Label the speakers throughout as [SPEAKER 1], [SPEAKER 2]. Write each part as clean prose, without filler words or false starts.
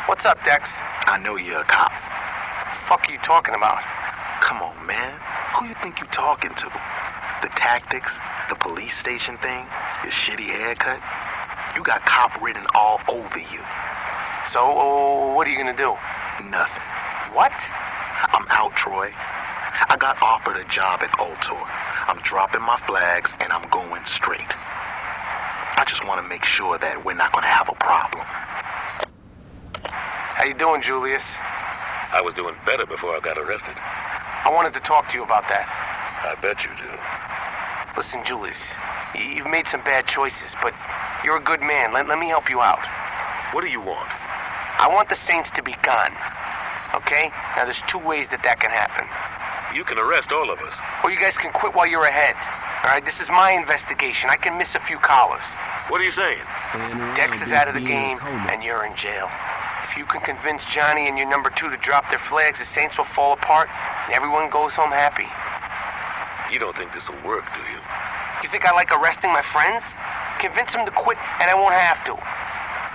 [SPEAKER 1] What's up, Dex?
[SPEAKER 2] I know you're a cop.
[SPEAKER 1] Fuck are you talking about?
[SPEAKER 2] Come on, man. Who you think you talking to? The tactics, the police station thing, your shitty haircut? You got cop written all over you.
[SPEAKER 1] So, what are you gonna do?
[SPEAKER 2] Nothing.
[SPEAKER 1] What?
[SPEAKER 2] I'm out, Troy. I got offered a job at Ultor. I'm dropping my flags and I'm going straight. I just want to make sure that we're not gonna have a problem.
[SPEAKER 1] How you doing, Julius?
[SPEAKER 3] I was doing better before I got arrested.
[SPEAKER 1] I wanted to talk to you about that.
[SPEAKER 3] I bet you do.
[SPEAKER 1] Listen, Julius, you've made some bad choices, but you're a good man. Let me help you out.
[SPEAKER 3] What do you want?
[SPEAKER 1] I want the Saints to be gone. Okay? Now, there's two ways that can happen.
[SPEAKER 3] You can arrest all of us.
[SPEAKER 1] Or you guys can quit while you're ahead. All right? This is my investigation. I can miss a few collars.
[SPEAKER 3] What are you saying?
[SPEAKER 1] Dex is out of the game, and you're in jail. If you can convince Johnny and your number two to drop their flags, the Saints will fall apart, and everyone goes home happy.
[SPEAKER 3] You don't think this will work, do you?
[SPEAKER 1] You think I like arresting my friends? Convince them to quit, and I won't have to.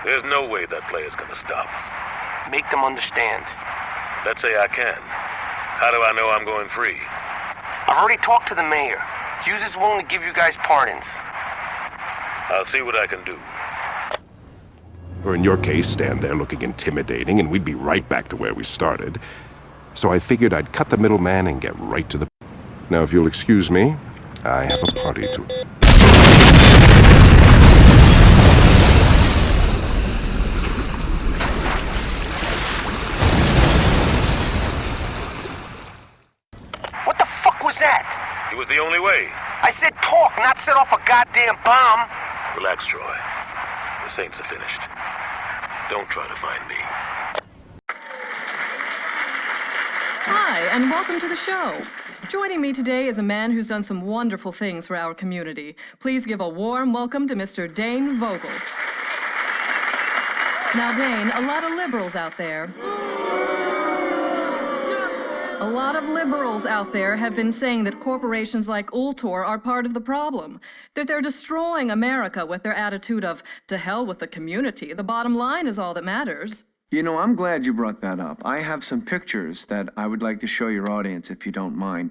[SPEAKER 3] There's no way that player's gonna stop.
[SPEAKER 1] Make them understand.
[SPEAKER 3] Let's say I can. How do I know I'm going free?
[SPEAKER 1] I've already talked to the mayor. Hughes is willing to give you guys pardons.
[SPEAKER 3] I'll see what I can do.
[SPEAKER 4] Or in your case, stand there looking intimidating, and we'd be right back to where we started. So I figured I'd cut the middleman and get right to the... Now, if you'll excuse me, I have a party to...
[SPEAKER 1] What the fuck was that?
[SPEAKER 3] It was the only way.
[SPEAKER 1] I said talk, not set off a goddamn bomb.
[SPEAKER 3] Relax, Troy. The Saints are finished. Don't try to find me.
[SPEAKER 5] Hi, and welcome to the show. Joining me today is a man who's done some wonderful things for our community. Please give a warm welcome to Mr. Dane Vogel. Now, Dane, a lot of liberals out there have been saying that corporations like Ultor are part of the problem, that they're destroying America with their attitude of, to hell with the community, the bottom line is all that matters.
[SPEAKER 6] You know, I'm glad you brought that up. I have some pictures that I would like to show your audience, if you don't mind.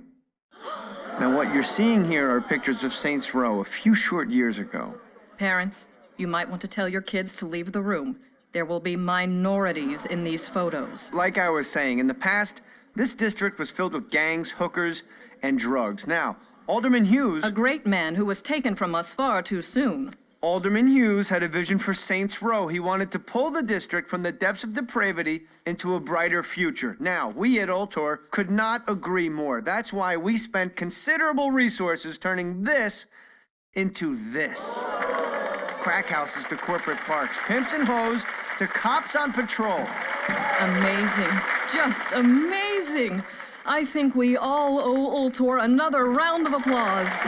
[SPEAKER 6] Now, what you're seeing here are pictures of Saints Row a few short years ago.
[SPEAKER 5] Parents, you might want to tell your kids to leave the room. There will be minorities in these photos.
[SPEAKER 6] Like I was saying, in the past, this district was filled with gangs, hookers, and drugs. Now, Alderman Hughes...
[SPEAKER 5] A great man who was taken from us far too soon.
[SPEAKER 6] Alderman Hughes had a vision for Saints Row. He wanted to pull the district from the depths of depravity into a brighter future. Now, we at Ultor could not agree more. That's why we spent considerable resources turning this into this. Crack houses to corporate parks, pimps and hoes to cops on patrol.
[SPEAKER 5] Amazing. Just amazing. I think we all owe Ultor another round of applause.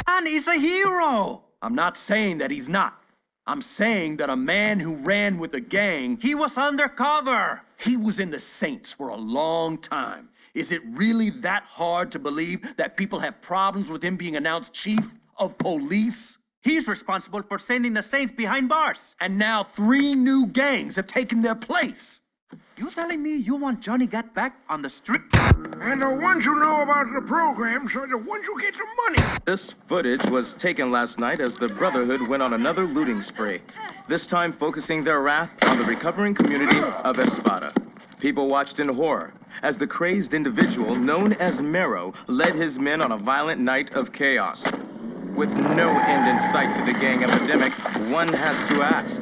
[SPEAKER 7] Man is a hero! I'm not saying that he's not. I'm saying that a man who ran with a gang... He was undercover! He was in the Saints for a long time. Is it really that hard to believe that people have problems with him being announced chief of police? He's responsible for sending the Saints behind bars. And now 3 new gangs have taken their place. You telling me you want Johnny Gat back on the street?
[SPEAKER 8] And the ones who know about the programs are the ones who get the money.
[SPEAKER 9] This footage was taken last night as the Brotherhood went on another looting spree, this time focusing their wrath on the recovering community of Espada. People watched in horror as the crazed individual known as Mero led his men on a violent night of chaos. With no end in sight to the gang epidemic, one has to ask,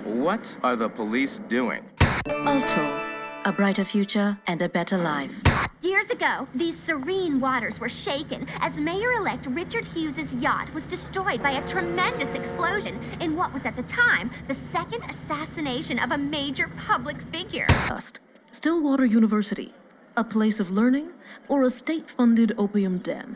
[SPEAKER 9] what are the police doing?
[SPEAKER 10] Ultor, a brighter future and a better life.
[SPEAKER 11] Years ago, these serene waters were shaken as Mayor-elect Richard Hughes' yacht was destroyed by a tremendous explosion in what was at the time the second assassination of a major public figure.
[SPEAKER 5] Stillwater University, a place of learning or a state-funded opium den?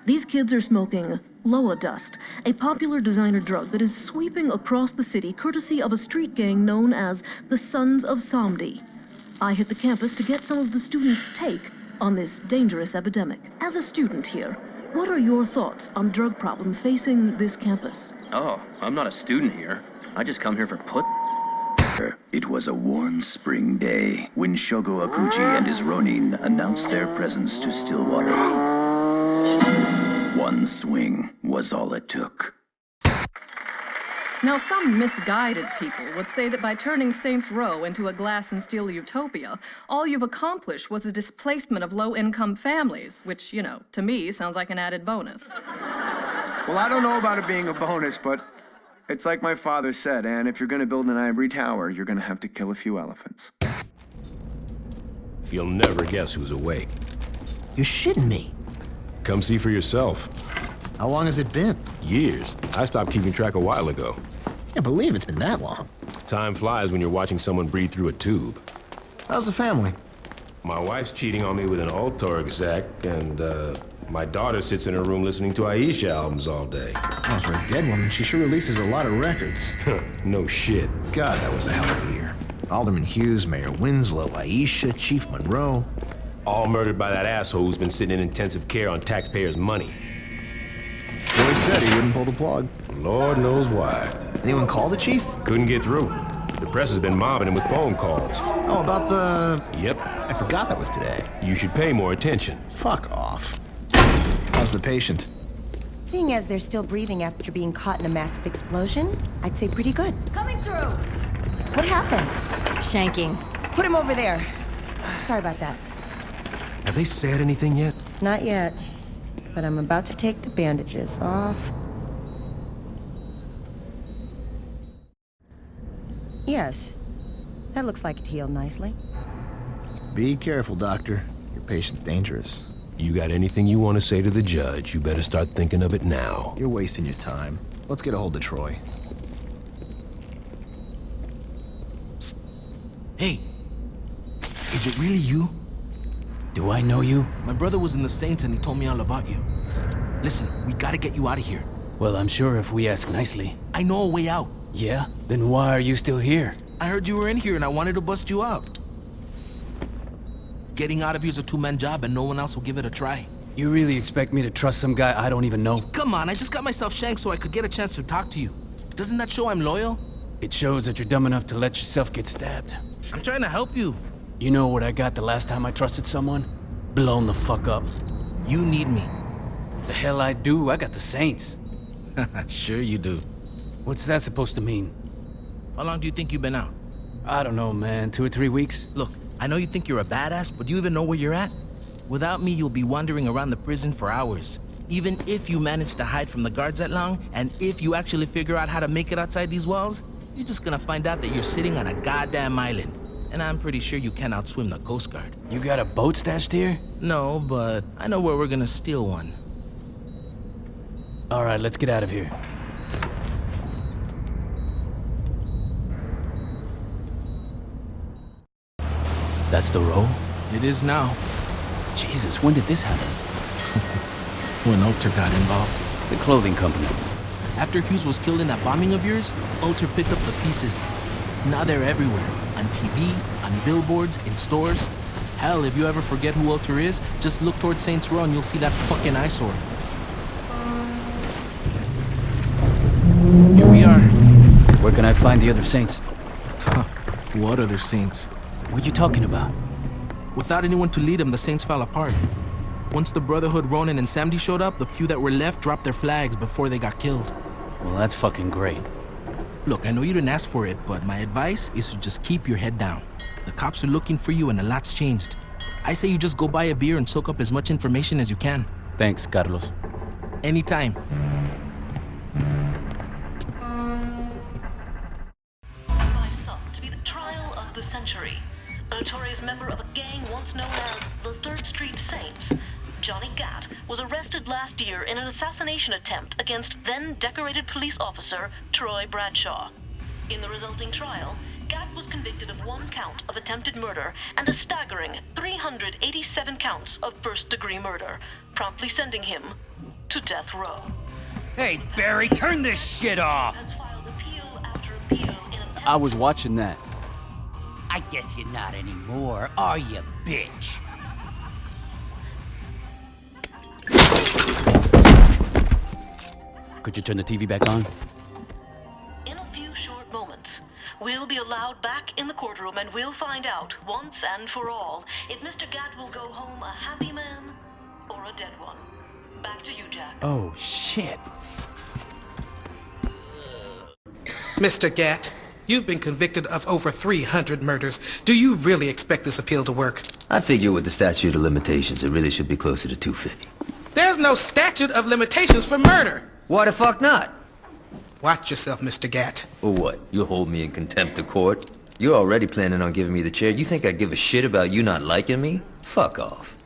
[SPEAKER 5] These kids are smoking Loa Dust, a popular designer drug that is sweeping across the city courtesy of a street gang known as the Sons of Samedi. I hit the campus to get some of the students' take on this dangerous epidemic. As a student here, what are your thoughts on drug problem facing this campus?
[SPEAKER 12] Oh, I'm not a student here. I just come here for put.
[SPEAKER 13] It was a warm spring day when Shogo Akuji and his Ronin announced their presence to Stillwater. One swing was all it took.
[SPEAKER 5] Now, some misguided people would say that by turning Saints Row into a glass and steel utopia, all you've accomplished was the displacement of low-income families, which, to me, sounds like an added bonus.
[SPEAKER 6] Well, I don't know about it being a bonus, but it's like my father said, and if you're gonna build an ivory tower, you're gonna have to kill a few elephants.
[SPEAKER 3] You'll never guess who's awake.
[SPEAKER 14] You're shitting me.
[SPEAKER 3] Come see for yourself.
[SPEAKER 14] How long has it been?
[SPEAKER 3] Years. I stopped keeping track a while ago.
[SPEAKER 14] Can't believe it's been that long.
[SPEAKER 3] Time flies when you're watching someone breathe through a tube.
[SPEAKER 14] How's the family?
[SPEAKER 3] My wife's cheating on me with an Ultor exec, and my daughter sits in her room listening to Aisha albums all day.
[SPEAKER 14] Oh, for a dead woman, she sure releases a lot of records.
[SPEAKER 3] No shit.
[SPEAKER 14] God, that was a hell of a year. Alderman Hughes, Mayor Winslow, Aisha, Chief Monroe.
[SPEAKER 3] All murdered by that asshole who's been sitting in intensive care on taxpayers' money.
[SPEAKER 14] Boy said he wouldn't pull the plug.
[SPEAKER 3] Lord knows why.
[SPEAKER 14] Anyone call the chief?
[SPEAKER 3] Couldn't get through. The press has been mobbing him with phone calls.
[SPEAKER 14] Oh, about the...
[SPEAKER 3] Yep.
[SPEAKER 14] I forgot that was today.
[SPEAKER 3] You should pay more attention.
[SPEAKER 14] Fuck off. How's the patient?
[SPEAKER 15] Seeing as they're still breathing after being caught in a massive explosion, I'd say pretty good.
[SPEAKER 11] Coming through!
[SPEAKER 15] What happened?
[SPEAKER 10] Shanking.
[SPEAKER 15] Put him over there. Sorry about that.
[SPEAKER 3] Have they said anything yet?
[SPEAKER 15] Not yet, but I'm about to take the bandages off. Yes, that looks like it healed nicely.
[SPEAKER 14] Be careful, Doctor. Your patient's dangerous.
[SPEAKER 3] You got anything you want to say to the judge, you better start thinking of it now.
[SPEAKER 14] You're wasting your time. Let's get a hold of Troy.
[SPEAKER 16] Psst. Hey, is it really you? Do I know you? My brother was in the Saints and he told me all about you. Listen, we gotta get you out of here.
[SPEAKER 12] Well, I'm sure if we ask nicely.
[SPEAKER 16] I know a way out.
[SPEAKER 12] Yeah? Then why are you still here?
[SPEAKER 16] I heard you were in here and I wanted to bust you out. Getting out of here's a two-man job and no one else will give it a try.
[SPEAKER 12] You really expect me to trust some guy I don't even know?
[SPEAKER 16] Come on, I just got myself shanked so I could get a chance to talk to you. Doesn't that show I'm loyal?
[SPEAKER 12] It shows that you're dumb enough to let yourself get stabbed.
[SPEAKER 16] I'm trying to help you.
[SPEAKER 12] You know what I got the last time I trusted someone? Blown the fuck up.
[SPEAKER 16] You need me.
[SPEAKER 12] The hell I do, I got the Saints.
[SPEAKER 16] Sure you do.
[SPEAKER 12] What's that supposed to mean?
[SPEAKER 16] How long do you think you've been out?
[SPEAKER 12] I don't know, man. 2 or 3 weeks?
[SPEAKER 16] Look, I know you think you're a badass, but do you even know where you're at? Without me, you'll be wandering around the prison for hours. Even if you manage to hide from the guards that long, and if you actually figure out how to make it outside these walls, you're just gonna find out that you're sitting on a goddamn island. And I'm pretty sure you can't outswim the Coast Guard.
[SPEAKER 12] You got a boat stashed here?
[SPEAKER 16] No, but I know where we're gonna steal one.
[SPEAKER 12] All right, let's get out of here. That's the row?
[SPEAKER 16] It is now.
[SPEAKER 12] Jesus, when did this happen?
[SPEAKER 16] When Ultor got involved.
[SPEAKER 12] The clothing company.
[SPEAKER 16] After Hughes was killed in that bombing of yours, Ultor picked up the pieces. Now they're everywhere. On TV, on billboards, in stores. Hell, if you ever forget who Ultor is, just look towards Saints Row and you'll see that fucking eyesore. Here we are.
[SPEAKER 12] Where can I find the other Saints?
[SPEAKER 16] What other Saints?
[SPEAKER 12] What are you talking about?
[SPEAKER 16] Without anyone to lead them, the Saints fell apart. Once the Brotherhood, Ronin, and Samedi showed up, the few that were left dropped their flags before they got killed.
[SPEAKER 12] Well, that's fucking great.
[SPEAKER 16] Look, I know you didn't ask for it, but my advice is to just keep your head down. The cops are looking for you and a lot's changed. I say you just go buy a beer and soak up as much information as you can.
[SPEAKER 12] Thanks, Carlos.
[SPEAKER 16] Anytime.
[SPEAKER 17] To be the trial of the century. A notorious member of a gang once known as the 3rd Street Saints, Johnny Gat, was arrested last year in an assassination attempt against then-decorated police officer Troy Bradshaw. In the resulting trial, Gat was convicted of 1 count of attempted murder and a staggering 387 counts of first-degree murder, promptly sending him to death row.
[SPEAKER 12] Hey, Barry, turn this shit off! I was watching that.
[SPEAKER 18] I guess you're not anymore, are you, bitch?
[SPEAKER 12] Could you turn the TV back on?
[SPEAKER 17] In a few short moments, we'll be allowed back in the courtroom and we'll find out, once and for all, if Mr. Gat will go home a happy man or a dead one. Back to you, Jack.
[SPEAKER 12] Oh, shit.
[SPEAKER 19] Mr. Gat, you've been convicted of over 300 murders. Do you really expect this appeal to work?
[SPEAKER 20] I figure with the statute of limitations, it really should be closer to 250.
[SPEAKER 19] There's no statute of limitations for murder.
[SPEAKER 20] Why the fuck not?
[SPEAKER 19] Watch yourself, Mr. Gat.
[SPEAKER 20] Or what? You'll hold me in contempt of court? You're already planning on giving me the chair. You think I'd give a shit about you not liking me? Fuck off.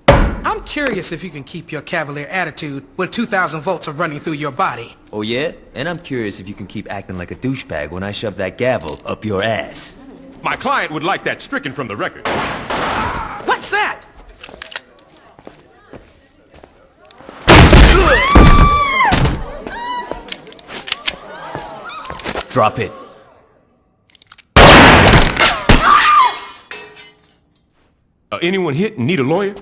[SPEAKER 19] I'm curious if you can keep your cavalier attitude when 2,000 volts are running through your body.
[SPEAKER 20] Oh yeah? And I'm curious if you can keep acting like a douchebag when I shove that gavel up your ass.
[SPEAKER 3] My client would like that stricken from the record.
[SPEAKER 19] What's that?
[SPEAKER 20] Drop it.
[SPEAKER 3] Anyone hit and need a lawyer?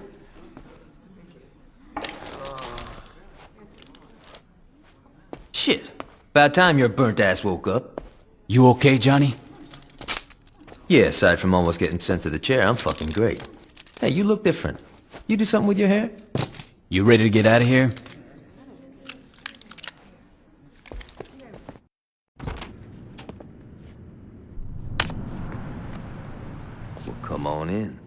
[SPEAKER 20] Shit. About time your burnt ass woke up.
[SPEAKER 12] You okay, Johnny?
[SPEAKER 20] Yeah, aside from almost getting sent to the chair, I'm fucking great. Hey, you look different. You do something with your hair?
[SPEAKER 12] You ready to get out of here?
[SPEAKER 20] Well, come on in.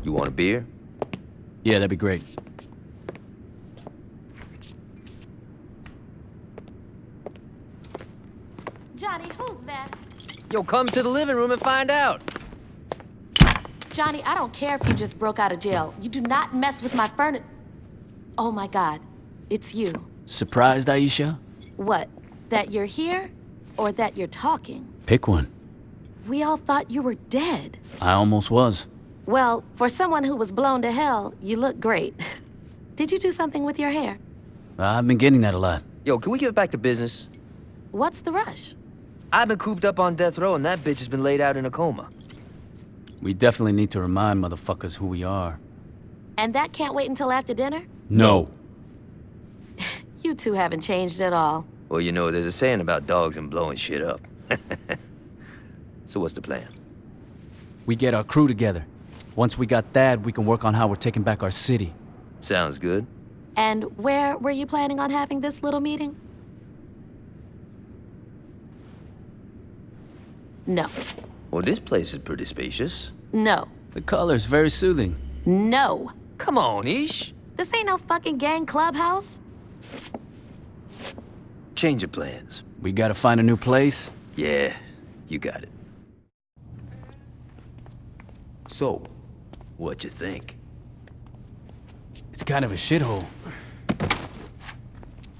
[SPEAKER 20] You want a beer?
[SPEAKER 12] Yeah, that'd be great.
[SPEAKER 21] Johnny, who's that?
[SPEAKER 20] Yo, come to the living room and find out.
[SPEAKER 21] Johnny, I don't care if you just broke out of jail. You do not mess with my furniture. Oh my God, it's you.
[SPEAKER 12] Surprised, Aisha?
[SPEAKER 21] What, that you're here or that you're talking?
[SPEAKER 12] Pick one.
[SPEAKER 21] We all thought you were dead.
[SPEAKER 12] I almost was.
[SPEAKER 21] Well, for someone who was blown to hell, you look great. Did you do something with your hair?
[SPEAKER 12] I've been getting that a lot.
[SPEAKER 20] Yo, can we get back to business?
[SPEAKER 21] What's the rush?
[SPEAKER 20] I've been cooped up on death row and that bitch has been laid out in a coma.
[SPEAKER 12] We definitely need to remind motherfuckers who we are.
[SPEAKER 21] And that can't wait until after dinner?
[SPEAKER 12] No.
[SPEAKER 21] You two haven't changed at all.
[SPEAKER 20] Well, you know, there's a saying about dogs and blowing shit up. So what's the plan?
[SPEAKER 12] We get our crew together. Once we got that, we can work on how we're taking back our city.
[SPEAKER 20] Sounds good.
[SPEAKER 21] And where were you planning on having this little meeting? No.
[SPEAKER 20] Well, this place is pretty spacious.
[SPEAKER 21] No.
[SPEAKER 12] The color's very soothing.
[SPEAKER 21] No.
[SPEAKER 20] Come on, Ish.
[SPEAKER 21] This ain't no fucking gang clubhouse.
[SPEAKER 20] Change of plans.
[SPEAKER 12] We gotta find a new place?
[SPEAKER 20] Yeah, you got it. So, what you think?
[SPEAKER 12] It's kind of a shithole.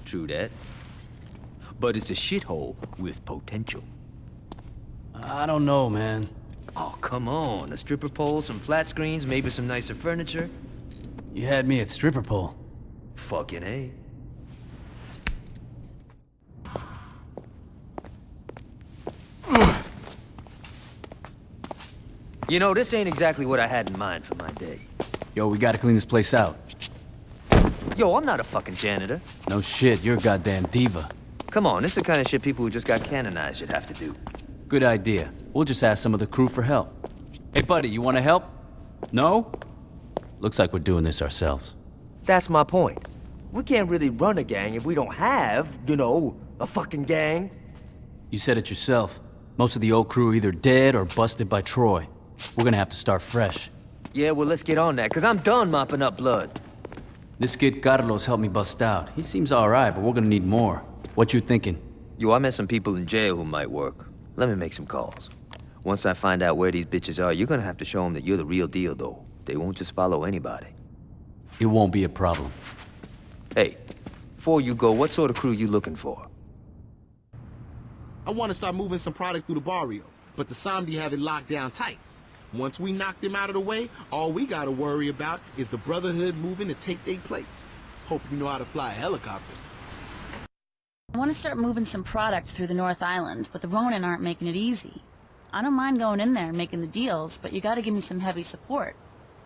[SPEAKER 20] True that. But it's a shithole with potential.
[SPEAKER 12] I don't know, man.
[SPEAKER 20] Oh, come on. A stripper pole, some flat screens, maybe some nicer furniture.
[SPEAKER 12] You had me at stripper pole.
[SPEAKER 20] Fucking A. You know, this ain't exactly what I had in mind for my day.
[SPEAKER 12] Yo, we gotta clean this place out.
[SPEAKER 20] Yo, I'm not a fucking janitor.
[SPEAKER 12] No shit, you're a goddamn diva.
[SPEAKER 20] Come on, this is the kind of shit people who just got canonized should have to do.
[SPEAKER 12] Good idea. We'll just ask some of the crew for help. Hey, buddy, you want to help? No? Looks like we're doing this ourselves.
[SPEAKER 2] That's my point. We can't really run a gang if we don't have, you know, a fucking gang.
[SPEAKER 12] You said it yourself. Most of the old crew are either dead or busted by Troy. We're gonna have to start fresh.
[SPEAKER 2] Yeah, well, let's get on that, because I'm done mopping up blood.
[SPEAKER 12] This kid Carlos helped me bust out. He seems alright, but we're gonna need more. What you thinking?
[SPEAKER 20] Yo, I met some people in jail who might work. Let me make some calls. Once I find out where these bitches are, you're gonna have to show them that you're the real deal, though. They won't just follow anybody.
[SPEAKER 12] It won't be a problem.
[SPEAKER 20] Hey, before you go, what sort of crew you looking for?
[SPEAKER 22] I want to start moving some product through the barrio, but the Samedi have it locked down tight. Once we knock them out of the way, all we gotta worry about is the Brotherhood moving to take their place. Hope you know how to fly a helicopter.
[SPEAKER 23] I want to start moving some product through the North Island, but the Ronin aren't making it easy. I don't mind going in there and making the deals, but you gotta give me some heavy support.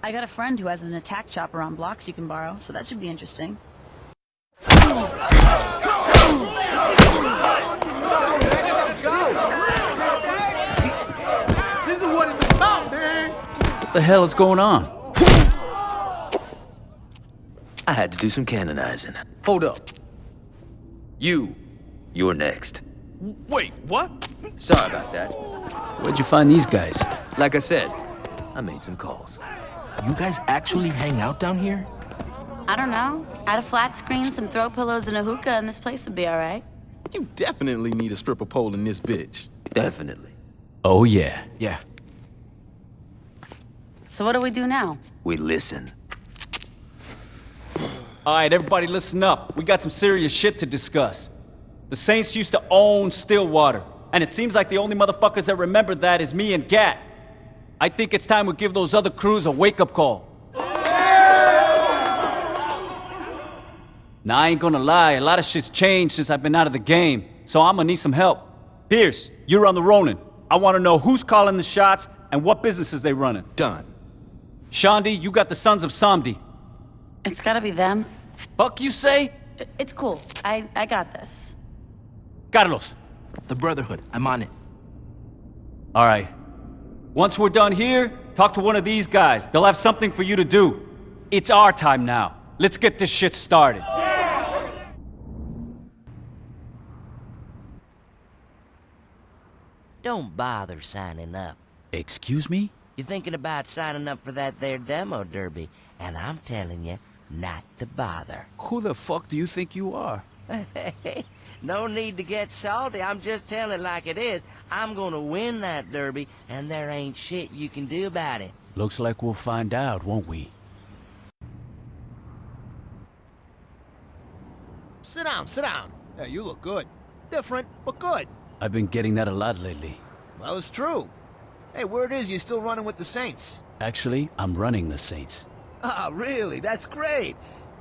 [SPEAKER 23] I got a friend who has an attack chopper on blocks you can borrow, so that should be interesting.
[SPEAKER 8] This is what it's about, man!
[SPEAKER 12] What the hell is going on?
[SPEAKER 20] I had to do some canonizing. Hold up. You're next.
[SPEAKER 7] Wait, what?
[SPEAKER 20] Sorry about that.
[SPEAKER 12] Where'd you find these guys?
[SPEAKER 20] Like I said, I made some calls.
[SPEAKER 16] You guys actually hang out down here?
[SPEAKER 21] I don't know. Add a flat screen, some throw pillows, and a hookah, and this place would be all right.
[SPEAKER 16] You definitely need a stripper pole in this bitch.
[SPEAKER 20] Definitely.
[SPEAKER 12] Oh, yeah.
[SPEAKER 16] Yeah.
[SPEAKER 21] So what do we do now?
[SPEAKER 20] We listen.
[SPEAKER 12] All right, everybody listen up. We got some serious shit to discuss. The Saints used to own Stillwater, and it seems like the only motherfuckers that remember that is me and Gat. I think it's time we give those other crews a wake-up call. Now, I ain't gonna lie, a lot of shit's changed since I've been out of the game, so I'm gonna need some help. Pierce, you're on the Ronin. I wanna know who's calling the shots and what businesses they running.
[SPEAKER 16] Done.
[SPEAKER 12] Shandi, you got the Sons of Samedi.
[SPEAKER 21] It's gotta be them.
[SPEAKER 12] Fuck you say?
[SPEAKER 21] It's cool. I got this.
[SPEAKER 12] Carlos.
[SPEAKER 16] The Brotherhood. I'm on it.
[SPEAKER 12] All right. Once we're done here, talk to one of these guys. They'll have something for you to do. It's our time now. Let's get this shit started.
[SPEAKER 18] Don't bother signing up.
[SPEAKER 12] Excuse me?
[SPEAKER 18] You're thinking about signing up for that there demo derby, and I'm telling you not to bother.
[SPEAKER 12] Who the fuck do you think you are?
[SPEAKER 18] No need to get salty. I'm just telling it like it is. I'm gonna win that derby, and there ain't shit you can do about it.
[SPEAKER 12] Looks like we'll find out, won't we?
[SPEAKER 14] Sit down, sit down. Yeah, you look good. Different, but good.
[SPEAKER 12] I've been getting that a lot lately.
[SPEAKER 14] Well, it's true. Hey, word is you're still running with the Saints.
[SPEAKER 12] Actually, I'm running the Saints.
[SPEAKER 14] Ah, really? That's great.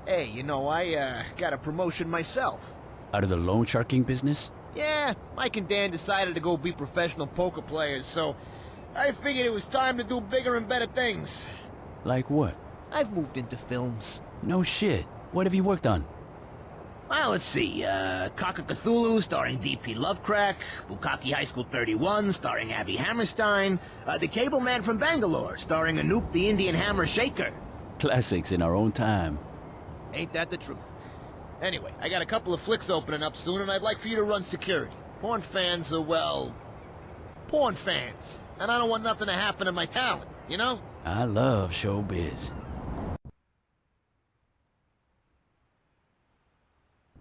[SPEAKER 14] Hey, you know, I got a promotion myself.
[SPEAKER 12] Out of the loan sharking business?
[SPEAKER 14] Yeah, Mike and Dan decided to go be professional poker players, so I figured it was time to do bigger and better things.
[SPEAKER 12] Like what?
[SPEAKER 14] I've moved into films.
[SPEAKER 12] No shit. What have you worked on?
[SPEAKER 14] Well, let's see, Cock of Cthulhu, starring D.P. Lovecrack, Bukkake High School 31, starring Abby Hammerstein, The Cable Man from Bangalore, starring Anoop the Indian Hammer Shaker.
[SPEAKER 12] Classics in our own time.
[SPEAKER 14] Ain't that the truth? Anyway, I got a couple of flicks opening up soon, and I'd like for you to run security. Porn fans are, well, porn fans. And I don't want nothing to happen to my talent, you know?
[SPEAKER 12] I love showbiz.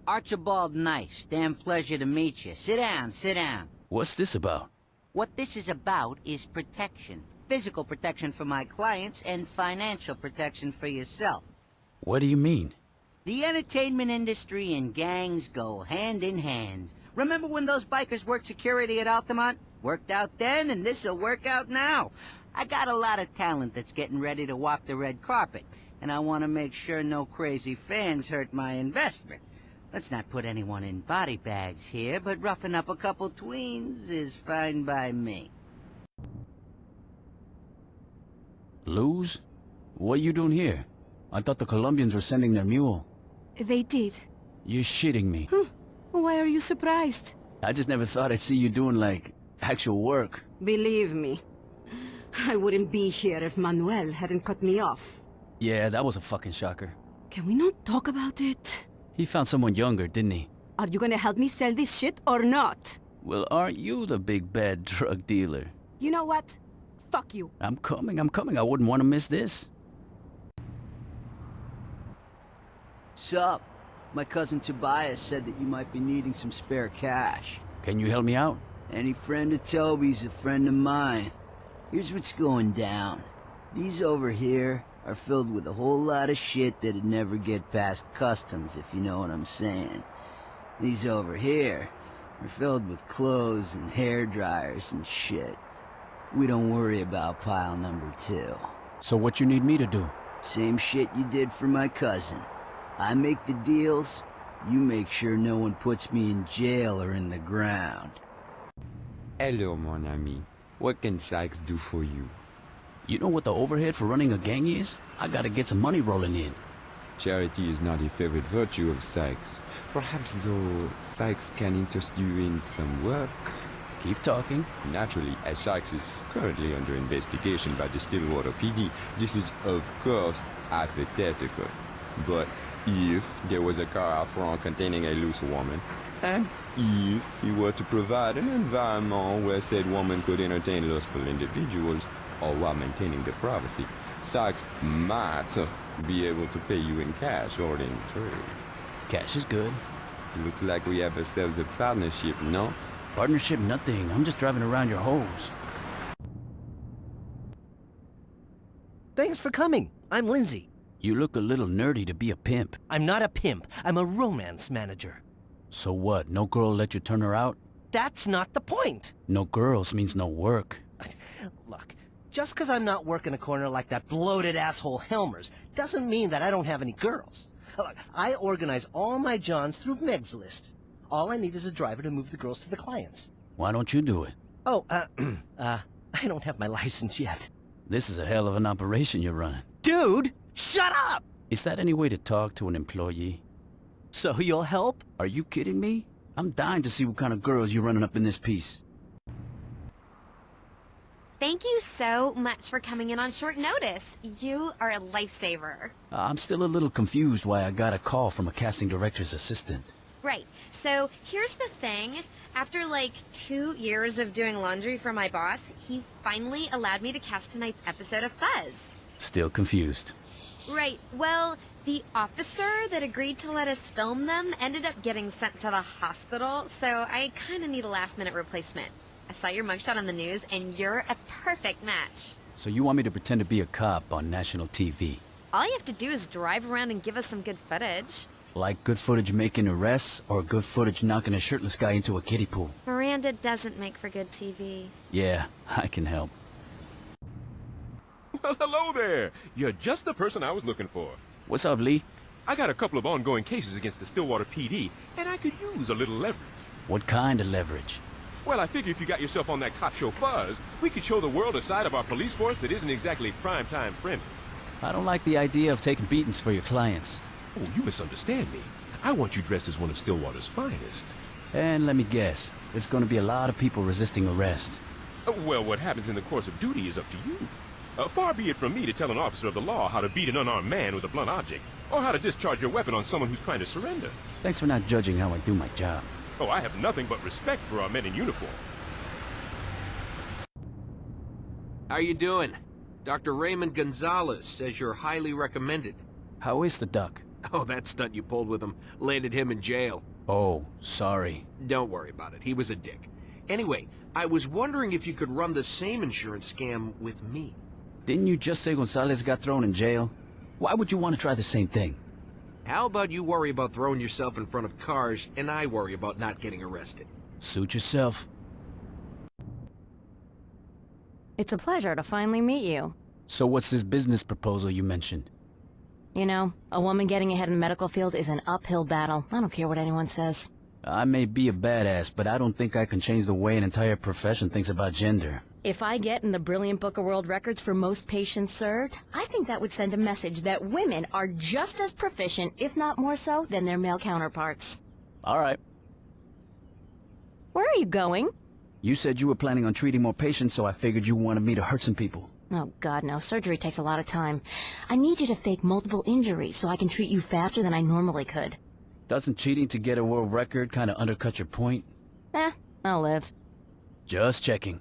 [SPEAKER 18] Archibald Nice, damn pleasure to meet you. Sit down, sit down.
[SPEAKER 12] What's this about?
[SPEAKER 18] What this is about is protection. Physical protection for my clients and financial protection for yourself.
[SPEAKER 12] What do you mean?
[SPEAKER 18] The entertainment industry and gangs go hand in hand. Remember when those bikers worked security at Altamont? Worked out then, and this'll work out now. I got a lot of talent that's getting ready to walk the red carpet, and I want to make sure no crazy fans hurt my investment. Let's not put anyone in body bags here, but roughing up a couple tweens is fine by me.
[SPEAKER 12] Luz? What you doing here? I thought the Colombians were sending their mule.
[SPEAKER 24] They did.
[SPEAKER 12] You're shitting me.
[SPEAKER 1] Why are you surprised?
[SPEAKER 4] I just never thought I'd see you doing, like, actual work.
[SPEAKER 1] Believe me, I wouldn't be here if Manuel hadn't cut me off.
[SPEAKER 4] Yeah, that was a fucking shocker.
[SPEAKER 1] Can we not talk about it?
[SPEAKER 4] He found someone younger, didn't he?
[SPEAKER 1] Are you gonna help me sell this shit or not?
[SPEAKER 4] Well, aren't you the big bad drug dealer?
[SPEAKER 1] You know what? Fuck you.
[SPEAKER 4] I'm coming. I wouldn't want to miss this.
[SPEAKER 18] Sup? My cousin Tobias said that you might be needing some spare cash.
[SPEAKER 4] Can you help me out?
[SPEAKER 18] Any friend of Toby's a friend of mine. Here's what's going down. These over here are filled with a whole lot of shit that'd never get past customs, if you know what I'm saying. These over here are filled with clothes and hair dryers and shit. We don't worry about pile number 2.
[SPEAKER 4] So what you need me to do?
[SPEAKER 18] Same shit you did for my cousin. I make the deals, you make sure no one puts me in jail or in the ground.
[SPEAKER 9] Hello, mon ami. What can Sykes do for you?
[SPEAKER 4] You know what the overhead for running a gang is? I gotta get some money rolling in.
[SPEAKER 9] Charity is not a favorite virtue of Sykes. Perhaps, though, Sykes can interest you in some work?
[SPEAKER 4] Keep talking.
[SPEAKER 9] Naturally, as Sykes is currently under investigation by the Stillwater PD, this is, of course, hypothetical. But if there was a car out front containing a loose woman, and if he were to provide an environment where said woman could entertain lustful individuals, all while maintaining their privacy, Sykes might be able to pay you in cash or in trade.
[SPEAKER 4] Cash is good.
[SPEAKER 9] Looks like we have ourselves a partnership, no?
[SPEAKER 4] Partnership nothing. I'm just driving around your hoes.
[SPEAKER 24] Thanks for coming. I'm Lindsay.
[SPEAKER 4] You look a little nerdy to be a pimp.
[SPEAKER 24] I'm not a pimp. I'm a romance manager.
[SPEAKER 4] So what? No girl let you turn her out?
[SPEAKER 24] That's not the point.
[SPEAKER 4] No girls means no work.
[SPEAKER 24] Look, just because I'm not working a corner like that bloated asshole Helmers doesn't mean that I don't have any girls. Look, I organize all my Johns through Meg's list. All I need is a driver to move the girls to the clients.
[SPEAKER 4] Why don't you do it?
[SPEAKER 24] Oh, I don't have my license yet.
[SPEAKER 4] This is a hell of an operation you're running.
[SPEAKER 24] Dude, shut up!
[SPEAKER 4] Is that any way to talk to an employee?
[SPEAKER 24] So you'll help?
[SPEAKER 4] Are you kidding me? I'm dying to see what kind of girls you're running up in this piece.
[SPEAKER 11] Thank you so much for coming in on short notice. You are a lifesaver.
[SPEAKER 4] I'm still a little confused why I got a call from a casting director's assistant.
[SPEAKER 11] Right. So here's the thing. After like 2 years of doing laundry for my boss, he finally allowed me to cast tonight's episode of Fuzz.
[SPEAKER 4] Still confused.
[SPEAKER 11] Right. Well, the officer that agreed to let us film them ended up getting sent to the hospital, so I kind of need a last-minute replacement. I saw your mugshot on the news, and you're a perfect match.
[SPEAKER 4] So you want me to pretend to be a cop on national TV?
[SPEAKER 11] All you have to do is drive around and give us some good footage.
[SPEAKER 4] Like good footage making arrests, or good footage knocking a shirtless guy into a kiddie pool?
[SPEAKER 11] Miranda doesn't make for good TV.
[SPEAKER 4] Yeah, I can help.
[SPEAKER 3] Well, hello there. You're just the person I was looking for.
[SPEAKER 4] What's up, Lee?
[SPEAKER 3] I got a couple of ongoing cases against the Stillwater PD, and I could use a little leverage.
[SPEAKER 4] What kind of leverage?
[SPEAKER 3] Well, I figure if you got yourself on that cop show Fuzz, we could show the world a side of our police force that isn't exactly primetime friendly.
[SPEAKER 4] I don't like the idea of taking beatings for your clients.
[SPEAKER 3] Oh, you misunderstand me. I want you dressed as one of Stillwater's finest.
[SPEAKER 4] And let me guess, there's going to be a lot of people resisting arrest.
[SPEAKER 3] Well, what happens in the course of duty is up to you. Far be it from me to tell an officer of the law how to beat an unarmed man with a blunt object, or how to discharge your weapon on someone who's trying to surrender.
[SPEAKER 4] Thanks for not judging how I do my job.
[SPEAKER 3] Oh, I have nothing but respect for our men in uniform.
[SPEAKER 7] How you doing? Dr. Raymond Gonzalez says you're highly recommended.
[SPEAKER 4] How is the duck?
[SPEAKER 7] Oh, that stunt you pulled with him landed him in jail.
[SPEAKER 4] Oh, sorry.
[SPEAKER 7] Don't worry about it. He was a dick. Anyway, I was wondering if you could run the same insurance scam with me.
[SPEAKER 4] Didn't you just say Gonzalez got thrown in jail? Why would you want to try the same thing?
[SPEAKER 7] How about you worry about throwing yourself in front of cars, and I worry about not getting arrested?
[SPEAKER 4] Suit yourself.
[SPEAKER 25] It's a pleasure to finally meet you.
[SPEAKER 4] So what's this business proposal you mentioned?
[SPEAKER 25] You know, a woman getting ahead in the medical field is an uphill battle. I don't care what anyone says.
[SPEAKER 4] I may be a badass, but I don't think I can change the way an entire profession thinks about gender.
[SPEAKER 25] If I get in the Brilliant Book of World Records for most patients served, I think that would send a message that women are just as proficient, if not more so, than their male counterparts.
[SPEAKER 4] All right.
[SPEAKER 25] Where are you going?
[SPEAKER 4] You said you were planning on treating more patients, so I figured you wanted me to hurt some people.
[SPEAKER 25] Oh god, no. Surgery takes a lot of time. I need you to fake multiple injuries so I can treat you faster than I normally could.
[SPEAKER 4] Doesn't cheating to get a world record kind of undercut your point?
[SPEAKER 25] I'll live.
[SPEAKER 4] Just checking.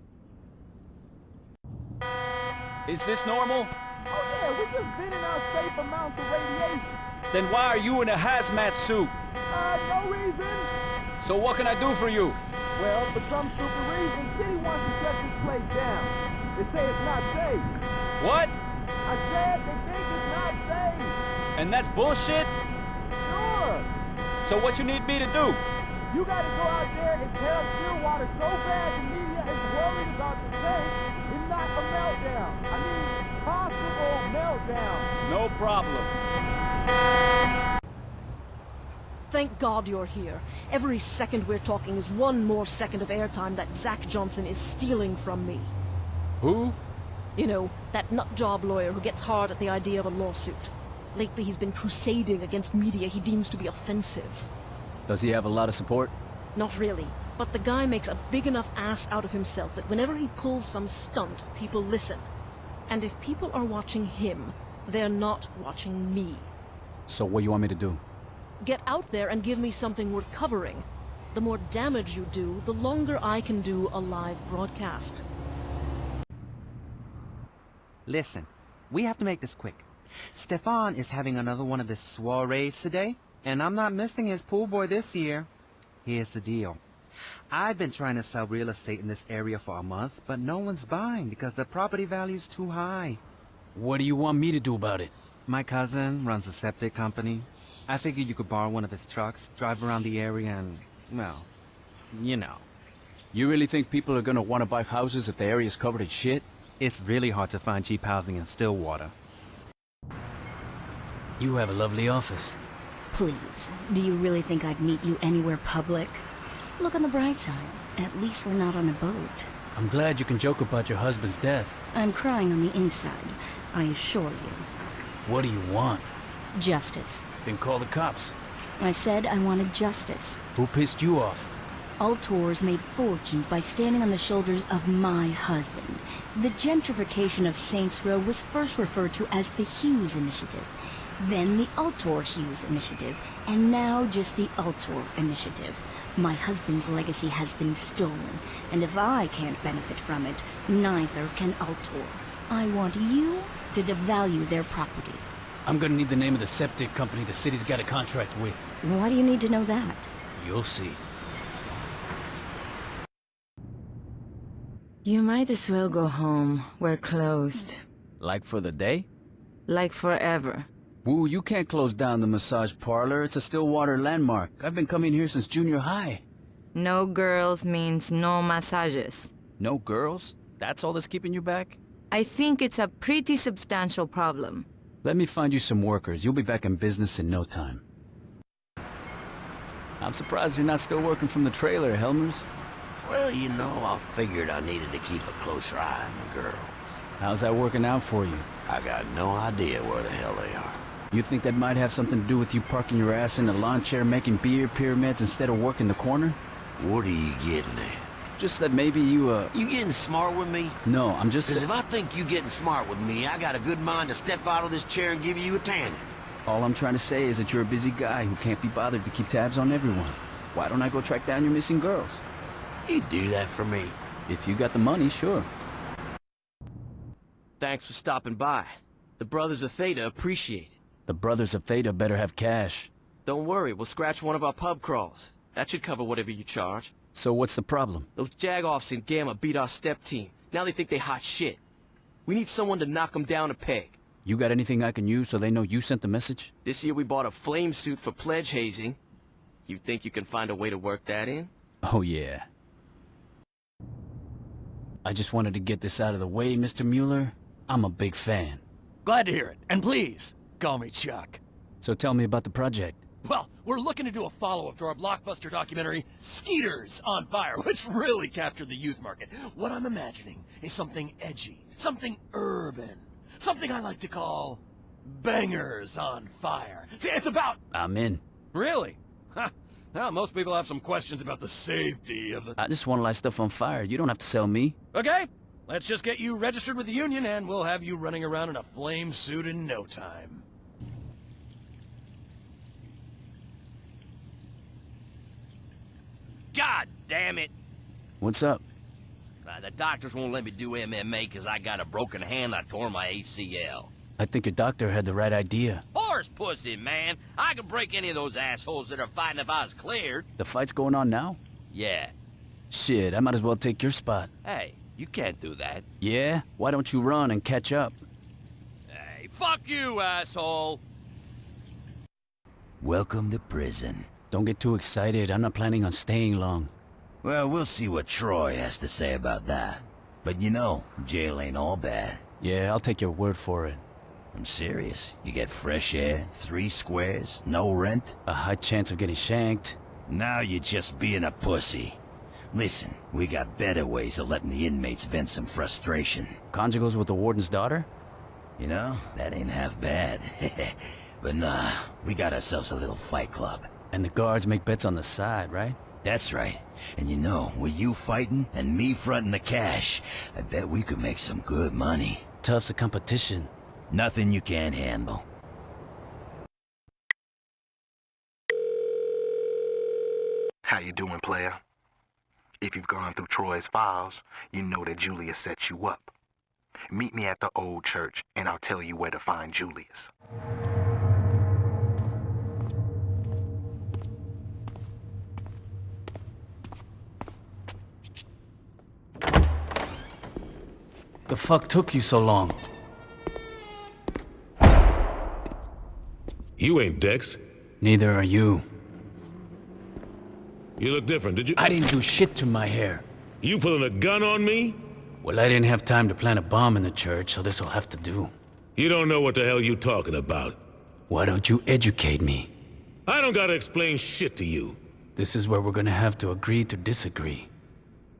[SPEAKER 4] Is this normal?
[SPEAKER 5] Oh yeah, we just been in our safe amounts of radiation.
[SPEAKER 12] Then why are you in a hazmat suit?
[SPEAKER 5] No reason.
[SPEAKER 12] So what can I do for you?
[SPEAKER 5] Well, for some stupid reason, City wants to shut this place down. They say it's not safe.
[SPEAKER 12] What?
[SPEAKER 5] I said they think it's not safe.
[SPEAKER 12] And that's bullshit?
[SPEAKER 5] Sure.
[SPEAKER 12] So what you need me to do?
[SPEAKER 5] You gotta go out there and tell Stillwater so bad the media is worried about the thing. It's not a meltdown. I mean, possible meltdown.
[SPEAKER 12] No problem.
[SPEAKER 6] Thank God you're here. Every second we're talking is one more second of airtime that Zach Johnson is stealing from me.
[SPEAKER 12] Who?
[SPEAKER 6] You know, that nutjob lawyer who gets hard at the idea of a lawsuit. Lately he's been crusading against media he deems to be offensive.
[SPEAKER 4] Does he have a lot of support?
[SPEAKER 6] Not really, but the guy makes a big enough ass out of himself that whenever he pulls some stunt, people listen. And if people are watching him, they're not watching me.
[SPEAKER 4] So what do you want me to do?
[SPEAKER 6] Get out there and give me something worth covering. The more damage you do, the longer I can do a live broadcast.
[SPEAKER 10] Listen, we have to make this quick. Stefan is having another one of his soirees today, and I'm not missing his pool boy this year. Here's the deal. I've been trying to sell real estate in this area for a month, but no one's buying because the property value's too high.
[SPEAKER 4] What do you want me to do about it?
[SPEAKER 10] My cousin runs a septic company. I figured you could borrow one of his trucks, drive around the area and, well, you know.
[SPEAKER 4] You really think people are gonna want to buy houses if the area's covered in shit?
[SPEAKER 10] It's really hard to find cheap housing in Stillwater.
[SPEAKER 4] You have a lovely office.
[SPEAKER 13] Please, do you really think I'd meet you anywhere public? Look on the bright side. At least we're not on a boat.
[SPEAKER 4] I'm glad you can joke about your husband's death.
[SPEAKER 13] I'm crying on the inside, I assure you.
[SPEAKER 4] What do you want?
[SPEAKER 13] Justice.
[SPEAKER 4] Then call the cops.
[SPEAKER 13] I said I wanted justice.
[SPEAKER 4] Who pissed you off?
[SPEAKER 13] Ultors made fortunes by standing on the shoulders of my husband. The gentrification of Saints Row was first referred to as the Hughes Initiative, then the Ultor Hughes Initiative, and now just the Ultor Initiative. My husband's legacy has been stolen, and if I can't benefit from it, neither can Ultor. I want you to devalue their property.
[SPEAKER 4] I'm gonna need the name of the septic company the city's got a contract with.
[SPEAKER 13] Why do you need to know that?
[SPEAKER 4] You'll see.
[SPEAKER 15] You might as well go home. We're closed.
[SPEAKER 4] Like for the day?
[SPEAKER 15] Like forever.
[SPEAKER 4] Woo, you can't close down the massage parlor. It's a Stillwater landmark. I've been coming here since junior high.
[SPEAKER 15] No girls means no massages.
[SPEAKER 4] No girls? That's all that's keeping you back?
[SPEAKER 15] I think it's a pretty substantial problem.
[SPEAKER 4] Let me find you some workers. You'll be back in business in no time. I'm surprised you're not still working from the trailer, Helmers.
[SPEAKER 14] Well, you know, I figured I needed to keep a closer eye on the girls.
[SPEAKER 4] How's that working out for you?
[SPEAKER 14] I got no idea where the hell they are.
[SPEAKER 4] You think that might have something to do with you parking your ass in a lawn chair making beer pyramids instead of working the corner?
[SPEAKER 14] What are you getting at?
[SPEAKER 4] Just that maybe you,
[SPEAKER 14] You getting smart with me?
[SPEAKER 4] No, I'm just...
[SPEAKER 14] Because if I think you getting smart with me, I got a good mind to step out of this chair and give you a tanning.
[SPEAKER 4] All I'm trying to say is that you're a busy guy who can't be bothered to keep tabs on everyone. Why don't I go track down your missing girls?
[SPEAKER 14] You do that for me?
[SPEAKER 4] If you got the money, sure.
[SPEAKER 26] Thanks for stopping by. The Brothers of Theta appreciate it.
[SPEAKER 4] The Brothers of Theta better have cash.
[SPEAKER 26] Don't worry, we'll scratch one of our pub crawls. That should cover whatever you charge.
[SPEAKER 4] So what's the problem?
[SPEAKER 26] Those jag-offs in Gamma beat our step team. Now they think they hot shit. We need someone to knock them down a peg.
[SPEAKER 4] You got anything I can use so they know you sent the message?
[SPEAKER 26] This year we bought a flame suit for pledge hazing. You think you can find a way to work that in?
[SPEAKER 4] Oh yeah. I just wanted to get this out of the way, Mr. Mueller. I'm a big fan.
[SPEAKER 27] Glad to hear it. And please, call me Chuck.
[SPEAKER 4] So tell me about the project.
[SPEAKER 27] Well, we're looking to do a follow-up to our blockbuster documentary, Skeeters on Fire, which really captured the youth market. What I'm imagining is something edgy, something urban, something I like to call Bangers on Fire. See, it's about...
[SPEAKER 4] I'm in.
[SPEAKER 27] Really? Huh. Now, most people have some questions about the safety of the...
[SPEAKER 4] I just want to light stuff on fire. You don't have to sell me.
[SPEAKER 27] Okay, let's just get you registered with the union and we'll have you running around in a flame suit in no time.
[SPEAKER 2] God damn it!
[SPEAKER 4] What's up?
[SPEAKER 2] The doctors won't let me do MMA because I got a broken hand. I tore my ACL.
[SPEAKER 4] I think your doctor had the right idea.
[SPEAKER 2] Horse pussy, man. I could break any of those assholes that are fighting if I was cleared.
[SPEAKER 4] The fight's going on now?
[SPEAKER 2] Yeah.
[SPEAKER 4] Shit, I might as well take your spot.
[SPEAKER 2] Hey, you can't do that.
[SPEAKER 4] Yeah? Why don't you run and catch up?
[SPEAKER 2] Hey, fuck you, asshole!
[SPEAKER 8] Welcome to prison.
[SPEAKER 4] Don't get too excited. I'm not planning on staying long.
[SPEAKER 8] Well, we'll see what Troy has to say about that. But you know, jail ain't all bad.
[SPEAKER 4] Yeah, I'll take your word for it.
[SPEAKER 8] I'm serious. You get fresh air, 3 squares, no rent.
[SPEAKER 4] A high chance of getting shanked.
[SPEAKER 8] Now you're just being a pussy. Listen, we got better ways of letting the inmates vent some frustration.
[SPEAKER 4] Conjugals with the warden's daughter?
[SPEAKER 8] You know, that ain't half bad. But nah, we got ourselves a little fight club.
[SPEAKER 4] And the guards make bets on the side, right?
[SPEAKER 8] That's right. And you know, with you fighting and me fronting the cash, I bet we could make some good money.
[SPEAKER 4] Tough's a competition.
[SPEAKER 8] Nothing you can't handle.
[SPEAKER 17] How you doing, player? If you've gone through Troy's files, you know that Julius set you up. Meet me at the old church, and I'll tell you where to find Julius.
[SPEAKER 4] The fuck took you so long?
[SPEAKER 19] You ain't Dex.
[SPEAKER 4] Neither are you.
[SPEAKER 19] You look different, did you?
[SPEAKER 4] I didn't do shit to my hair.
[SPEAKER 19] You pulling a gun on me?
[SPEAKER 4] Well, I didn't have time to plant a bomb in the church, so this'll have to do.
[SPEAKER 19] You don't know what the hell you talking about.
[SPEAKER 4] Why don't you educate me?
[SPEAKER 19] I don't gotta explain shit to you.
[SPEAKER 4] This is where we're gonna have to agree to disagree.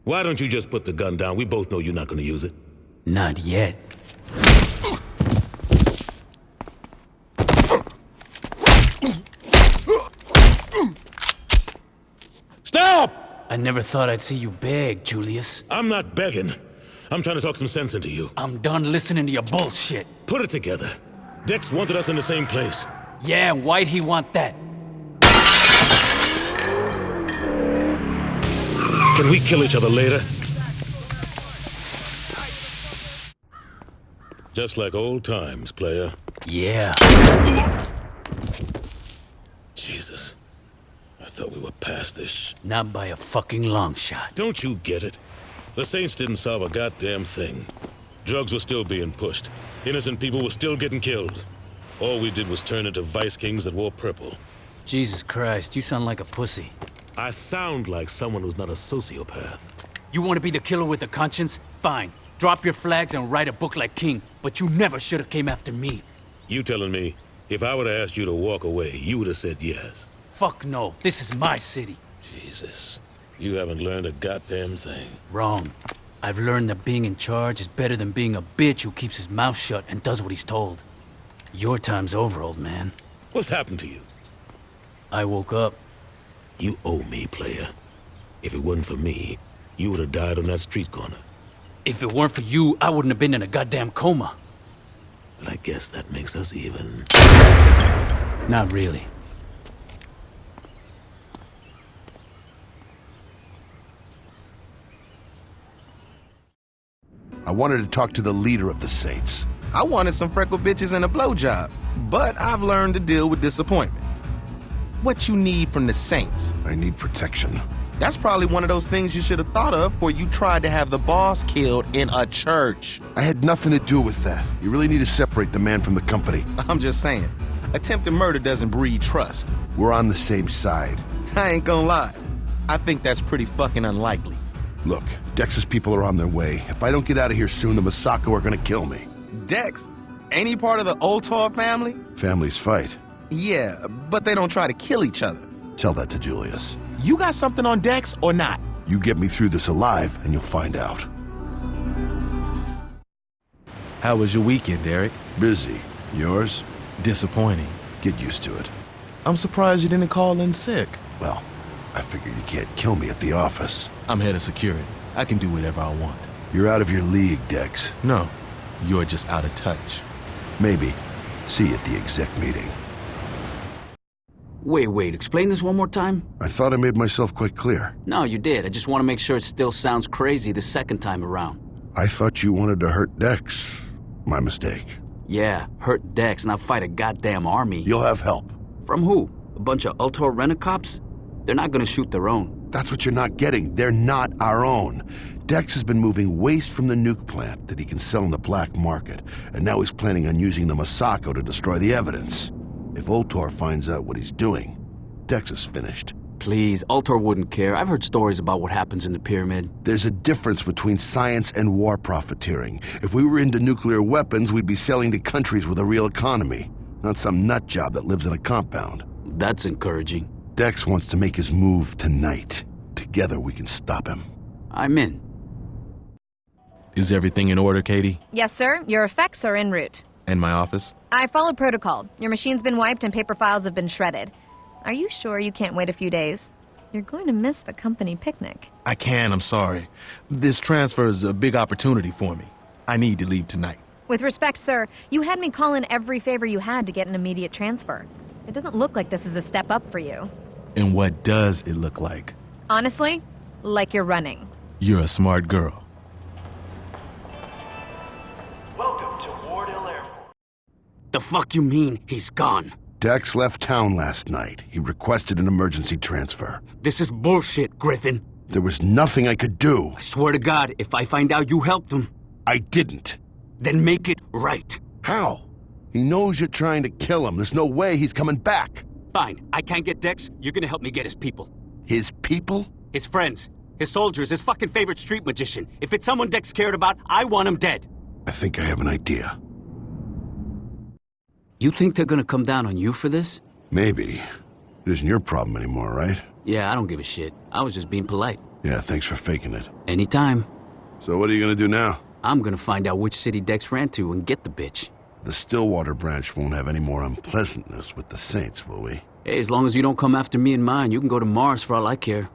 [SPEAKER 19] Why don't you just put the gun down? We both know you're not gonna use it.
[SPEAKER 4] Not yet.
[SPEAKER 19] Stop!
[SPEAKER 4] I never thought I'd see you beg, Julius.
[SPEAKER 19] I'm not begging. I'm trying to talk some sense into you.
[SPEAKER 4] I'm done listening to your bullshit.
[SPEAKER 19] Put it together. Dex wanted us in the same place.
[SPEAKER 4] Yeah, and why'd he want that?
[SPEAKER 19] Can we kill each other later? Just like old times, player.
[SPEAKER 4] Yeah.
[SPEAKER 19] Jesus. I thought we were past this.
[SPEAKER 4] Not by a fucking long shot.
[SPEAKER 19] Don't you get it? The Saints didn't solve a goddamn thing. Drugs were still being pushed. Innocent people were still getting killed. All we did was turn into vice kings that wore purple.
[SPEAKER 4] Jesus Christ, you sound like a pussy.
[SPEAKER 19] I sound like someone who's not a sociopath.
[SPEAKER 4] You want to be the killer with a conscience? Fine. Drop your flags and write a book like King, but you never should have came after me.
[SPEAKER 19] You telling me, if I would have asked you to walk away, you would have said yes?
[SPEAKER 4] Fuck no. This is my city.
[SPEAKER 19] Jesus. You haven't learned a goddamn thing.
[SPEAKER 4] Wrong. I've learned that being in charge is better than being a bitch who keeps his mouth shut and does what he's told. Your time's over, old man.
[SPEAKER 19] What's happened to you?
[SPEAKER 4] I woke up.
[SPEAKER 19] You owe me, player. If it wasn't for me, you would have died on that street corner.
[SPEAKER 4] If it weren't for you, I wouldn't have been in a goddamn coma.
[SPEAKER 19] But I guess that makes us even.
[SPEAKER 4] Not really.
[SPEAKER 20] I wanted to talk to the leader of the Saints.
[SPEAKER 22] I wanted some freckled bitches and a blowjob, but I've learned to deal with disappointment. What you need from the Saints?
[SPEAKER 20] I need protection.
[SPEAKER 22] That's probably one of those things you should have thought of before you tried to have the boss killed in a church.
[SPEAKER 20] I had nothing to do with that. You really need to separate the man from the company.
[SPEAKER 22] I'm just saying, attempted murder doesn't breed trust.
[SPEAKER 20] We're on the same side.
[SPEAKER 22] I ain't gonna lie. I think that's pretty fucking unlikely.
[SPEAKER 20] Look, Dex's people are on their way. If I don't get out of here soon, the Masako are gonna kill me.
[SPEAKER 22] Dex? Ain't he part of the Ultor family?
[SPEAKER 20] Families fight.
[SPEAKER 22] Yeah, but they don't try to kill each other.
[SPEAKER 20] Tell that to Julius.
[SPEAKER 22] You got something on Dex or not?
[SPEAKER 20] You get me through this alive, and you'll find out.
[SPEAKER 22] How was your weekend, Derek?
[SPEAKER 20] Busy. Yours?
[SPEAKER 22] Disappointing.
[SPEAKER 20] Get used to it.
[SPEAKER 22] I'm surprised you didn't call in sick.
[SPEAKER 20] Well, I figure you can't kill me at the office.
[SPEAKER 22] I'm head of security. I can do whatever I want.
[SPEAKER 20] You're out of your league, Dex.
[SPEAKER 22] No, you're just out of touch.
[SPEAKER 20] Maybe. See you at the exec meeting.
[SPEAKER 4] Wait, explain this one more time?
[SPEAKER 20] I thought I made myself quite clear.
[SPEAKER 4] No, you did. I just want to make sure it still sounds crazy the second time around.
[SPEAKER 20] I thought you wanted to hurt Dex. My mistake.
[SPEAKER 4] Yeah, hurt Dex, not fight a goddamn army.
[SPEAKER 20] You'll have help.
[SPEAKER 4] From who? A bunch of Ultor rent-a-cops? They're not gonna shoot their own.
[SPEAKER 20] That's what you're not getting. They're not our own. Dex has been moving waste from the nuke plant that he can sell in the black market, and now he's planning on using the Masako to destroy the evidence. If Ultor finds out what he's doing, Dex is finished.
[SPEAKER 4] Please, Ultor wouldn't care. I've heard stories about what happens in the pyramid.
[SPEAKER 20] There's a difference between science and war profiteering. If we were into nuclear weapons, we'd be selling to countries with a real economy, not some nut job that lives in a compound.
[SPEAKER 4] That's encouraging.
[SPEAKER 20] Dex wants to make his move tonight. Together we can stop him.
[SPEAKER 4] I'm in.
[SPEAKER 22] Is everything in order, Katie?
[SPEAKER 1] Yes, sir. Your effects are en route.
[SPEAKER 22] And my office?
[SPEAKER 1] I followed protocol. Your machine's been wiped and paper files have been shredded. Are you sure you can't wait a few days? You're going to miss the company picnic.
[SPEAKER 22] I can, I'm sorry. This transfer is a big opportunity for me. I need to leave tonight.
[SPEAKER 1] With respect, sir, you had me call in every favor you had to get an immediate transfer. It doesn't look like this is a step up for you.
[SPEAKER 22] And what does it look like?
[SPEAKER 1] Honestly, like you're running.
[SPEAKER 22] You're a smart girl.
[SPEAKER 5] Welcome to Wardell Airport.
[SPEAKER 4] The fuck you mean, he's gone?
[SPEAKER 20] Dex left town last night. He requested an emergency transfer.
[SPEAKER 4] This is bullshit, Griffin.
[SPEAKER 20] There was nothing I could do.
[SPEAKER 4] I swear to God, if I find out you helped him...
[SPEAKER 20] I didn't.
[SPEAKER 4] Then make it right.
[SPEAKER 20] How? He knows you're trying to kill him. There's no way he's coming back.
[SPEAKER 4] Fine, I can't get Dex. You're gonna help me get his people.
[SPEAKER 20] His people?
[SPEAKER 4] His friends. His soldiers. His fucking favorite street magician. If it's someone Dex cared about, I want him dead.
[SPEAKER 20] I think I have an idea.
[SPEAKER 4] You think they're gonna come down on you for this?
[SPEAKER 20] Maybe. It isn't your problem anymore, right?
[SPEAKER 4] Yeah, I don't give a shit. I was just being polite.
[SPEAKER 20] Yeah, thanks for faking it.
[SPEAKER 4] Anytime.
[SPEAKER 20] So what are you gonna do now?
[SPEAKER 4] I'm gonna find out which city Dex ran to and get the bitch.
[SPEAKER 20] The Stillwater branch won't have any more unpleasantness with the Saints, will we?
[SPEAKER 4] Hey, as long as you don't come after me and mine, you can go to Mars for all I care.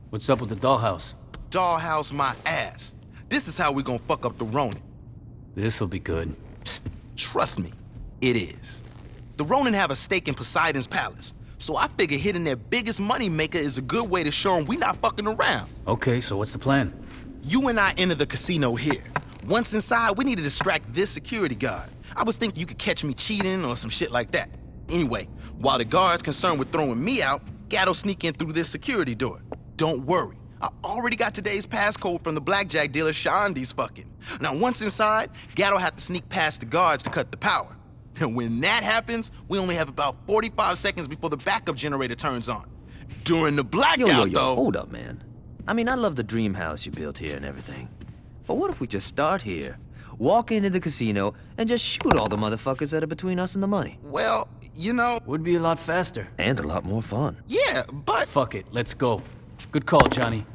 [SPEAKER 4] What's up with the dollhouse?
[SPEAKER 22] Dollhouse my ass. This is how we gonna fuck up the Ronin.
[SPEAKER 4] This'll be good.
[SPEAKER 22] Trust me, it is. The Ronin have a stake in Poseidon's palace, so I figure hitting their biggest money maker is a good way to show them we not fucking around.
[SPEAKER 4] Okay, so what's the plan?
[SPEAKER 22] You and I enter the casino here. Once inside, we need to distract this security guard. I was thinking you could catch me cheating or some shit like that. Anyway, while the guard's concerned with throwing me out, Gatto sneak in through this security door. Don't worry, I already got today's passcode from the blackjack dealer Shandy's fucking. Now once inside, Gatto have to sneak past the guards to cut the power. And when that happens, we only have about 45 seconds before the backup generator turns on. During the blackout, though...
[SPEAKER 9] Hold up, man. I mean, I love the dream house you built here and everything. But what if we just start here, walk into the casino, and just shoot all the motherfuckers that are between us and the money?
[SPEAKER 22] Well, you know...
[SPEAKER 4] Would be a lot faster.
[SPEAKER 9] And a lot more fun.
[SPEAKER 22] Yeah, but...
[SPEAKER 4] Fuck it, let's go. Good call, Johnny.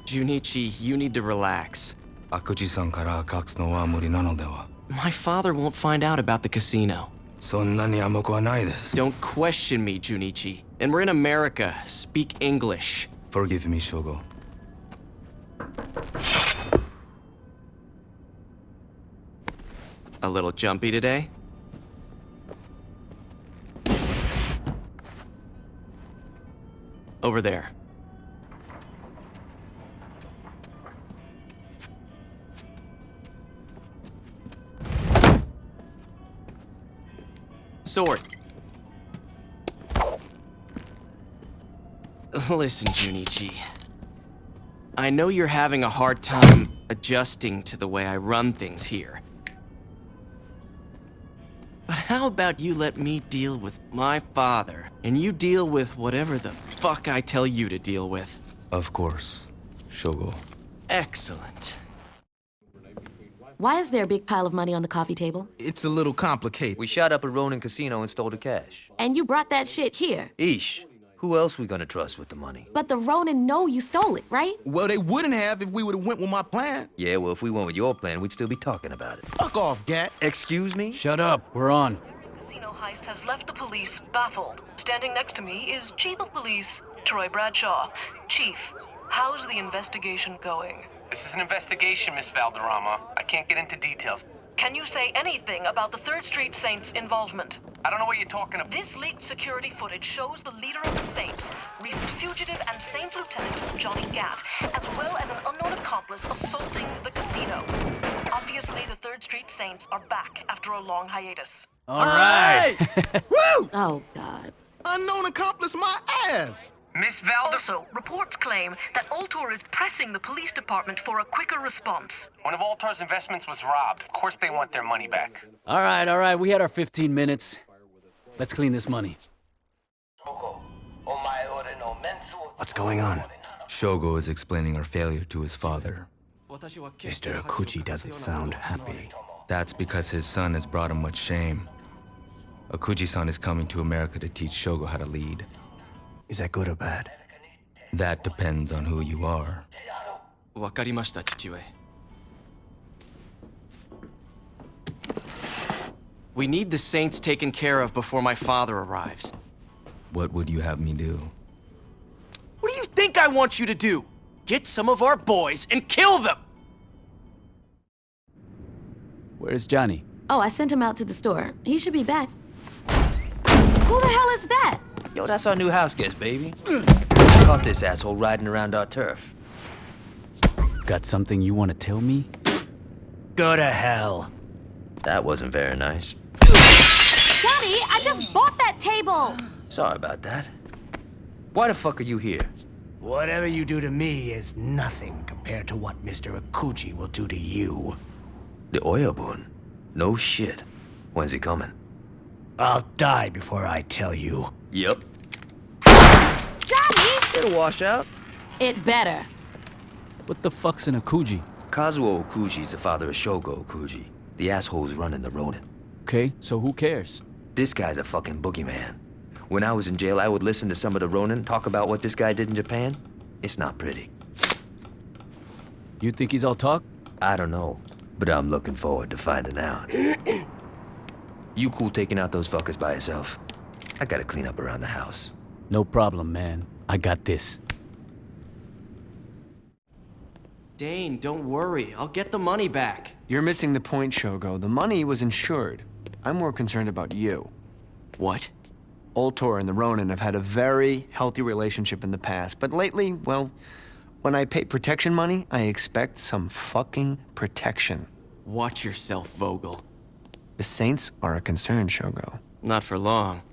[SPEAKER 26] Junichi, you need to relax. My father won't find out about the casino. Don't question me, Junichi. And we're in America. Speak English.
[SPEAKER 16] Forgive me, Shogo.
[SPEAKER 26] A little jumpy today? Over there. Sword. Listen, Junichi. I know you're having a hard time adjusting to the way I run things here. But how about you let me deal with my father, and you deal with whatever the fuck I tell you to deal with?
[SPEAKER 16] Of course, Shogo.
[SPEAKER 26] Excellent.
[SPEAKER 3] Why is there a big pile of money on the coffee table?
[SPEAKER 22] It's a little complicated.
[SPEAKER 9] We shot up a Ronin casino and stole the cash.
[SPEAKER 3] And you brought that shit here.
[SPEAKER 9] Ish, who else we gonna trust with the money?
[SPEAKER 3] But the Ronin know you stole it, right?
[SPEAKER 22] Well, they wouldn't have if we would've went with my plan.
[SPEAKER 9] Yeah, well, if we went with your plan, we'd still be talking about it.
[SPEAKER 22] Fuck off, Gat.
[SPEAKER 9] Excuse me?
[SPEAKER 4] Shut up, we're on.
[SPEAKER 11] Casino heist has left the police baffled. Standing next to me is Chief of Police Troy Bradshaw. Chief, how's the investigation going?
[SPEAKER 16] This is an investigation, Miss Valderrama. I can't get into details.
[SPEAKER 11] Can you say anything about the 3rd Street Saints' involvement?
[SPEAKER 16] I don't know what you're talking about.
[SPEAKER 11] This leaked security footage shows the leader of the Saints, recent fugitive and Saint Lieutenant Johnny Gat, as well as an unknown accomplice assaulting the casino. Obviously, the 3rd Street Saints are back after a long hiatus.
[SPEAKER 4] All right!
[SPEAKER 22] Woo!
[SPEAKER 3] Oh, God.
[SPEAKER 22] Unknown accomplice my ass!
[SPEAKER 16] Miss Valder...
[SPEAKER 11] Also, reports claim that Ultor is pressing the police department for a quicker response.
[SPEAKER 16] One of Ultor's investments was robbed. Of course they want their money back.
[SPEAKER 4] All right, we had our 15 minutes. Let's clean this money.
[SPEAKER 18] What's going on? Shogo is explaining our failure to his father. Mr. Akuchi doesn't sound happy. That's because his son has brought him much shame. Akuchi-san is coming to America to teach Shogo how to lead. Is that good or bad? That depends on who you are.
[SPEAKER 26] わかりました、父上. We need the Saints taken care of before my father arrives.
[SPEAKER 18] What would you have me do?
[SPEAKER 26] What do you think I want you to do? Get some of our boys and kill them!
[SPEAKER 4] Where's Johnny?
[SPEAKER 3] Oh, I sent him out to the store. He should be back. Who the hell is that?
[SPEAKER 9] Yo, that's our new house guest, baby. Caught this asshole riding around our turf.
[SPEAKER 4] Got something you want to tell me?
[SPEAKER 18] Go to hell.
[SPEAKER 9] That wasn't very nice.
[SPEAKER 3] Johnny, I just bought that table!
[SPEAKER 9] Sorry about that. Why the fuck are you here?
[SPEAKER 18] Whatever you do to me is nothing compared to what Mr. Akuchi will do to you.
[SPEAKER 9] The Oyabun? No shit. When's he coming?
[SPEAKER 18] I'll die before I tell you.
[SPEAKER 9] Yep.
[SPEAKER 3] Johnny!
[SPEAKER 9] It'll wash out.
[SPEAKER 3] It better.
[SPEAKER 4] What the fuck's an Akuji?
[SPEAKER 9] Kazuo Okuji's the father of Shogo Okuji. The asshole's running the Ronin.
[SPEAKER 4] Okay, so who cares?
[SPEAKER 9] This guy's a fucking boogeyman. When I was in jail, I would listen to some of the Ronin talk about what this guy did in Japan. It's not pretty.
[SPEAKER 4] You think he's all talk?
[SPEAKER 9] I don't know, but I'm looking forward to finding out. You cool taking out those fuckers by yourself? I gotta clean up around the house.
[SPEAKER 4] No problem, man. I got this.
[SPEAKER 26] Dane, don't worry. I'll get the money back.
[SPEAKER 21] You're missing the point, Shogo. The money was insured. I'm more concerned about you.
[SPEAKER 26] What?
[SPEAKER 21] Ultor and the Ronin have had a very healthy relationship in the past, but lately, well, when I pay protection money, I expect some fucking protection.
[SPEAKER 26] Watch yourself, Vogel.
[SPEAKER 21] The Saints are a concern, Shogo.
[SPEAKER 26] Not for long.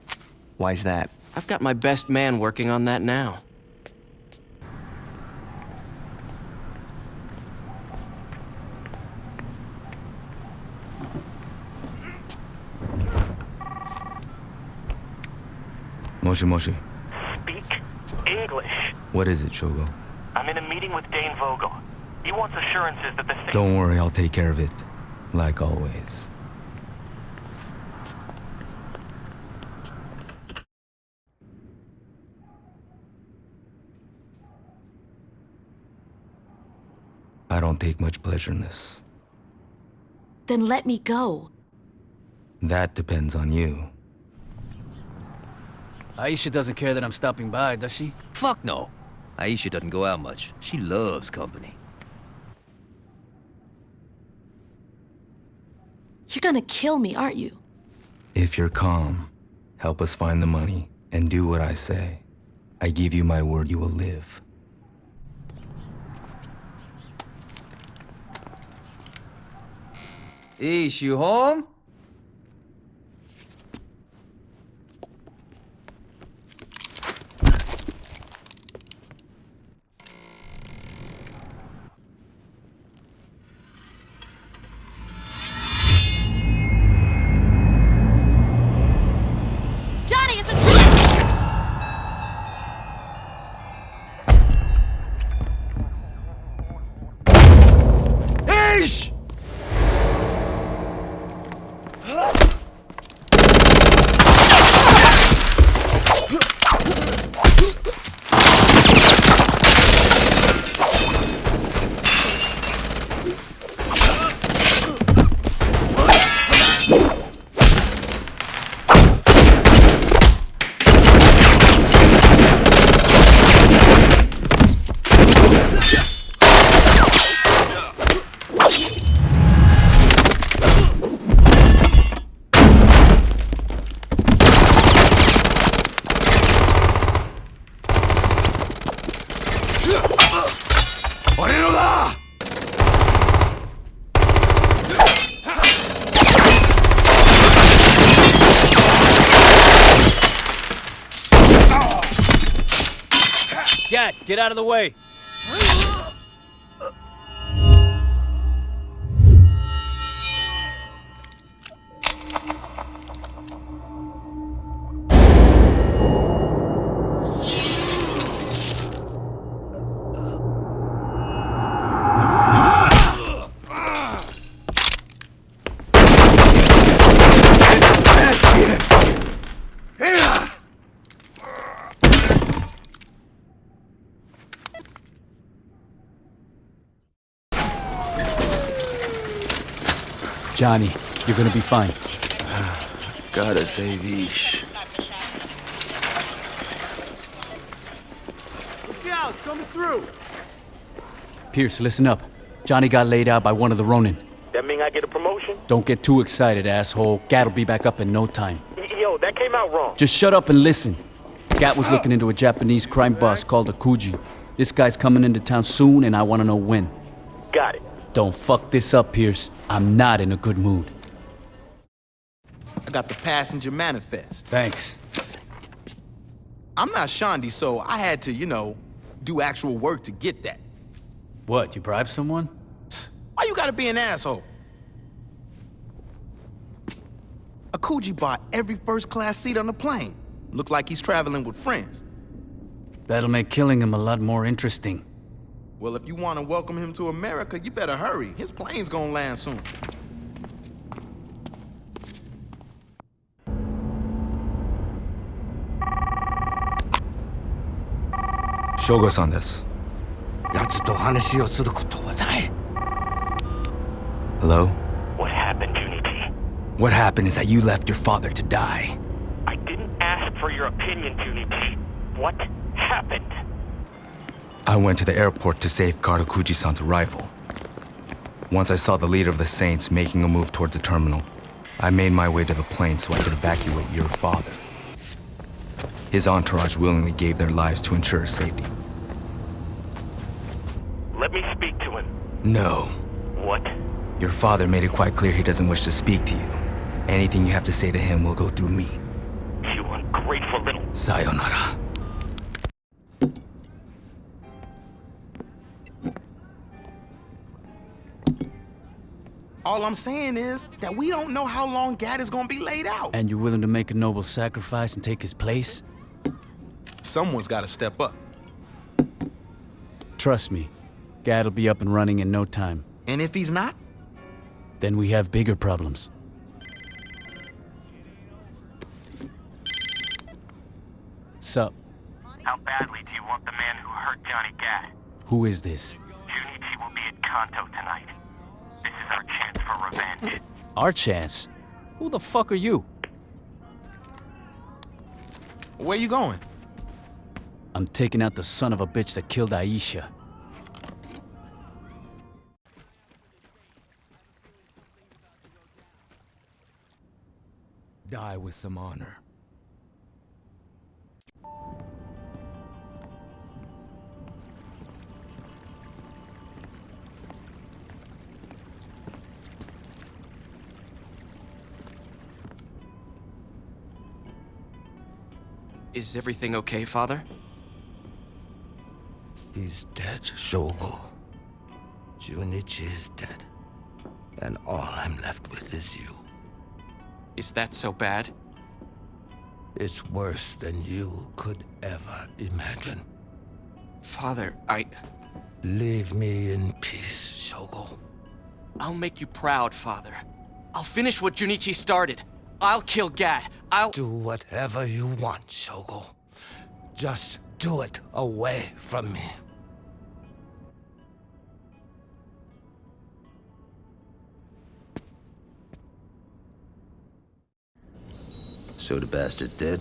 [SPEAKER 21] Why's that?
[SPEAKER 26] I've got my best man working on that now.
[SPEAKER 18] Moshi Moshi.
[SPEAKER 16] Speak English.
[SPEAKER 18] What is it, Shogo?
[SPEAKER 16] I'm in a meeting with Dane Vogel. He wants assurances that the Saints...
[SPEAKER 18] Don't worry, I'll take care of it. Like always. I don't take much pleasure in this.
[SPEAKER 3] Then let me go.
[SPEAKER 18] That depends on you.
[SPEAKER 4] Aisha doesn't care that I'm stopping by, does she?
[SPEAKER 9] Fuck no. Aisha doesn't go out much. She loves company.
[SPEAKER 3] You're gonna kill me, aren't you?
[SPEAKER 18] If you're calm, help us find the money, and do what I say. I give you my word you will live.
[SPEAKER 9] Ish, you home?
[SPEAKER 3] Johnny, it's a trap!
[SPEAKER 18] Ish!
[SPEAKER 4] Gat, get out of the way! Johnny, you're gonna be fine.
[SPEAKER 9] Gotta save Ish.
[SPEAKER 5] Look out, coming through.
[SPEAKER 4] Pierce, listen up. Johnny got laid out by one of the Ronin.
[SPEAKER 16] That mean I get a promotion?
[SPEAKER 4] Don't get too excited, asshole. Gat'll be back up in no time.
[SPEAKER 16] Yo, that came out wrong.
[SPEAKER 4] Just shut up and listen. Gat was looking into a Japanese crime boss called Akuji. This guy's coming into town soon, and I want to know when.
[SPEAKER 16] Got it.
[SPEAKER 4] Don't fuck this up, Pierce. I'm not in a good mood.
[SPEAKER 22] I got the passenger manifest.
[SPEAKER 4] Thanks.
[SPEAKER 22] I'm not Shondi, so I had to, do actual work to get that.
[SPEAKER 4] What, you bribed someone?
[SPEAKER 22] Why you gotta be an asshole? Akuji bought every first-class seat on the plane. Looks like he's traveling with friends.
[SPEAKER 4] That'll make killing him a lot more interesting.
[SPEAKER 22] Well, if you want to welcome him to America, you better hurry. His plane's gonna land soon.
[SPEAKER 18] Shogo-san desu. Hello?
[SPEAKER 16] What happened, Junichi?
[SPEAKER 18] What happened is that you left your father to die.
[SPEAKER 16] I didn't ask for your opinion, Junichi. What happened?
[SPEAKER 18] I went to the airport to safeguard Okuji-san's arrival. Once I saw the leader of the Saints making a move towards the terminal, I made my way to the plane so I could evacuate your father. His entourage willingly gave their lives to ensure his safety.
[SPEAKER 16] Let me speak to him.
[SPEAKER 18] No.
[SPEAKER 16] What?
[SPEAKER 18] Your father made it quite clear he doesn't wish to speak to you. Anything you have to say to him will go through me.
[SPEAKER 16] You ungrateful little...
[SPEAKER 18] Sayonara.
[SPEAKER 22] All I'm saying is that we don't know how long Gat is gonna be laid out.
[SPEAKER 4] And you're willing to make a noble sacrifice and take his place?
[SPEAKER 22] Someone's gotta step up.
[SPEAKER 4] Trust me, Gat'll be up and running in no time.
[SPEAKER 22] And if he's not?
[SPEAKER 4] Then we have bigger problems. Sup?
[SPEAKER 16] How badly do you want the man who hurt Johnny Gat?
[SPEAKER 4] Who is this?
[SPEAKER 16] Junichi will be at Kanto tonight. This is our chance for revenge.
[SPEAKER 4] Our chance? Who the fuck are you?
[SPEAKER 22] Where you going?
[SPEAKER 4] I'm taking out the son of a bitch that killed Aisha.
[SPEAKER 6] Die with some honor.
[SPEAKER 26] Is everything okay, Father?
[SPEAKER 7] He's dead, Shogo. Junichi is dead. And all I'm left with is you.
[SPEAKER 26] Is that so bad?
[SPEAKER 7] It's worse than you could ever imagine.
[SPEAKER 26] Father,
[SPEAKER 7] Leave me in peace, Shogo.
[SPEAKER 26] I'll make you proud, Father. I'll finish what Junichi started. I'll kill Gat. I'll...
[SPEAKER 7] Do whatever you want, Shogo. Just do it away from me.
[SPEAKER 9] So the bastard's dead?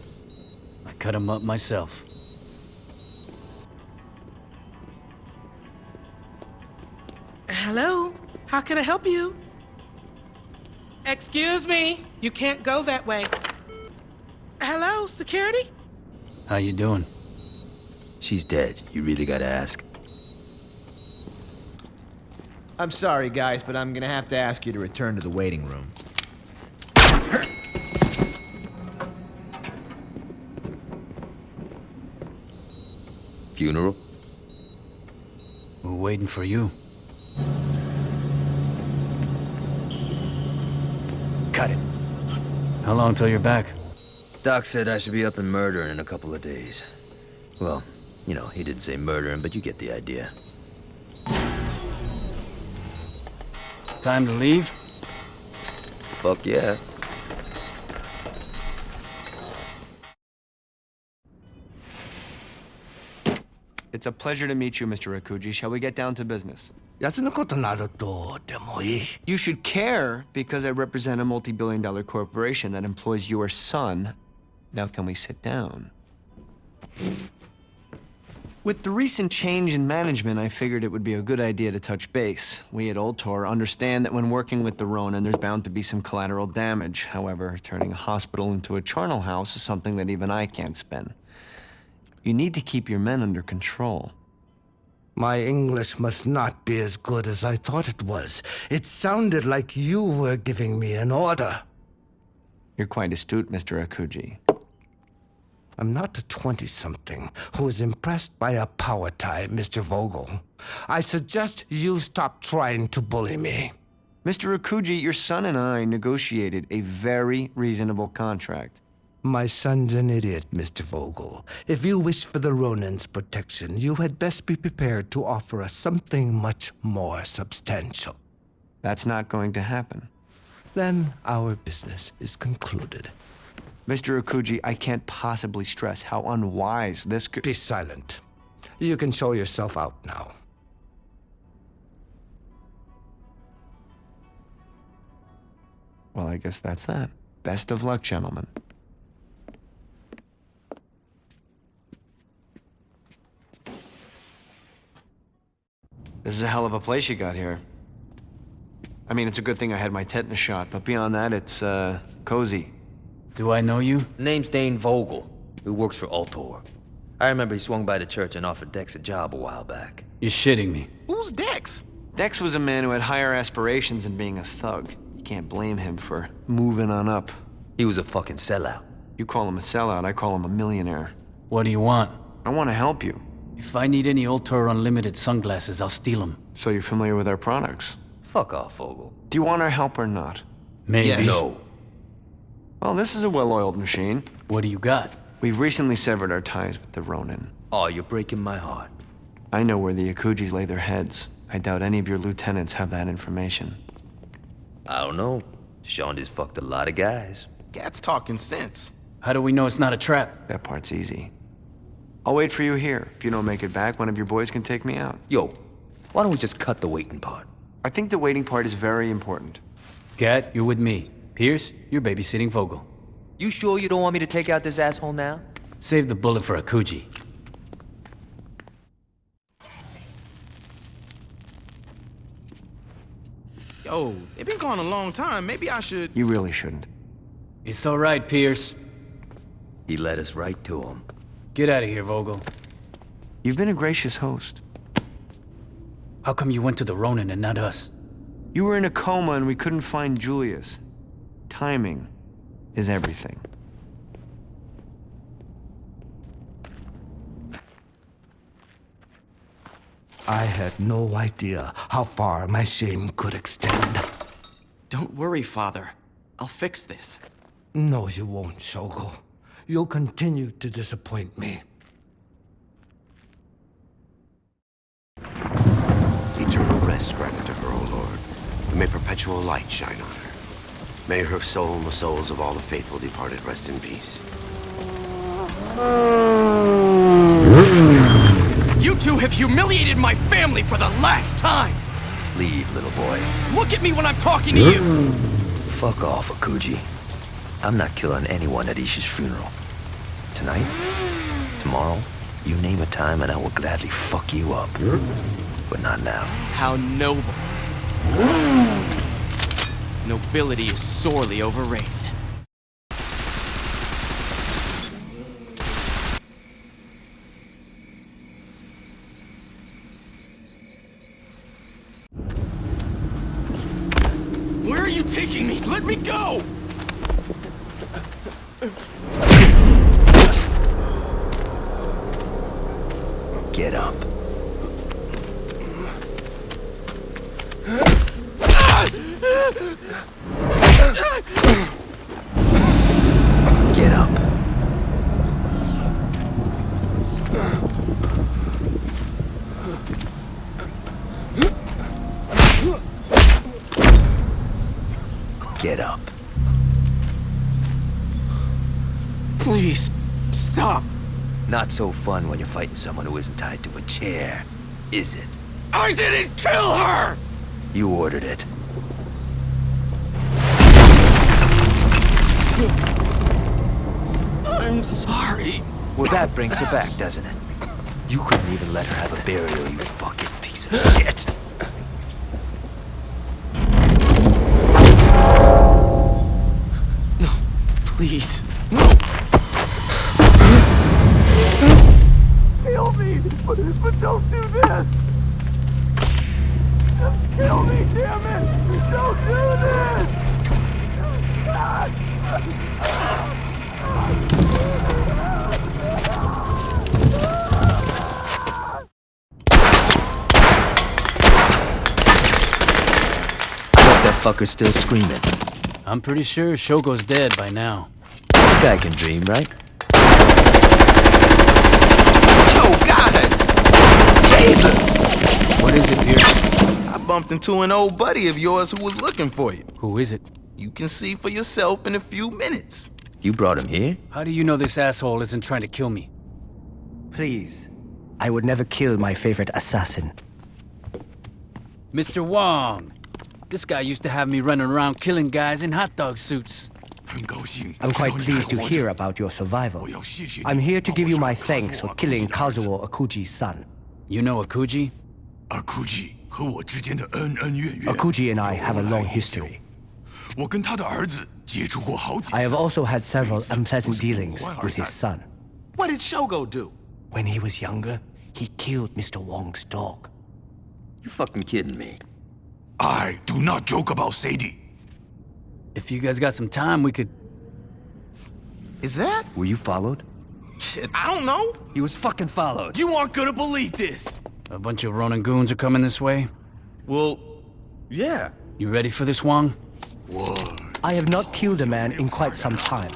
[SPEAKER 4] I cut him up myself.
[SPEAKER 10] Hello? How can I help you? Excuse me, you can't go that way. Hello, security?
[SPEAKER 4] How you doing?
[SPEAKER 9] She's dead. You really gotta ask.
[SPEAKER 12] I'm sorry, guys, but I'm gonna have to ask you to return to the waiting room.
[SPEAKER 9] Funeral?
[SPEAKER 4] waiting for you.
[SPEAKER 9] Cut it.
[SPEAKER 4] How long till you're back?
[SPEAKER 9] Doc said I should be up and murdering in a couple of days. Well, you know, he didn't say murdering, but you get the idea.
[SPEAKER 4] Time to leave?
[SPEAKER 9] Fuck yeah.
[SPEAKER 21] It's a pleasure to meet you, Mr. Akuji. Shall we get down to business? You should care because I represent a multi-billion-dollar corporation that employs your son. Now can we sit down? With the recent change in management, I figured it would be a good idea to touch base. We at Ultor understand that when working with the Ronin, there's bound to be some collateral damage. However, turning a hospital into a charnel house is something that even I can't spin. You need to keep your men under control.
[SPEAKER 7] My English must not be as good as I thought it was. It sounded like you were giving me an order.
[SPEAKER 21] You're quite astute, Mr. Akuji.
[SPEAKER 7] I'm not a 20-something who is impressed by a power tie, Mr. Vogel. I suggest you stop trying to bully me.
[SPEAKER 21] Mr. Akuji, your son and I negotiated a very reasonable contract.
[SPEAKER 7] My son's an idiot, Mr. Vogel. If you wish for the Ronin's protection, you had best be prepared to offer us something much more substantial.
[SPEAKER 21] That's not going to happen.
[SPEAKER 7] Then our business is concluded.
[SPEAKER 21] Mr. Akuji, I can't possibly stress how unwise this could—
[SPEAKER 7] Be silent. You can show yourself out now.
[SPEAKER 21] Well, I guess that's that. Best of luck, gentlemen. This is a hell of a place you got here. I mean, it's a good thing I had my tetanus shot, but beyond that, it's, cozy.
[SPEAKER 4] Do I know you?
[SPEAKER 9] Name's Dane Vogel, who works for Ultor. I remember he swung by the church and offered Dex a job a while back.
[SPEAKER 4] You're shitting me.
[SPEAKER 22] Who's Dex?
[SPEAKER 21] Dex was a man who had higher aspirations than being a thug. You can't blame him for moving on up.
[SPEAKER 9] He was a fucking sellout.
[SPEAKER 21] You call him a sellout, I call him a millionaire.
[SPEAKER 4] What do you want?
[SPEAKER 21] I want to help you.
[SPEAKER 4] If I need any Ultor Unlimited sunglasses, I'll steal them.
[SPEAKER 21] So you're familiar with our products?
[SPEAKER 9] Fuck off, Vogel.
[SPEAKER 21] Do you want our help or not?
[SPEAKER 4] Maybe.
[SPEAKER 22] Yes.
[SPEAKER 9] No.
[SPEAKER 21] Well, this is a well-oiled machine.
[SPEAKER 4] What do you got?
[SPEAKER 21] We've recently severed our ties with the Ronin.
[SPEAKER 9] Oh, you're breaking my heart.
[SPEAKER 21] I know where the Akujis lay their heads. I doubt any of your lieutenants have that information.
[SPEAKER 9] I don't know. Sean just fucked a lot of guys.
[SPEAKER 22] Cat's talking sense.
[SPEAKER 4] How do we know it's not a trap?
[SPEAKER 21] That part's easy. I'll wait for you here. If you don't make it back, one of your boys can take me out.
[SPEAKER 9] Yo, why don't we just cut the waiting part?
[SPEAKER 21] I think the waiting part is very important.
[SPEAKER 4] Gat, you're with me. Pierce, you're babysitting Vogel.
[SPEAKER 9] You sure you don't want me to take out this asshole now?
[SPEAKER 4] Save the bullet for Akuji.
[SPEAKER 22] Yo, it been gone a long time. Maybe I should...
[SPEAKER 21] You really shouldn't.
[SPEAKER 4] It's all right, Pierce.
[SPEAKER 9] He led us right to him.
[SPEAKER 4] Get out of here, Vogel.
[SPEAKER 21] You've been a gracious host.
[SPEAKER 4] How come you went to the Ronin and not us?
[SPEAKER 21] You were in a coma and we couldn't find Julius. Timing is everything.
[SPEAKER 7] I had no idea how far my shame could extend.
[SPEAKER 26] Don't worry, Father. I'll fix this.
[SPEAKER 7] No, you won't, Shogo. You'll continue to disappoint me.
[SPEAKER 6] Eternal rest granted to her, O Lord. And may perpetual light shine on her. May her soul and the souls of all the faithful departed rest in peace.
[SPEAKER 26] You two have humiliated my family for the last time!
[SPEAKER 9] Leave, little boy.
[SPEAKER 26] Look at me when I'm talking to you!
[SPEAKER 9] Fuck off, Akuji. I'm not killing anyone at Aisha's funeral. Tonight, tomorrow, you name a time and I will gladly fuck you up. But not now.
[SPEAKER 26] How noble. Nobility is sorely overrated. Where are you taking me? Let me go!
[SPEAKER 9] Get up.
[SPEAKER 26] Please, stop.
[SPEAKER 9] Not so fun when you're fighting someone who isn't tied to a chair, is it?
[SPEAKER 26] I didn't kill her!
[SPEAKER 9] You ordered it.
[SPEAKER 26] I'm sorry.
[SPEAKER 9] Well, that brings her back, doesn't it? You couldn't even let her have a burial, you fucking piece of shit.
[SPEAKER 26] No, please. No!
[SPEAKER 5] Kill me, but don't do this! Just kill me, damn it! Don't do this! God.
[SPEAKER 9] That fucker's still screaming.
[SPEAKER 4] I'm pretty sure Shogo's dead by now.
[SPEAKER 9] That guy can dream, right?
[SPEAKER 22] Yo, guys! Jesus!
[SPEAKER 4] What is it, Pierce?
[SPEAKER 22] I bumped into an old buddy of yours who was looking for you.
[SPEAKER 4] Who is it?
[SPEAKER 22] You can see for yourself in a few minutes.
[SPEAKER 9] You brought him here?
[SPEAKER 4] How do you know this asshole isn't trying to kill me?
[SPEAKER 13] Please. I would never kill my favorite assassin.
[SPEAKER 4] Mr. Wong! This guy used to have me running around killing guys in hot dog suits.
[SPEAKER 13] I'm quite pleased to hear about your survival. I'm here to give you my thanks for killing Kazuo Akuji's son.
[SPEAKER 4] You know Akuji?
[SPEAKER 13] Akuji and I have a long history. I have also had several unpleasant dealings with his son.
[SPEAKER 22] What did Shogo do?
[SPEAKER 13] When he was younger, he killed Mr. Wong's dog.
[SPEAKER 9] You fucking kidding me?
[SPEAKER 14] I do not joke about Sadie.
[SPEAKER 4] If you guys got some time, we could...
[SPEAKER 22] Is that?
[SPEAKER 9] Were you followed?
[SPEAKER 22] Shit, I don't know.
[SPEAKER 9] He was fucking followed.
[SPEAKER 14] You aren't gonna believe this.
[SPEAKER 4] A bunch of Ronin goons are coming this way.
[SPEAKER 22] Well, yeah.
[SPEAKER 4] You ready for this, Wong?
[SPEAKER 14] What?
[SPEAKER 13] I have not killed a man in quite some time.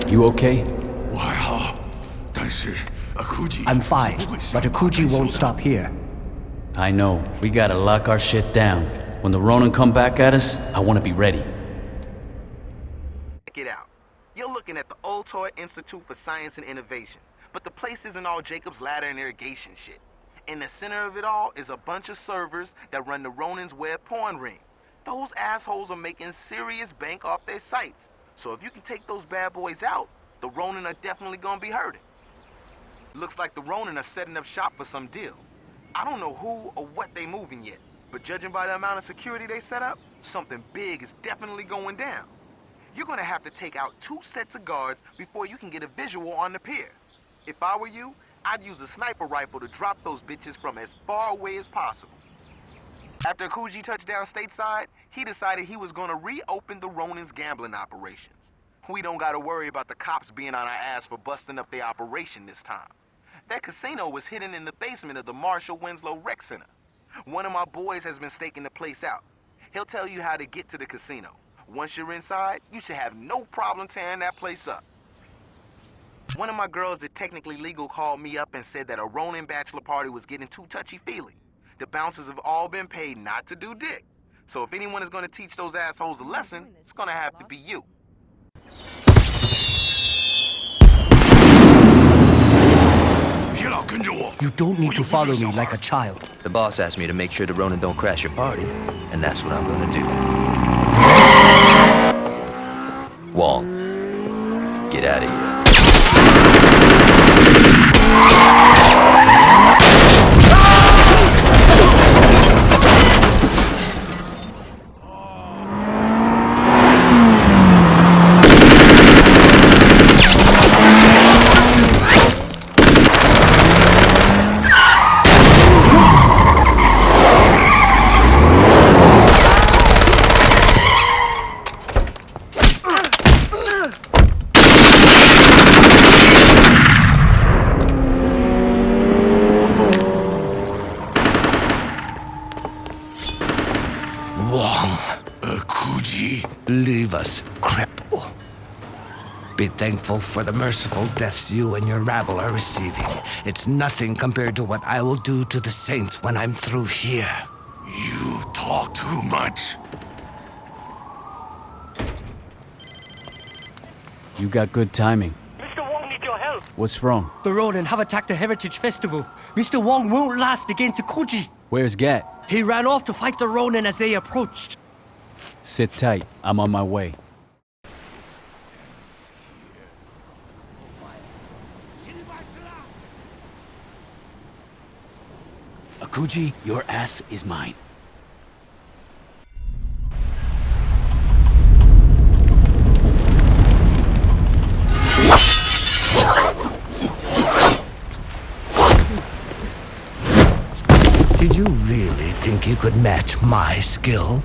[SPEAKER 4] You okay?
[SPEAKER 13] I'm fine, but Akuji won't stop here.
[SPEAKER 4] I know. We gotta lock our shit down. When the Ronin come back at us, I wanna be ready.
[SPEAKER 22] Check it out. You're looking at the Ultor Institute for Science and Innovation, but the place isn't all Jacob's Ladder and irrigation shit. In the center of it all is a bunch of servers that run the Ronin's web porn ring. Those assholes are making serious bank off their sites. So if you can take those bad boys out, the Ronin are definitely gonna be hurting. Looks like the Ronin are setting up shop for some deal. I don't know who or what they moving yet, but judging by the amount of security they set up, something big is definitely going down. You're gonna have to take out 2 sets of guards before you can get a visual on the pier. If I were you, I'd use a sniper rifle to drop those bitches from as far away as possible. After Akuji touched down stateside, he decided he was gonna reopen the Ronin's gambling operations. We don't gotta worry about the cops being on our ass for busting up their operation this time. That casino was hidden in the basement of the Marshall Winslow Rec Center. One of my boys has been staking the place out. He'll tell you how to get to the casino. Once you're inside, you should have no problem tearing that place up. One of my girls at Technically Legal called me up and said that a Ronin bachelor party was getting too touchy-feely. The bouncers have all been paid not to do dick. So if anyone is going to teach those assholes a lesson, it's going to have to be you.
[SPEAKER 13] You don't need to follow me like a child.
[SPEAKER 9] The boss asked me to make sure the Ronin don't crash your party, and that's what I'm gonna do. Wong, get out of here.
[SPEAKER 7] Wong.
[SPEAKER 14] Kuji.
[SPEAKER 7] Leave us cripple. Be thankful for the merciful deaths you and your rabble are receiving. It's nothing compared to what I will do to the Saints when I'm through here.
[SPEAKER 14] You talk too much.
[SPEAKER 4] You got good timing.
[SPEAKER 16] Mr. Wong needs your help.
[SPEAKER 4] What's wrong?
[SPEAKER 13] The Ronin have attacked the Heritage Festival. Mr. Wong won't last against Kuji.
[SPEAKER 4] Where's Gat?
[SPEAKER 13] He ran off to fight the Ronin as they approached.
[SPEAKER 4] Sit tight. I'm on my way. Akuji, your ass is mine.
[SPEAKER 7] Did you really think you could match my skill?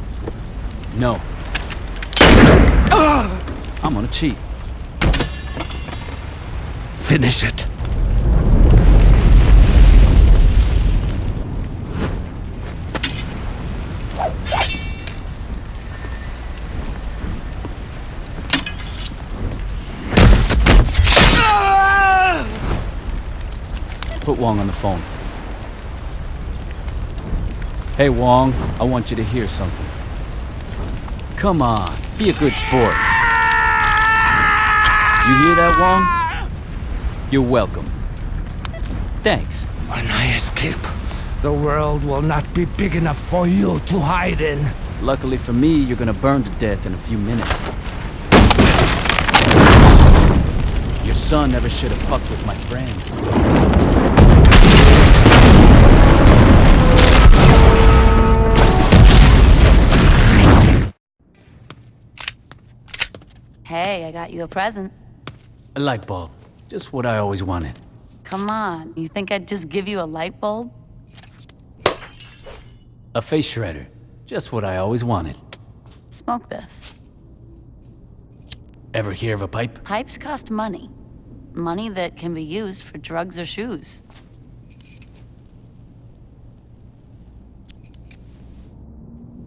[SPEAKER 4] No. I'm gonna cheat.
[SPEAKER 7] Finish it.
[SPEAKER 4] Put Wong on the phone. Hey Wong, I want you to hear something. Come on, be a good sport. You hear that, Wong? You're welcome. Thanks.
[SPEAKER 7] When I escape, the world will not be big enough for you to hide in.
[SPEAKER 4] Luckily for me, you're gonna burn to death in a few minutes. Your son never should have fucked with my friends.
[SPEAKER 3] Hey, I got you a present.
[SPEAKER 4] A light bulb. Just what I always wanted.
[SPEAKER 3] Come on, you think I'd just give you a light bulb?
[SPEAKER 4] A face shredder. Just what I always wanted.
[SPEAKER 3] Smoke this.
[SPEAKER 4] Ever hear of a pipe?
[SPEAKER 3] Pipes cost money. Money that can be used for drugs or shoes.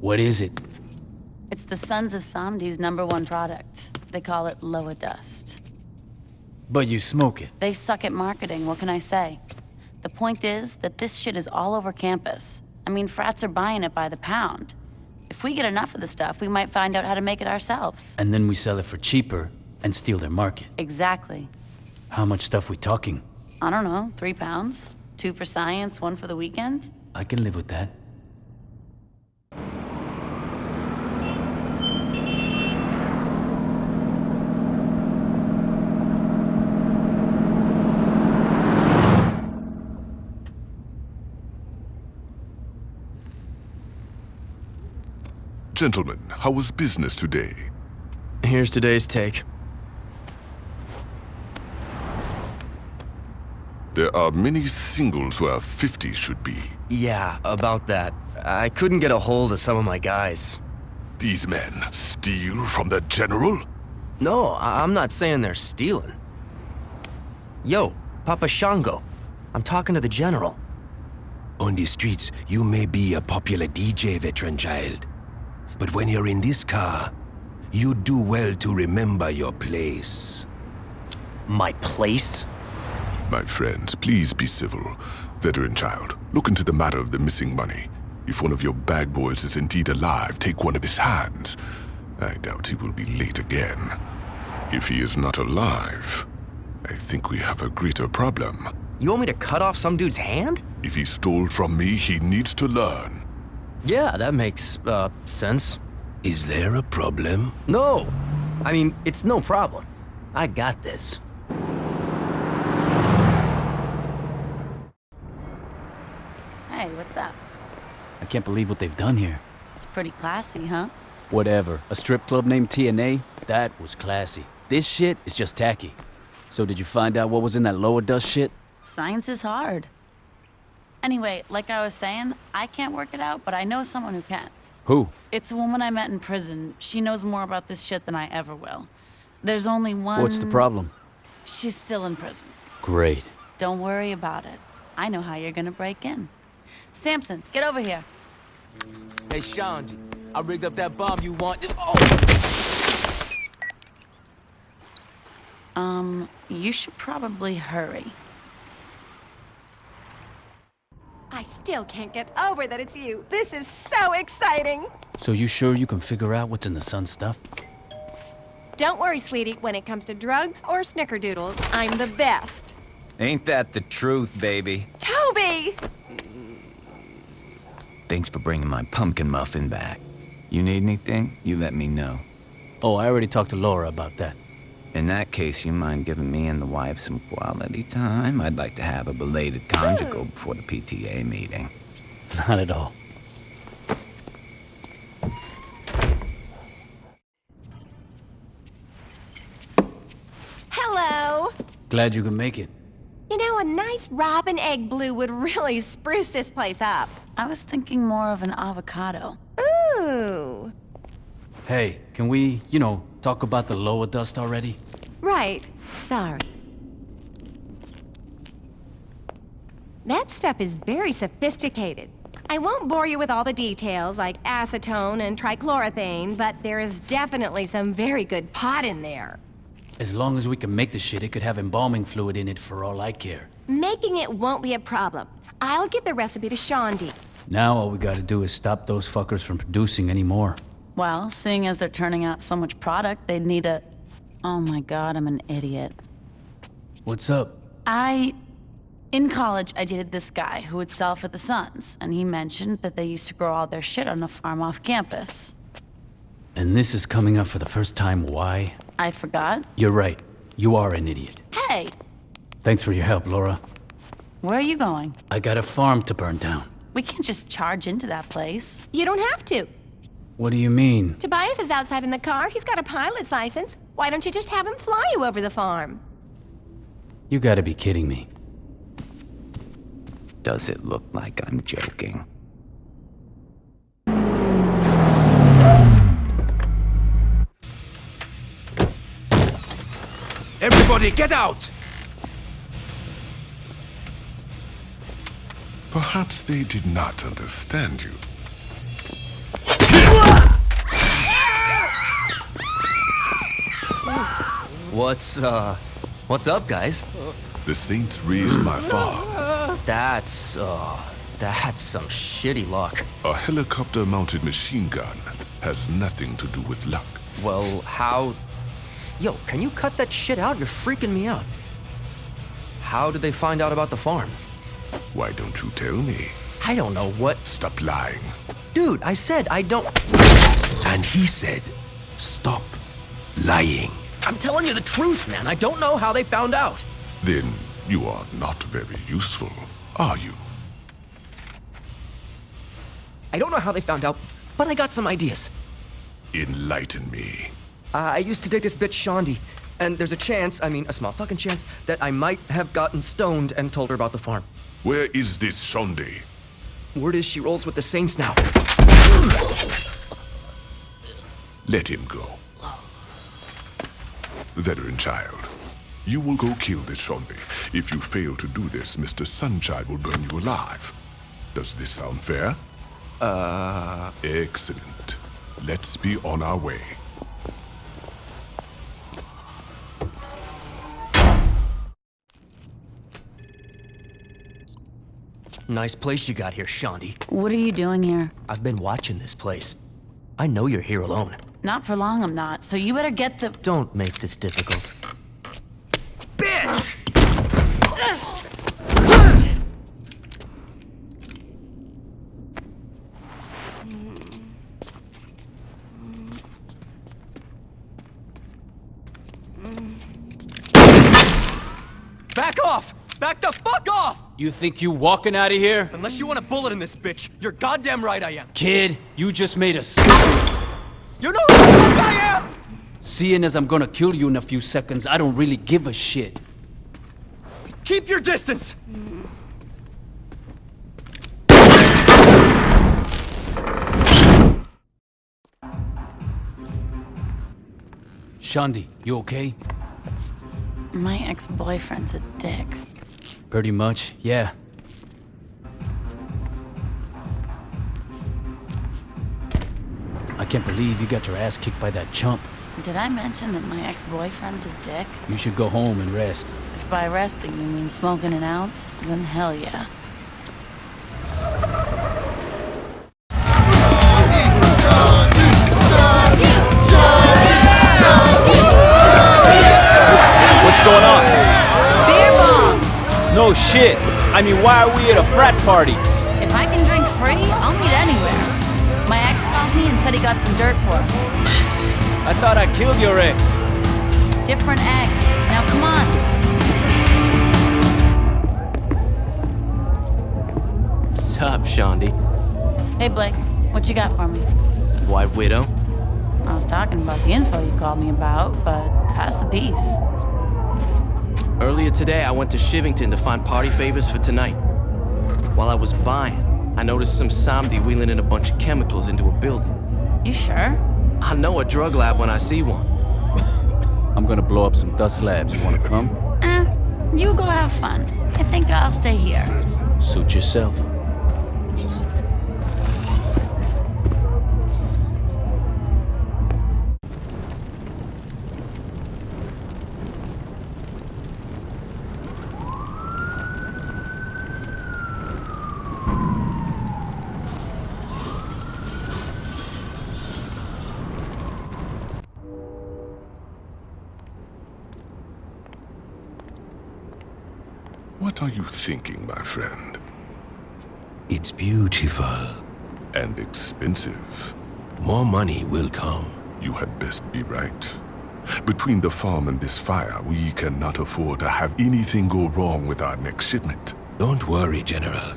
[SPEAKER 4] What is it?
[SPEAKER 3] It's the Sons of Samedi's #1 product. They call it Loa Dust.
[SPEAKER 4] But you smoke it.
[SPEAKER 3] They suck at marketing, what can I say? The point is that this shit is all over campus. I mean, frats are buying it by the pound. If we get enough of the stuff, we might find out how to make it ourselves.
[SPEAKER 4] And then we sell it for cheaper and steal their market.
[SPEAKER 3] Exactly.
[SPEAKER 4] How much stuff we talking?
[SPEAKER 3] I don't know, 3 pounds? 2 for science, 1 for the weekend?
[SPEAKER 4] I can live with that.
[SPEAKER 2] Gentlemen, how was business today?
[SPEAKER 21] Here's today's take.
[SPEAKER 2] There are many singles where 50 should be.
[SPEAKER 8] Yeah, about that. I couldn't get a hold of some of my guys.
[SPEAKER 2] These men steal from the general?
[SPEAKER 8] No, I'm not saying they're stealing. Yo, Papa Shango. I'm talking to the general.
[SPEAKER 6] On the streets, you may be a popular DJ, veteran child. But when you're in this car, you do well to remember your place.
[SPEAKER 8] My place?
[SPEAKER 2] My friends, please be civil. Veteran child, look into the matter of the missing money. If one of your bag boys is indeed alive, take one of his hands. I doubt he will be late again. If he is not alive, I think we have a greater problem.
[SPEAKER 8] You want me to cut off some dude's hand?
[SPEAKER 2] If he stole from me, he needs to learn.
[SPEAKER 8] Yeah, that makes, sense.
[SPEAKER 6] Is there a problem?
[SPEAKER 8] No. I mean, it's no problem. I got this.
[SPEAKER 3] Hey, what's up?
[SPEAKER 4] I can't believe what they've done here.
[SPEAKER 3] It's pretty classy, huh?
[SPEAKER 4] Whatever. A strip club named TNA? That was classy. This shit is just tacky. So did you find out what was in that Loa Dust shit?
[SPEAKER 3] Science is hard. Anyway, like I was saying, I can't work it out, but I know someone who can.
[SPEAKER 4] Who?
[SPEAKER 3] It's a woman I met in prison. She knows more about this shit than I ever will. There's only one...
[SPEAKER 4] What's the problem?
[SPEAKER 3] She's still in prison.
[SPEAKER 4] Great.
[SPEAKER 3] Don't worry about it. I know how you're gonna break in. Samson, get over here.
[SPEAKER 8] Hey, Sean,
[SPEAKER 4] I rigged up that bomb you want.
[SPEAKER 3] You should probably hurry.
[SPEAKER 15] I still can't get over that it's you. This is so exciting.
[SPEAKER 4] So you sure you can figure out what's in the Sun stuff?
[SPEAKER 15] Don't worry, sweetie. When it comes to drugs or snickerdoodles, I'm the best.
[SPEAKER 9] Ain't that the truth, baby?
[SPEAKER 15] Toby!
[SPEAKER 9] Thanks for bringing my pumpkin muffin back. You need anything, you let me know.
[SPEAKER 4] Oh, I already talked to Laura about that.
[SPEAKER 9] In that case, you mind giving me and the wife some quality time? I'd like to have a belated conjugal before the PTA meeting.
[SPEAKER 4] Not at all.
[SPEAKER 15] Hello.
[SPEAKER 4] Glad you could make it.
[SPEAKER 15] You know, a nice robin egg blue would really spruce this place up.
[SPEAKER 3] I was thinking more of an avocado.
[SPEAKER 15] Ooh.
[SPEAKER 4] Hey, can we, talk about the lower dust already?
[SPEAKER 15] Right. Sorry. That stuff is very sophisticated. I won't bore you with all the details like acetone and trichloroethane, but there is definitely some very good pot in there.
[SPEAKER 4] As long as we can make the shit, it could have embalming fluid in it for all I care.
[SPEAKER 15] Making it won't be a problem. I'll give the recipe to Shondi.
[SPEAKER 4] Now all we gotta do is stop those fuckers from producing any more.
[SPEAKER 3] Well, seeing as they're turning out so much product, they'd need a... Oh my god, I'm an idiot.
[SPEAKER 4] What's up?
[SPEAKER 3] In college, I dated this guy who would sell for the Sons, and he mentioned that they used to grow all their shit on a farm off campus.
[SPEAKER 4] And this is coming up for the first time, why?
[SPEAKER 3] I forgot.
[SPEAKER 4] You're right. You are an idiot.
[SPEAKER 3] Hey!
[SPEAKER 4] Thanks for your help, Laura.
[SPEAKER 3] Where are you going?
[SPEAKER 4] I got a farm to burn down.
[SPEAKER 3] We can't just charge into that place.
[SPEAKER 15] You don't have to.
[SPEAKER 4] What do you mean?
[SPEAKER 15] Tobias is outside in the car. He's got a pilot's license. Why don't you just have him fly you over the farm?
[SPEAKER 4] You gotta be kidding me.
[SPEAKER 9] Does it look like I'm joking?
[SPEAKER 6] Everybody, get out!
[SPEAKER 2] Perhaps they did not understand you.
[SPEAKER 8] What's up, guys?
[SPEAKER 2] The Saints raised my farm.
[SPEAKER 8] That's some shitty luck.
[SPEAKER 2] A helicopter-mounted machine gun has nothing to do with luck.
[SPEAKER 8] Well, how... Yo, can you cut that shit out? You're freaking me out. How did they find out about the farm?
[SPEAKER 2] Why don't you tell me?
[SPEAKER 8] I don't know what...
[SPEAKER 2] Stop lying.
[SPEAKER 8] Dude, I said I don't...
[SPEAKER 6] And he said, stop lying.
[SPEAKER 8] I'm telling you the truth, man. I don't know how they found out.
[SPEAKER 2] Then you are not very useful, are you?
[SPEAKER 8] I don't know how they found out, but I got some ideas.
[SPEAKER 2] Enlighten me.
[SPEAKER 8] I used to date this bitch Shondi, and there's a small fucking chance, that I might have gotten stoned and told her about the farm.
[SPEAKER 2] Where is this Shondi?
[SPEAKER 8] Word is she rolls with the Saints now.
[SPEAKER 2] Let him go. Veteran child, you will go kill this Shondi. If you fail to do this, Mr. Sunchild will burn you alive. Does this sound fair? Excellent. Let's be on our way.
[SPEAKER 8] Nice place you got here, Shondi.
[SPEAKER 3] What are you doing here?
[SPEAKER 8] I've been watching this place. I know you're here alone.
[SPEAKER 3] Not for long, I'm not, so you better get the...
[SPEAKER 8] Don't make this difficult.
[SPEAKER 6] Bitch!
[SPEAKER 8] Back off! Back the fuck off!
[SPEAKER 4] You think you walking out of here?
[SPEAKER 8] Unless you want a bullet in this bitch, you're goddamn right I am.
[SPEAKER 4] Kid, you just made a stupid...
[SPEAKER 8] You know who the fuck I am?
[SPEAKER 4] Seeing as I'm gonna kill you in a few seconds, I don't really give a shit.
[SPEAKER 8] Keep your distance!
[SPEAKER 4] Shondi, you okay?
[SPEAKER 3] My ex-boyfriend's a dick.
[SPEAKER 4] Pretty much, yeah. can't believe you got your ass kicked by that chump.
[SPEAKER 3] Did I mention that my ex-boyfriend's a dick?
[SPEAKER 4] You should go home and rest.
[SPEAKER 3] If by resting you mean smoking an ounce, then hell yeah.
[SPEAKER 1] What's going on?
[SPEAKER 3] Beer bomb!
[SPEAKER 1] No shit. I mean, why are we at a frat party?
[SPEAKER 3] If I can drink free, I'll meet anywhere. My ex called me and said he got some dirt for us.
[SPEAKER 1] I thought I killed your ex.
[SPEAKER 3] Different ex. Now come on.
[SPEAKER 26] What's up, Shondi?
[SPEAKER 3] Hey Blake, what you got for me?
[SPEAKER 26] White Widow?
[SPEAKER 3] I was talking about the info you called me about, but pass the piece.
[SPEAKER 26] Earlier today, I went to Shivington to find party favors for tonight. While I was buying, I noticed some Samedi wheeling in a bunch of chemicals into a building.
[SPEAKER 3] You sure?
[SPEAKER 26] I know a drug lab when I see one.
[SPEAKER 1] I'm gonna blow up some dust labs. You wanna come?
[SPEAKER 3] You go have fun. I think I'll stay here.
[SPEAKER 1] Suit yourself.
[SPEAKER 2] What are you thinking, my friend?
[SPEAKER 6] It's beautiful.
[SPEAKER 2] And expensive.
[SPEAKER 6] More money will come.
[SPEAKER 2] You had best be right. Between the farm and this fire, we cannot afford to have anything go wrong with our next shipment.
[SPEAKER 6] Don't worry, General.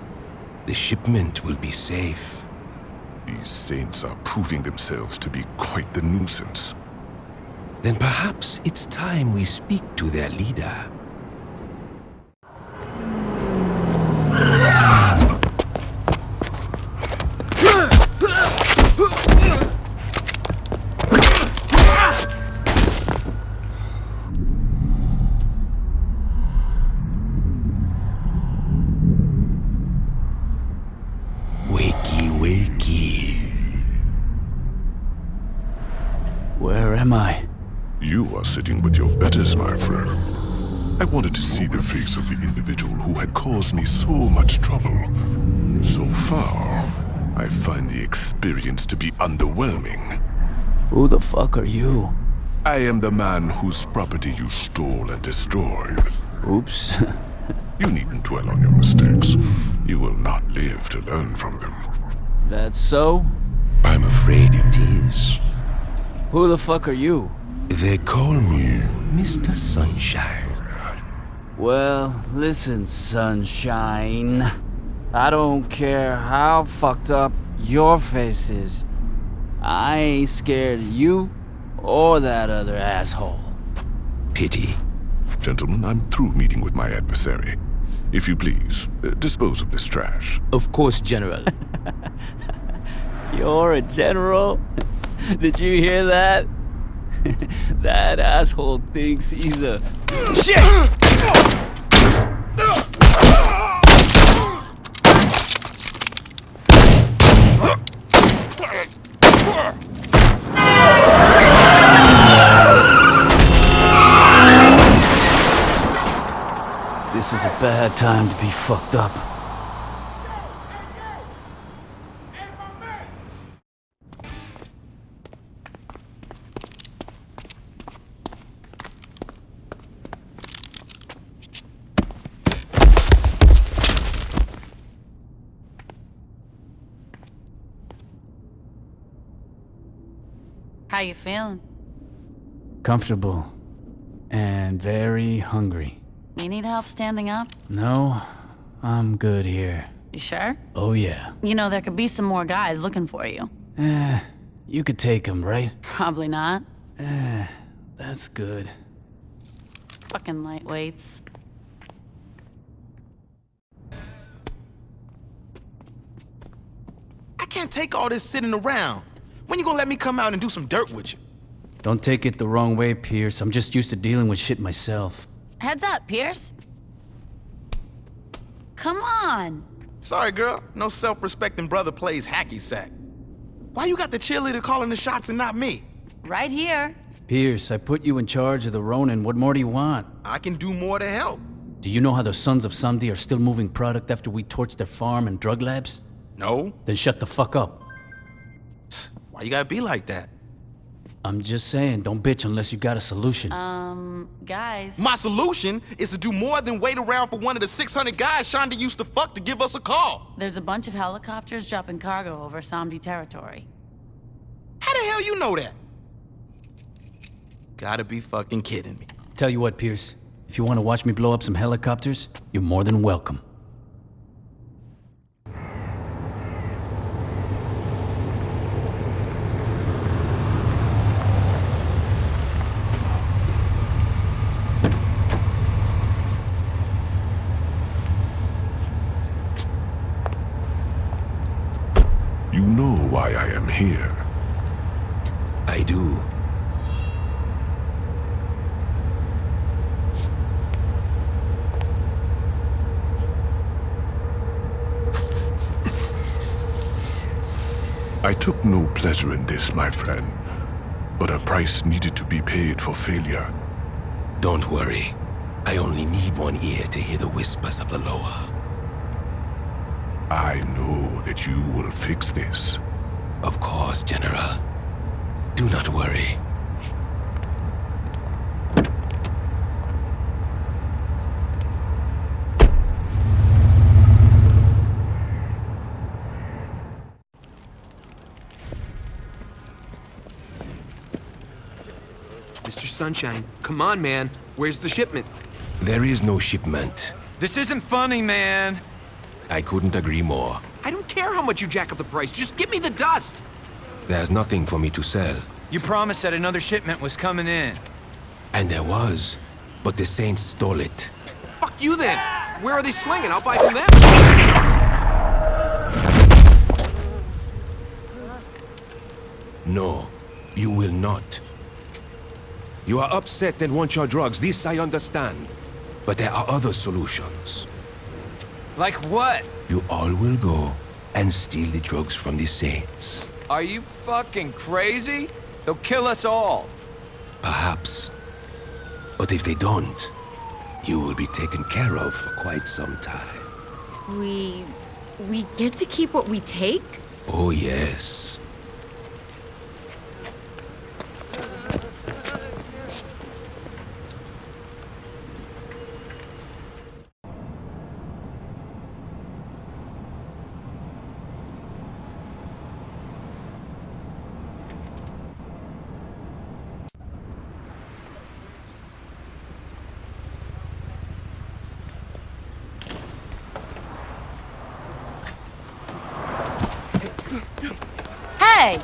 [SPEAKER 6] The shipment will be safe.
[SPEAKER 2] These saints are proving themselves to be quite the nuisance.
[SPEAKER 6] Then perhaps it's time we speak to their leader.
[SPEAKER 4] Where am I?
[SPEAKER 2] You are sitting with your betters, my friend. I wanted to see the face of the individual who had caused me so much trouble. So far, I find the experience to be underwhelming.
[SPEAKER 4] Who the fuck are you?
[SPEAKER 2] I am the man whose property you stole and destroyed.
[SPEAKER 4] Oops.
[SPEAKER 2] You needn't dwell on your mistakes. You will not live to learn from them.
[SPEAKER 4] That's so?
[SPEAKER 6] I'm afraid it is.
[SPEAKER 4] Who the fuck are you?
[SPEAKER 6] They call me Mr. Sunshine.
[SPEAKER 4] Well, listen, Sunshine. I don't care how fucked up your face is. I ain't scared of you or that other asshole.
[SPEAKER 6] Pity.
[SPEAKER 2] Gentlemen, I'm through meeting with my adversary. If you please, dispose of this trash.
[SPEAKER 1] Of course, General.
[SPEAKER 4] You're a general? Did you hear that? That asshole thinks he's a... Shit! This is a bad time to be fucked up.
[SPEAKER 3] How you feeling?
[SPEAKER 4] Comfortable. And very hungry.
[SPEAKER 3] You need help standing up?
[SPEAKER 4] No, I'm good here.
[SPEAKER 3] You sure?
[SPEAKER 4] Oh yeah.
[SPEAKER 3] You know, there could be some more guys looking for you.
[SPEAKER 4] You could take them, right?
[SPEAKER 3] Probably not.
[SPEAKER 4] That's good.
[SPEAKER 3] Fucking lightweights.
[SPEAKER 22] I can't take all this sitting around. When you gonna let me come out and do some dirt with you?
[SPEAKER 4] Don't take it the wrong way, Pierce. I'm just used to dealing with shit myself.
[SPEAKER 3] Heads up, Pierce. Come on.
[SPEAKER 22] Sorry, girl. No self-respecting brother plays hacky sack. Why you got the cheerleader calling the shots and not me?
[SPEAKER 3] Right here.
[SPEAKER 1] Pierce, I put you in charge of the Ronin. What more do you want?
[SPEAKER 22] I can do more to help.
[SPEAKER 1] Do you know how the Sons of Samedi are still moving product after we torched their farm and drug labs?
[SPEAKER 22] No.
[SPEAKER 1] Then shut the fuck up.
[SPEAKER 22] Why you gotta be like that?
[SPEAKER 1] I'm just saying, don't bitch unless you got a solution.
[SPEAKER 3] Guys.
[SPEAKER 22] My solution is to do more than wait around for one of the 600 guys Shonda used to fuck to give us a call.
[SPEAKER 3] There's a bunch of helicopters dropping cargo over Samedi territory.
[SPEAKER 22] How the hell you know that? Gotta be fucking kidding me.
[SPEAKER 1] Tell you what, Pierce. If you want to watch me blow up some helicopters, you're more than welcome.
[SPEAKER 2] You know why I am here.
[SPEAKER 6] I do.
[SPEAKER 2] I took no pleasure in this, my friend, but a price needed to be paid for failure.
[SPEAKER 6] Don't worry. I only need one ear to hear the whispers of the lower.
[SPEAKER 2] I know that you will fix this.
[SPEAKER 6] Of course, General. Do not worry.
[SPEAKER 17] Mr. Sunshine, come on, man. Where's the shipment?
[SPEAKER 6] There is no shipment.
[SPEAKER 17] This isn't funny, man.
[SPEAKER 6] I couldn't agree more.
[SPEAKER 17] I don't care how much you jack up the price. Just give me the dust.
[SPEAKER 6] There's nothing for me to sell.
[SPEAKER 19] You promised that another shipment was coming in.
[SPEAKER 6] And there was, but the Saints stole it.
[SPEAKER 17] Fuck you then. Where are they slinging? I'll buy from them.
[SPEAKER 6] No, you will not. You are upset and want your drugs. This I understand. But there are other solutions.
[SPEAKER 19] Like what?
[SPEAKER 6] You all will go and steal the drugs from the Saints.
[SPEAKER 19] Are you fucking crazy? They'll kill us all.
[SPEAKER 6] Perhaps. But if they don't, you will be taken care of for quite some time.
[SPEAKER 20] We get to keep what we take?
[SPEAKER 6] Oh, yes.
[SPEAKER 3] Hey!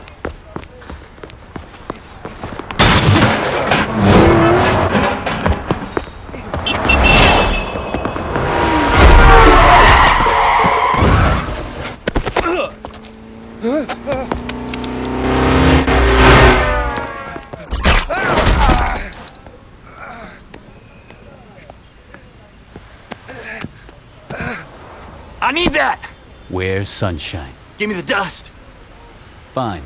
[SPEAKER 19] I need that!
[SPEAKER 1] Where's Sunshine?
[SPEAKER 19] Give me the dust.
[SPEAKER 1] Fine.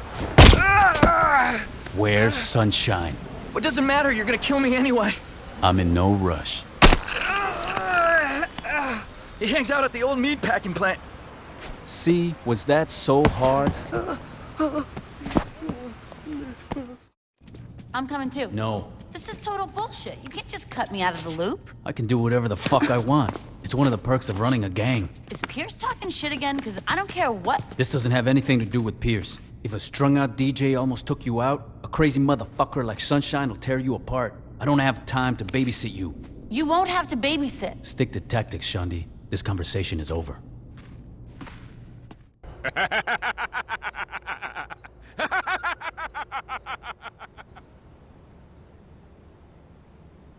[SPEAKER 1] Where's Sunshine?
[SPEAKER 19] What does it matter? You're gonna kill me anyway.
[SPEAKER 1] I'm in no rush.
[SPEAKER 19] He hangs out at the old meat packing plant.
[SPEAKER 1] See, was that so hard?
[SPEAKER 3] I'm coming too.
[SPEAKER 1] No.
[SPEAKER 3] This is total bullshit. You can't just cut me out of the loop.
[SPEAKER 1] I can do whatever the fuck I want. It's one of the perks of running a gang.
[SPEAKER 3] Is Pierce talking shit again? Because I don't care what.
[SPEAKER 1] This doesn't have anything to do with Pierce. If a strung-out DJ almost took you out, a crazy motherfucker like Sunshine will tear you apart. I don't have time to babysit you.
[SPEAKER 3] You won't have to babysit.
[SPEAKER 1] Stick to tactics, Shandi. This conversation is over.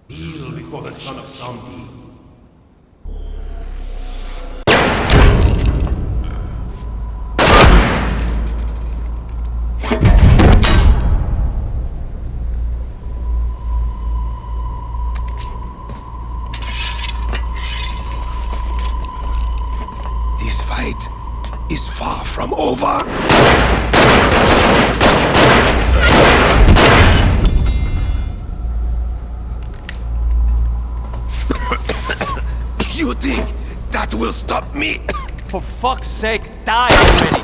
[SPEAKER 6] Kneel before the Son of Samedi. This fight is far from over.
[SPEAKER 14] that will stop me.
[SPEAKER 4] For fuck's sake, die already!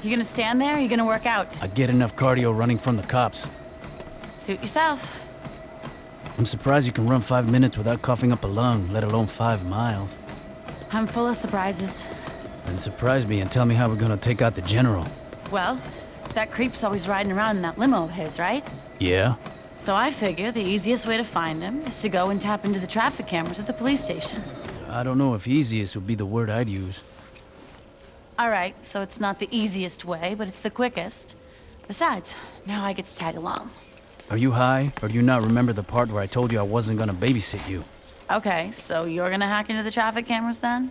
[SPEAKER 3] You gonna stand there or you gonna work out?
[SPEAKER 1] I get enough cardio running from the cops.
[SPEAKER 3] Suit yourself.
[SPEAKER 1] I'm surprised you can run 5 minutes without coughing up a lung, let alone 5 miles.
[SPEAKER 3] I'm full of surprises.
[SPEAKER 1] Then surprise me and tell me how we're gonna take out the general.
[SPEAKER 3] Well, that creep's always riding around in that limo of his, right?
[SPEAKER 1] Yeah?
[SPEAKER 3] So I figure the easiest way to find him is to go and tap into the traffic cameras at the police station.
[SPEAKER 1] I don't know if easiest would be the word I'd use.
[SPEAKER 3] All right, so it's not the easiest way, but it's the quickest. Besides, now I get to tag along.
[SPEAKER 1] Are you high, or do you not remember the part where I told you I wasn't gonna babysit you?
[SPEAKER 3] Okay, so you're gonna hack into the traffic cameras then?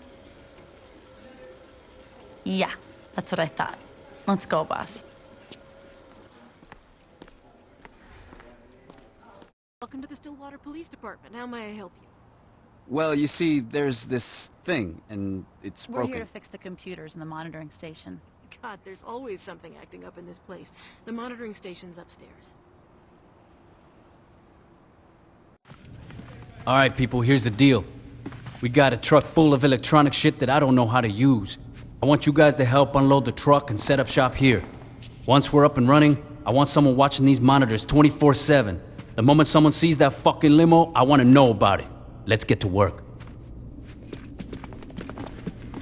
[SPEAKER 3] Yeah, that's what I thought. Let's go, boss.
[SPEAKER 10] Welcome to the Stillwater Police Department. How may I help you?
[SPEAKER 4] Well, you see, there's this thing, and it's
[SPEAKER 3] We're
[SPEAKER 4] broken.
[SPEAKER 3] here to fix the computers in the monitoring station.
[SPEAKER 10] God, there's always something acting up in this place. The monitoring station's upstairs.
[SPEAKER 1] Alright, people, here's the deal. We got a truck full of electronic shit that I don't know how to use. I want you guys to help unload the truck and set up shop here. Once we're up and running, I want someone watching these monitors 24/7. The moment someone sees that fucking limo, I want to know about it. Let's get to work.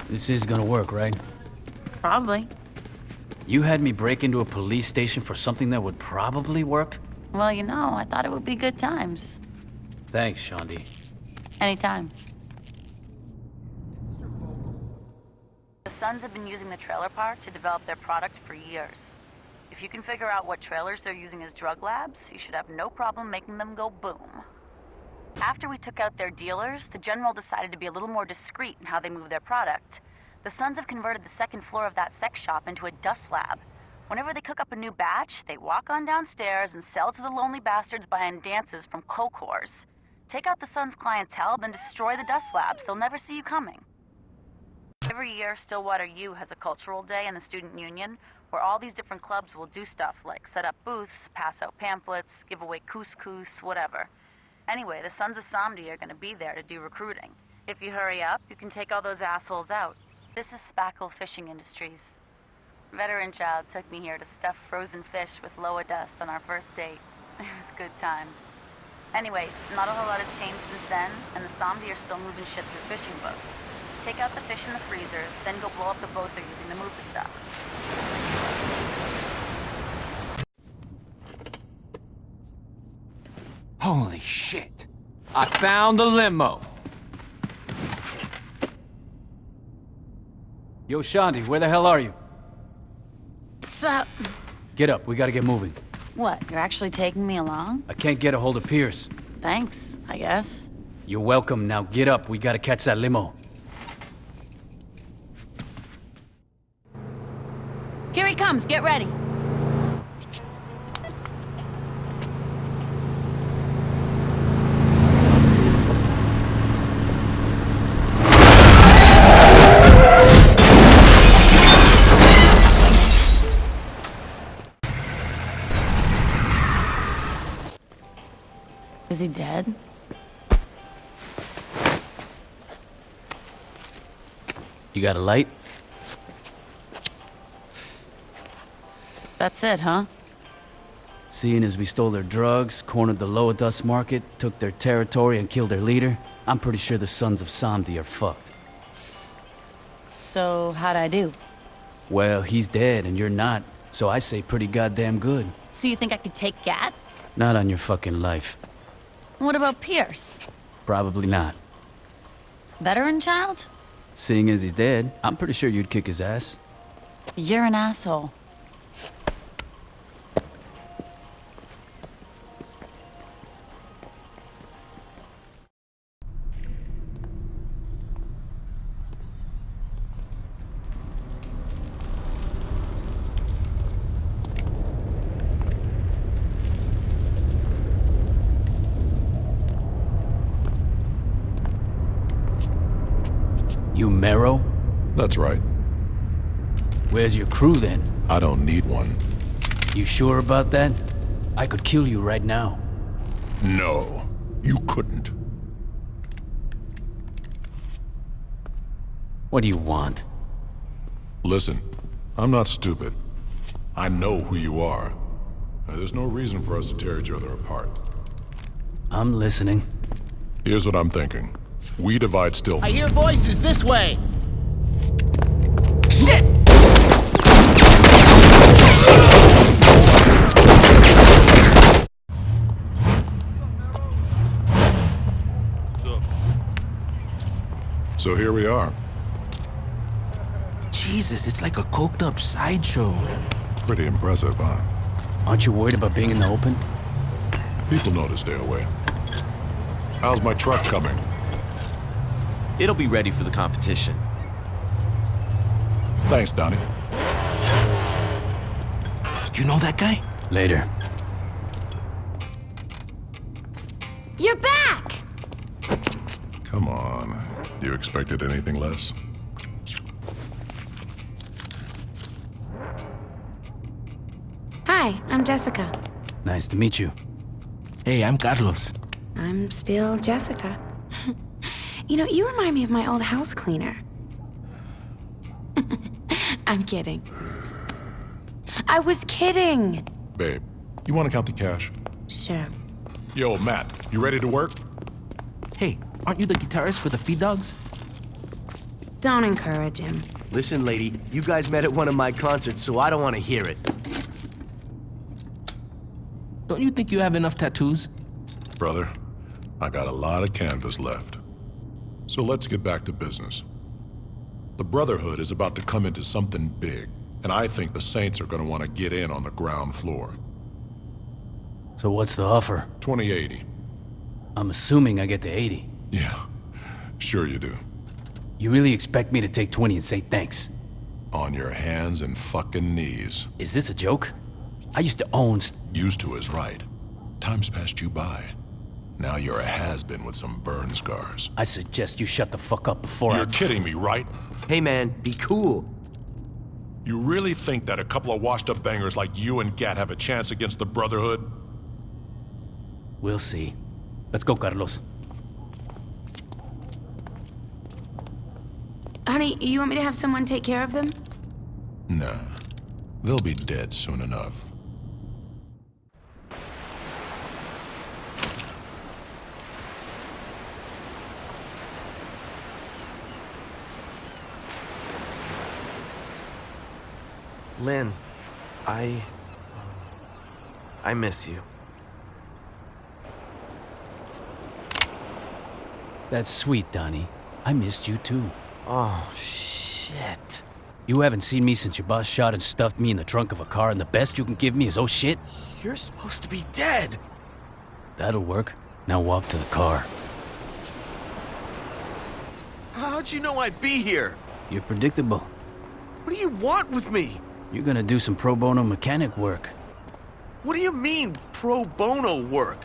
[SPEAKER 1] This is gonna work, right?
[SPEAKER 3] Probably.
[SPEAKER 1] You had me break into a police station for something that would probably work?
[SPEAKER 3] Well, you know, I thought it would be good times.
[SPEAKER 1] Thanks, Shaundi.
[SPEAKER 3] Anytime. The Sons have been using the trailer park to develop their product for years. If you can figure out what trailers they're using as drug labs, you should have no problem making them go boom. After we took out their dealers, the General decided to be a little more discreet in how they move their product. The Sons have converted the second floor of that sex shop into a dust lab. Whenever they cook up a new batch, they walk on downstairs and sell to the lonely bastards buying dances from coke whores. Take out the Sons' clientele, then destroy the dust labs. They'll never see you coming. Every year, Stillwater U has a cultural day in the student union where all these different clubs will do stuff like set up booths, pass out pamphlets, give away couscous, whatever. Anyway, the Sons of Samedi are going to be there to do recruiting. If you hurry up, you can take all those assholes out. This is Spackle Fishing Industries. Veteran Child took me here to stuff frozen fish with Loa dust on our first date. It was good times. Anyway, not a whole lot has changed since then, and the Samedi are still moving shit through fishing boats. Take out the fish in the freezers, then go blow up the boat they're using to move the stuff.
[SPEAKER 19] Holy shit. I found the limo.
[SPEAKER 1] Yo, Shaundi, where the hell are you?
[SPEAKER 3] What's up?
[SPEAKER 1] Get up, we gotta get moving.
[SPEAKER 3] What, you're actually taking me along?
[SPEAKER 1] I can't get a hold of Pierce.
[SPEAKER 3] Thanks, I guess.
[SPEAKER 1] You're welcome, now get up, we gotta catch that limo.
[SPEAKER 3] Here he comes, get ready. Is he dead?
[SPEAKER 1] You got a light?
[SPEAKER 3] That's it, huh?
[SPEAKER 1] Seeing as we stole their drugs, cornered the Loa Dust Market, took their territory and killed their leader, I'm pretty sure the Sons of Samedi are fucked.
[SPEAKER 3] So, how'd I do?
[SPEAKER 1] Well, he's dead and you're not, so I say pretty goddamn good.
[SPEAKER 3] So you think I could take Gat?
[SPEAKER 1] Not on your fucking life.
[SPEAKER 3] What about Pierce?
[SPEAKER 1] Probably not.
[SPEAKER 3] Veteran Child?
[SPEAKER 1] Seeing as he's dead, I'm pretty sure you'd kick his ass.
[SPEAKER 3] You're an asshole.
[SPEAKER 1] you Mero?
[SPEAKER 2] That's right.
[SPEAKER 1] Where's your crew then?
[SPEAKER 2] I don't need one.
[SPEAKER 1] You sure about that? I could kill you right now.
[SPEAKER 2] No, you couldn't.
[SPEAKER 1] What do you want?
[SPEAKER 2] Listen, I'm not stupid. I know who you are. There's no reason for us to tear each other apart.
[SPEAKER 1] I'm listening.
[SPEAKER 2] Here's what I'm thinking. We divide Steelport.
[SPEAKER 5] I hear voices this way. Shit!
[SPEAKER 2] So here we are.
[SPEAKER 19] Jesus, it's like a coked up sideshow.
[SPEAKER 2] Pretty impressive, huh?
[SPEAKER 1] Aren't you worried about being in the open?
[SPEAKER 2] People know to stay away. How's my truck coming?
[SPEAKER 11] It'll be ready for the competition.
[SPEAKER 2] Thanks, Donnie.
[SPEAKER 19] You know that guy?
[SPEAKER 1] Later.
[SPEAKER 20] You're back!
[SPEAKER 2] Come on. You expected anything less?
[SPEAKER 20] Hi, I'm Jessica.
[SPEAKER 1] Nice to meet you.
[SPEAKER 19] Hey, I'm Carlos.
[SPEAKER 20] I'm still Jessica. You know, you remind me of my old house cleaner. I'm kidding. I was kidding!
[SPEAKER 2] Babe, you want to count the cash?
[SPEAKER 20] Sure.
[SPEAKER 2] Yo, Matt, you ready to work?
[SPEAKER 19] Hey, aren't you the guitarist for the Feed Dogs?
[SPEAKER 20] Don't encourage him.
[SPEAKER 8] Listen, lady, you guys met at one of my concerts, so I don't want to hear it.
[SPEAKER 19] Don't you think you have enough tattoos?
[SPEAKER 2] Brother, I got a lot of canvas left. So let's get back to business. The Brotherhood is about to come into something big, and I think the Saints are going to want to get in on the ground floor.
[SPEAKER 1] So what's the offer?
[SPEAKER 2] 2080.
[SPEAKER 1] I'm assuming I get to 80.
[SPEAKER 2] Yeah, sure you do.
[SPEAKER 1] You really expect me to take 20 and say thanks?
[SPEAKER 2] On your hands and fucking knees.
[SPEAKER 1] Is this a joke? I used to own...
[SPEAKER 2] Used to is right. Time's passed you by. Now you're a has-been with some burn scars.
[SPEAKER 1] I suggest you shut the fuck up before
[SPEAKER 2] You're kidding me, right?
[SPEAKER 8] Hey man, be cool.
[SPEAKER 2] You really think that a couple of washed-up bangers like you and Gat have a chance against the Brotherhood?
[SPEAKER 1] We'll see. Let's go, Carlos.
[SPEAKER 20] Honey, you want me to have someone take care of them?
[SPEAKER 2] Nah. They'll be dead soon enough.
[SPEAKER 11] Lynn, I miss you.
[SPEAKER 1] That's sweet, Donnie. I missed you too.
[SPEAKER 11] Oh, shit.
[SPEAKER 1] You haven't seen me since your boss shot and stuffed me in the trunk of a car, and the best you can give me is oh shit?
[SPEAKER 11] You're supposed to be dead.
[SPEAKER 1] That'll work. Now walk to the car.
[SPEAKER 11] How'd you know I'd be here?
[SPEAKER 1] You're predictable.
[SPEAKER 11] What do you want with me?
[SPEAKER 1] You're gonna do some pro bono mechanic work.
[SPEAKER 11] What do you mean, pro bono work?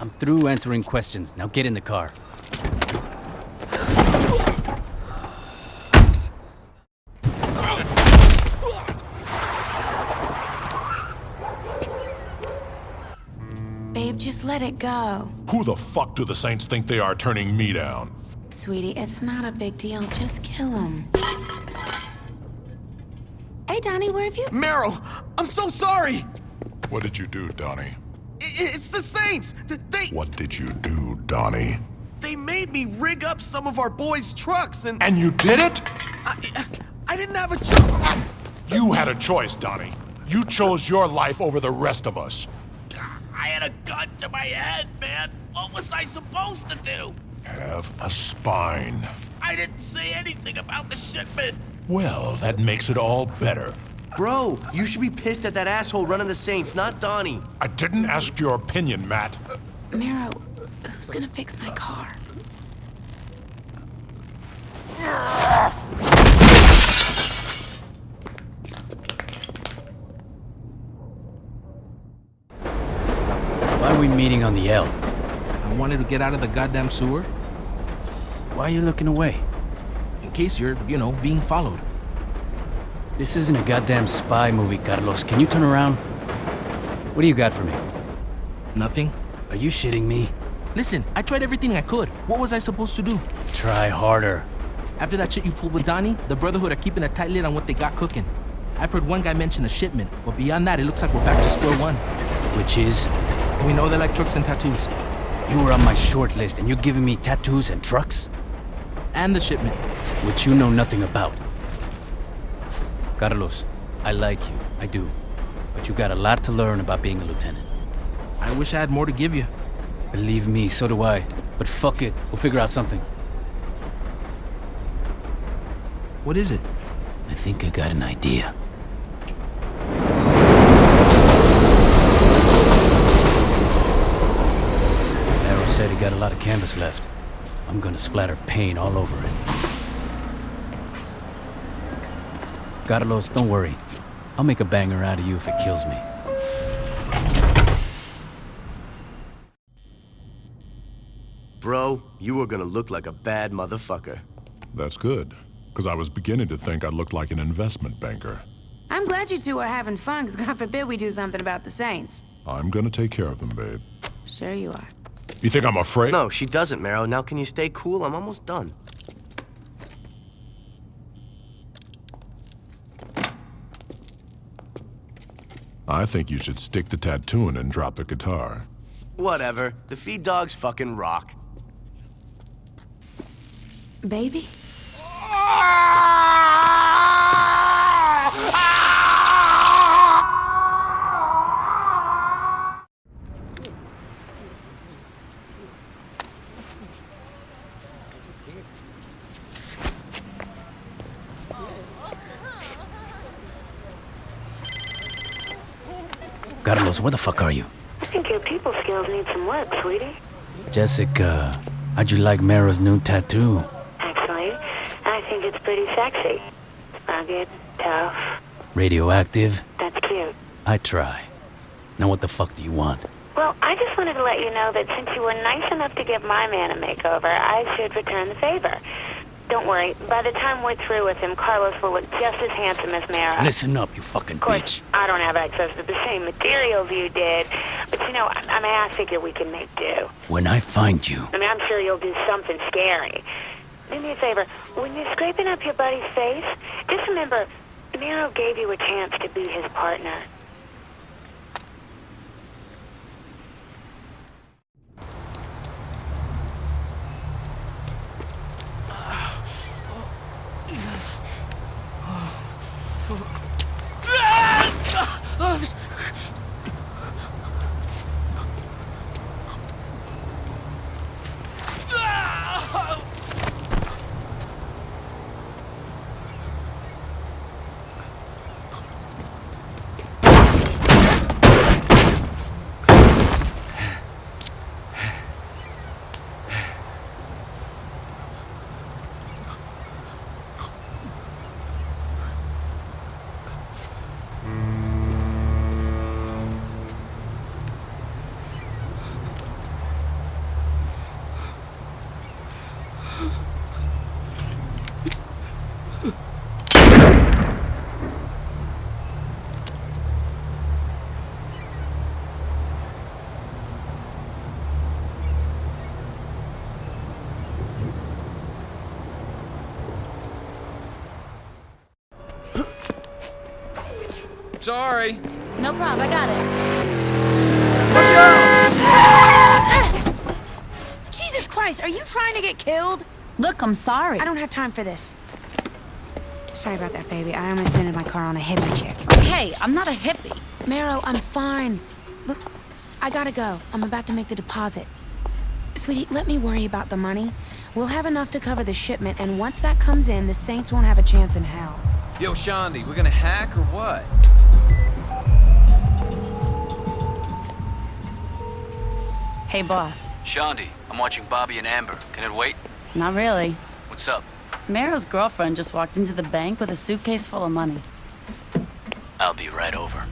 [SPEAKER 1] I'm through answering questions. Now get in the car.
[SPEAKER 20] Babe, just let it go.
[SPEAKER 2] Who the fuck do the Saints think they are turning me down?
[SPEAKER 20] Sweetie, it's not a big deal. Just kill him. Hey, Donnie, where have you...
[SPEAKER 11] Mero, I'm so sorry!
[SPEAKER 2] What did you do, Donnie?
[SPEAKER 11] It's the Saints! They...
[SPEAKER 2] What did you do, Donnie?
[SPEAKER 11] They made me rig up some of our boys' trucks and...
[SPEAKER 2] And you did it?
[SPEAKER 11] I didn't have a choice.
[SPEAKER 2] You had a choice, Donnie. You chose your life over the rest of us.
[SPEAKER 11] I had a gun to my head, man. What was I supposed to do?
[SPEAKER 2] Have a spine.
[SPEAKER 11] I didn't say anything about the shipment.
[SPEAKER 2] Well, that makes it all better.
[SPEAKER 8] Bro, you should be pissed at that asshole running the Saints, not Donnie.
[SPEAKER 2] I didn't ask your opinion, Matt.
[SPEAKER 20] Mero, who's gonna fix my car?
[SPEAKER 1] Why are we meeting on the L?
[SPEAKER 19] I wanted to get out of the goddamn sewer.
[SPEAKER 1] Why are you looking away?
[SPEAKER 11] In case you're, being followed.
[SPEAKER 1] This isn't a goddamn spy movie, Carlos. Can you turn around? What do you got for me?
[SPEAKER 11] Nothing.
[SPEAKER 1] Are you shitting me?
[SPEAKER 11] Listen, I tried everything I could. What was I supposed to do?
[SPEAKER 1] Try harder.
[SPEAKER 11] After that shit you pulled with Donnie, the Brotherhood are keeping a tight lid on what they got cooking. I've heard one guy mention a shipment, but beyond that, it looks like we're back to square one.
[SPEAKER 1] Which is?
[SPEAKER 11] We know they like trucks and tattoos.
[SPEAKER 1] You were on my short list and you're giving me tattoos and trucks?
[SPEAKER 11] And the shipment.
[SPEAKER 1] Which you know nothing about. Carlos, I like you, I do. But you got a lot to learn about being a lieutenant.
[SPEAKER 11] I wish I had more to give you.
[SPEAKER 1] Believe me, so do I. But fuck it, we'll figure out something.
[SPEAKER 11] What is it?
[SPEAKER 1] I think I got an idea. Arrow said he got a lot of canvas left. I'm gonna splatter paint all over it. Carlos, don't worry. I'll make a banger out of you if it kills me.
[SPEAKER 12] Bro, you were gonna look like a bad motherfucker.
[SPEAKER 2] That's good, because I was beginning to think I looked like an investment banker.
[SPEAKER 20] I'm glad you two are having fun, because God forbid we do something about the Saints.
[SPEAKER 2] I'm gonna take care of them, babe.
[SPEAKER 20] Sure you are.
[SPEAKER 2] You think I'm afraid?
[SPEAKER 12] No, she doesn't, Marrow. Now can you stay cool? I'm almost done.
[SPEAKER 2] I think you should stick to tattooing and drop the guitar.
[SPEAKER 12] Whatever. The feed dogs fucking rock.
[SPEAKER 20] Baby?
[SPEAKER 1] Carlos, where the fuck are you?
[SPEAKER 16] I think your people skills need some work, sweetie.
[SPEAKER 1] Jessica, how'd you like Mara's new tattoo?
[SPEAKER 16] Actually, I think it's pretty sexy. Rugged, tough.
[SPEAKER 1] Radioactive?
[SPEAKER 16] That's cute.
[SPEAKER 1] I try. Now what the fuck do you want?
[SPEAKER 16] Well, I just wanted to let you know that since you were nice enough to give my man a makeover, I should return the favor. Don't worry, by the time we're through with him, Carlos will look just as handsome as Mara.
[SPEAKER 1] Listen up, you fucking
[SPEAKER 16] Of course,
[SPEAKER 1] bitch.
[SPEAKER 16] I don't have access to the same materials you did, but I figure we can make do.
[SPEAKER 1] When I find you...
[SPEAKER 16] I'm sure you'll do something scary. Do me a favor, when you're scraping up your buddy's face, just remember, Mero gave you a chance to be his partner.
[SPEAKER 17] Sorry.
[SPEAKER 10] No problem, I got it.
[SPEAKER 17] Watch out!
[SPEAKER 20] Jesus Christ, are you trying to get killed?
[SPEAKER 10] Look, I'm sorry.
[SPEAKER 20] I don't have time for this. Sorry about that, baby. I almost ended my car on a hippie chick.
[SPEAKER 10] Hey, I'm not a hippie.
[SPEAKER 20] Marrow, I'm fine. Look, I gotta go. I'm about to make the deposit. Sweetie, let me worry about the money. We'll have enough to cover the shipment, and once that comes in, the Saints won't have a chance in hell.
[SPEAKER 17] Yo, Shandi, we gonna hack or what?
[SPEAKER 10] Hey, boss.
[SPEAKER 1] Shandi, I'm watching Bobby and Amber. Can it wait?
[SPEAKER 10] Not really.
[SPEAKER 1] What's up?
[SPEAKER 10] Mero's girlfriend just walked into the bank with a suitcase full of money.
[SPEAKER 1] I'll be right over.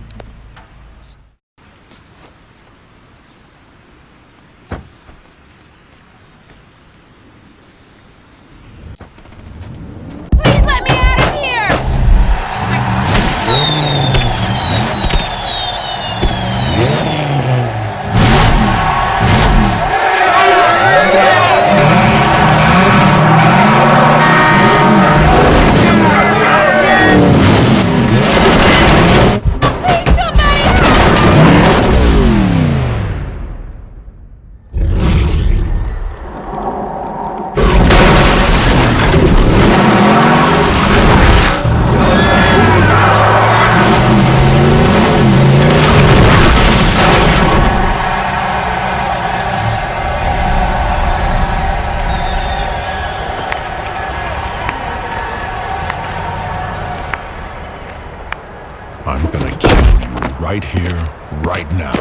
[SPEAKER 2] I'm gonna kill you right here, right now.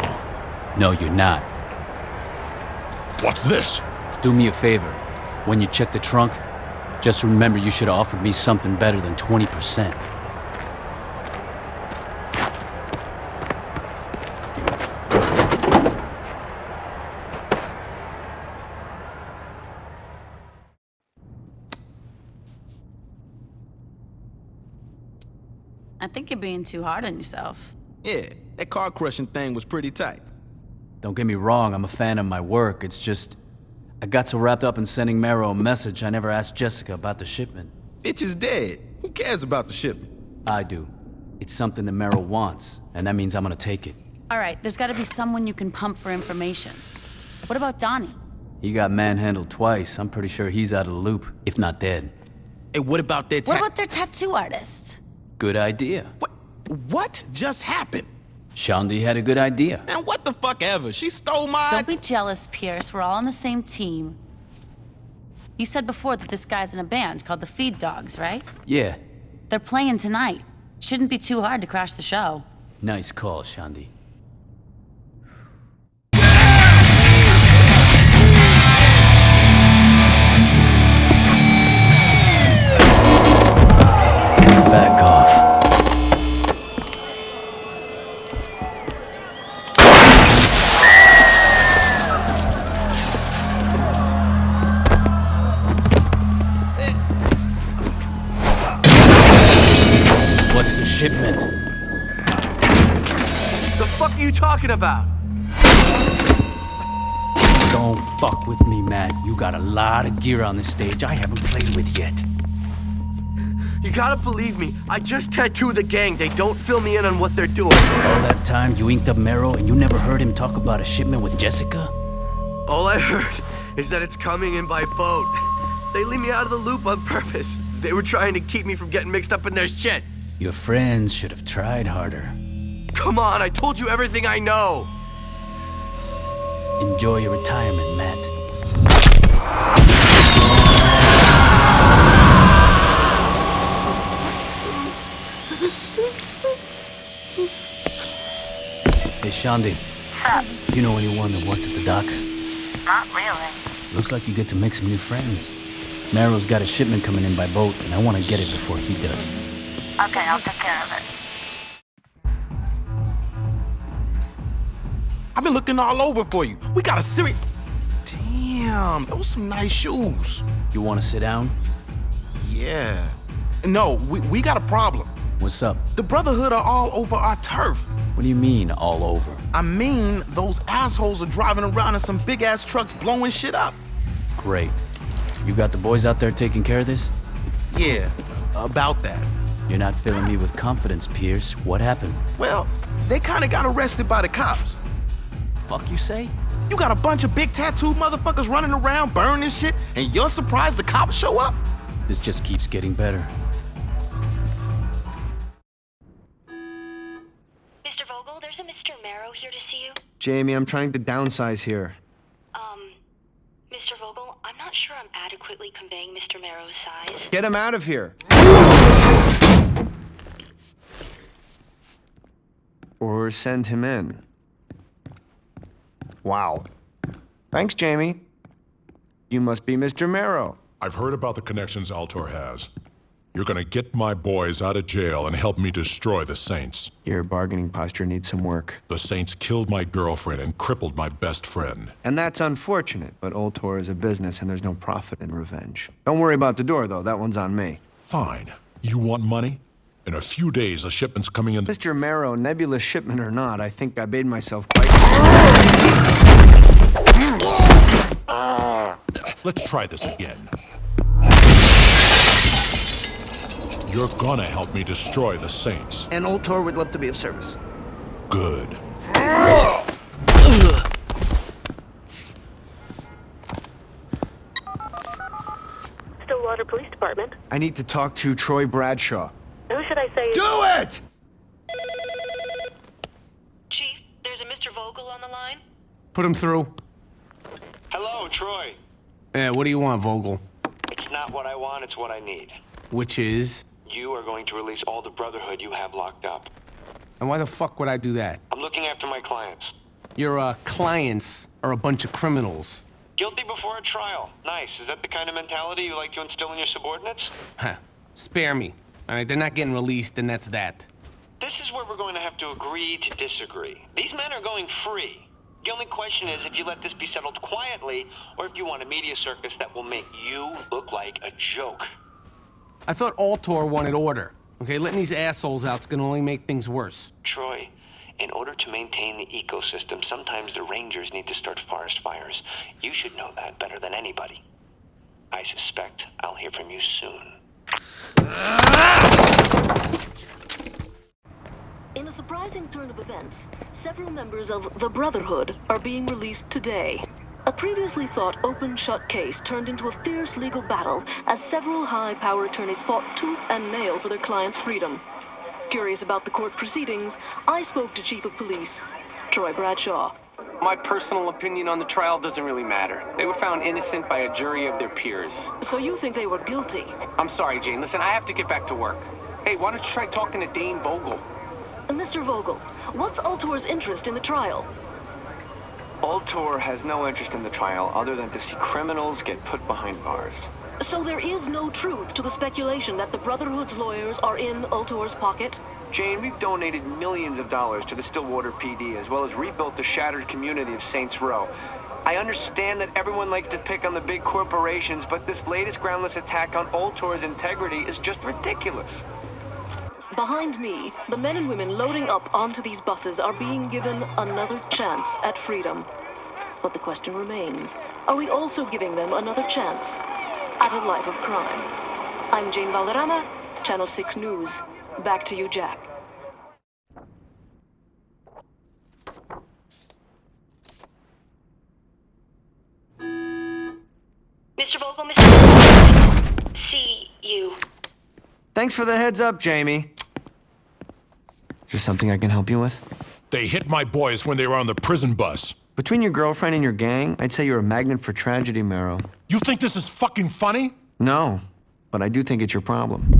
[SPEAKER 1] No, you're not.
[SPEAKER 2] What's this?
[SPEAKER 1] Do me a favor. When you check the trunk, just remember you should have offered me something better than 20%.
[SPEAKER 3] I think you're being too hard on yourself.
[SPEAKER 22] Yeah, that car crushing thing was pretty tight.
[SPEAKER 1] Don't get me wrong, I'm a fan of my work. It's just, I got so wrapped up in sending Marrow a message, I never asked Jessica about the shipment.
[SPEAKER 22] Bitch is dead. Who cares about the shipment?
[SPEAKER 1] I do. It's something that Marrow wants, and that means I'm gonna take it.
[SPEAKER 3] All right, there's gotta be someone you can pump for information. What about Donnie?
[SPEAKER 1] He got manhandled twice. I'm pretty sure he's out of the loop, if not dead.
[SPEAKER 22] Hey, what about their
[SPEAKER 3] What about their tattoo artist?
[SPEAKER 1] Good idea.
[SPEAKER 22] What just happened?
[SPEAKER 1] Shandi had a good idea.
[SPEAKER 22] Man, what the fuck ever? She stole my...
[SPEAKER 3] Don't be jealous, Pierce. We're all on the same team. You said before that this guy's in a band called the Feed Dogs, right?
[SPEAKER 1] Yeah.
[SPEAKER 3] They're playing tonight. Shouldn't be too hard to crash the show.
[SPEAKER 1] Nice call, Shandi. Back off. What's the shipment?
[SPEAKER 26] The fuck are you talking about?
[SPEAKER 1] Don't fuck with me, Matt. You got a lot of gear on this stage I haven't played with yet.
[SPEAKER 26] You gotta believe me, I just tattooed the gang. They don't fill me in on what they're doing.
[SPEAKER 1] All that time you inked up Marrow and you never heard him talk about a shipment with Jessica?
[SPEAKER 26] All I heard is that it's coming in by boat. They leave me out of the loop on purpose. They were trying to keep me from getting mixed up in their shit.
[SPEAKER 1] Your friends should have tried harder.
[SPEAKER 26] Come on, I told you everything I know.
[SPEAKER 1] Enjoy your retirement, Matt. Hey, Shandi.
[SPEAKER 3] Sup?
[SPEAKER 1] You know anyone that works at the docks?
[SPEAKER 3] Not really.
[SPEAKER 1] Looks like you get to make some new friends. Marrow's got a shipment coming in by boat, and I want to get it before he does.
[SPEAKER 3] Okay, I'll take care of it.
[SPEAKER 22] I've been looking all over for you. We got a serious... Damn, those some nice shoes.
[SPEAKER 1] You want to sit down?
[SPEAKER 22] Yeah. No, we got a problem.
[SPEAKER 1] What's up?
[SPEAKER 22] The Brotherhood are all over our turf.
[SPEAKER 1] What do you mean, all over?
[SPEAKER 22] I mean, those assholes are driving around in some big-ass trucks blowing shit up.
[SPEAKER 1] Great. You got the boys out there taking care of this?
[SPEAKER 22] Yeah, about that.
[SPEAKER 1] You're not filling me with confidence, Pierce. What happened?
[SPEAKER 22] Well, they kinda got arrested by the cops.
[SPEAKER 1] Fuck you say?
[SPEAKER 22] You got a bunch of big tattooed motherfuckers running around burning shit, and you're surprised the cops show up?
[SPEAKER 1] This just keeps getting better.
[SPEAKER 16] Mr. Vogel, there's a Mr. Marrow here to see you.
[SPEAKER 21] Jamie, I'm trying to downsize here.
[SPEAKER 16] Mr. Vogel, I'm not sure I'm adequately conveying Mr. Marrow's size.
[SPEAKER 21] Get him out of here. Or send him in. Wow. Thanks, Jamie. You must be Mr. Marrow.
[SPEAKER 2] I've heard about the connections Ultor has. You're gonna get my boys out of jail and help me destroy the Saints.
[SPEAKER 21] Your bargaining posture needs some work.
[SPEAKER 2] The Saints killed my girlfriend and crippled my best friend.
[SPEAKER 21] And that's unfortunate, but Ultor is a business and there's no profit in revenge. Don't worry about the door, though. That one's on me.
[SPEAKER 2] Fine. You want money? In a few days, a shipment's coming in.
[SPEAKER 21] Mr. Marrow, nebulous shipment or not, I think I made myself quite...
[SPEAKER 2] Let's try this again. You're gonna help me destroy the Saints.
[SPEAKER 21] And Ultor would love to be of service.
[SPEAKER 2] Good.
[SPEAKER 16] Stillwater Police Department.
[SPEAKER 21] I need to talk to Troy Bradshaw.
[SPEAKER 16] Who should I say?
[SPEAKER 21] Do it!
[SPEAKER 16] Chief, there's a Mr. Vogel on the line.
[SPEAKER 7] Put him through.
[SPEAKER 13] Hello, Troy.
[SPEAKER 7] Yeah, what do you want, Vogel?
[SPEAKER 13] It's not what I want, it's what I need.
[SPEAKER 7] Which is?
[SPEAKER 13] You are going to release all the Brotherhood you have locked up.
[SPEAKER 7] And why the fuck would I do that?
[SPEAKER 13] I'm looking after my clients.
[SPEAKER 7] Your, clients are a bunch of criminals.
[SPEAKER 13] Guilty before a trial. Nice. Is that the kind of mentality you like to instill in your subordinates?
[SPEAKER 7] Huh. Spare me. All right, they're not getting released, and that's that.
[SPEAKER 13] This is where we're going to have to agree to disagree. These men are going free. The only question is if you let this be settled quietly, or if you want a media circus that will make you look like a joke.
[SPEAKER 7] I thought Ultor wanted order. Okay, letting these assholes out's gonna only make things worse.
[SPEAKER 13] Troy, in order to maintain the ecosystem, sometimes the rangers need to start forest fires. You should know that better than anybody. I suspect I'll hear from you soon.
[SPEAKER 18] In a surprising turn of events, several members of the Brotherhood are being released today. A previously thought open-shut case turned into a fierce legal battle as several high-power attorneys fought tooth and nail for their clients' freedom. Curious about the court proceedings, I spoke to Chief of Police, Troy Bradshaw.
[SPEAKER 23] My personal opinion on the trial doesn't really matter. They were found innocent by a jury of their peers.
[SPEAKER 18] So you think they were guilty?
[SPEAKER 23] I'm sorry, Jane. Listen, I have to get back to work. Hey, why don't you try talking to Dane Vogel?
[SPEAKER 18] Mr. Vogel, what's Ultor's interest in the trial?
[SPEAKER 21] Ultor has no interest in the trial other than to see criminals get put behind bars.
[SPEAKER 18] So there is no truth to the speculation that the Brotherhood's lawyers are in Ultor's pocket?
[SPEAKER 21] Jane, we've donated millions of dollars to the Stillwater PD, as well as rebuilt the shattered community of Saints Row. I understand that everyone likes to pick on the big corporations, but this latest groundless attack on Ultor's integrity is just ridiculous.
[SPEAKER 18] Behind me, the men and women loading up onto these buses are being given another chance at freedom. But the question remains, are we also giving them another chance at a life of crime? I'm Jane Valderrama, Channel 6 News. Back to you, Jack.
[SPEAKER 16] Mr. Vogel, Mr. Vogel. See you.
[SPEAKER 21] Thanks for the heads up, Jamie. Is there something I can help you with?
[SPEAKER 2] They hit my boys when they were on the prison bus.
[SPEAKER 21] Between your girlfriend and your gang, I'd say you're a magnet for tragedy, Marrow.
[SPEAKER 2] You think this is fucking funny?
[SPEAKER 21] No, but I do think it's your problem.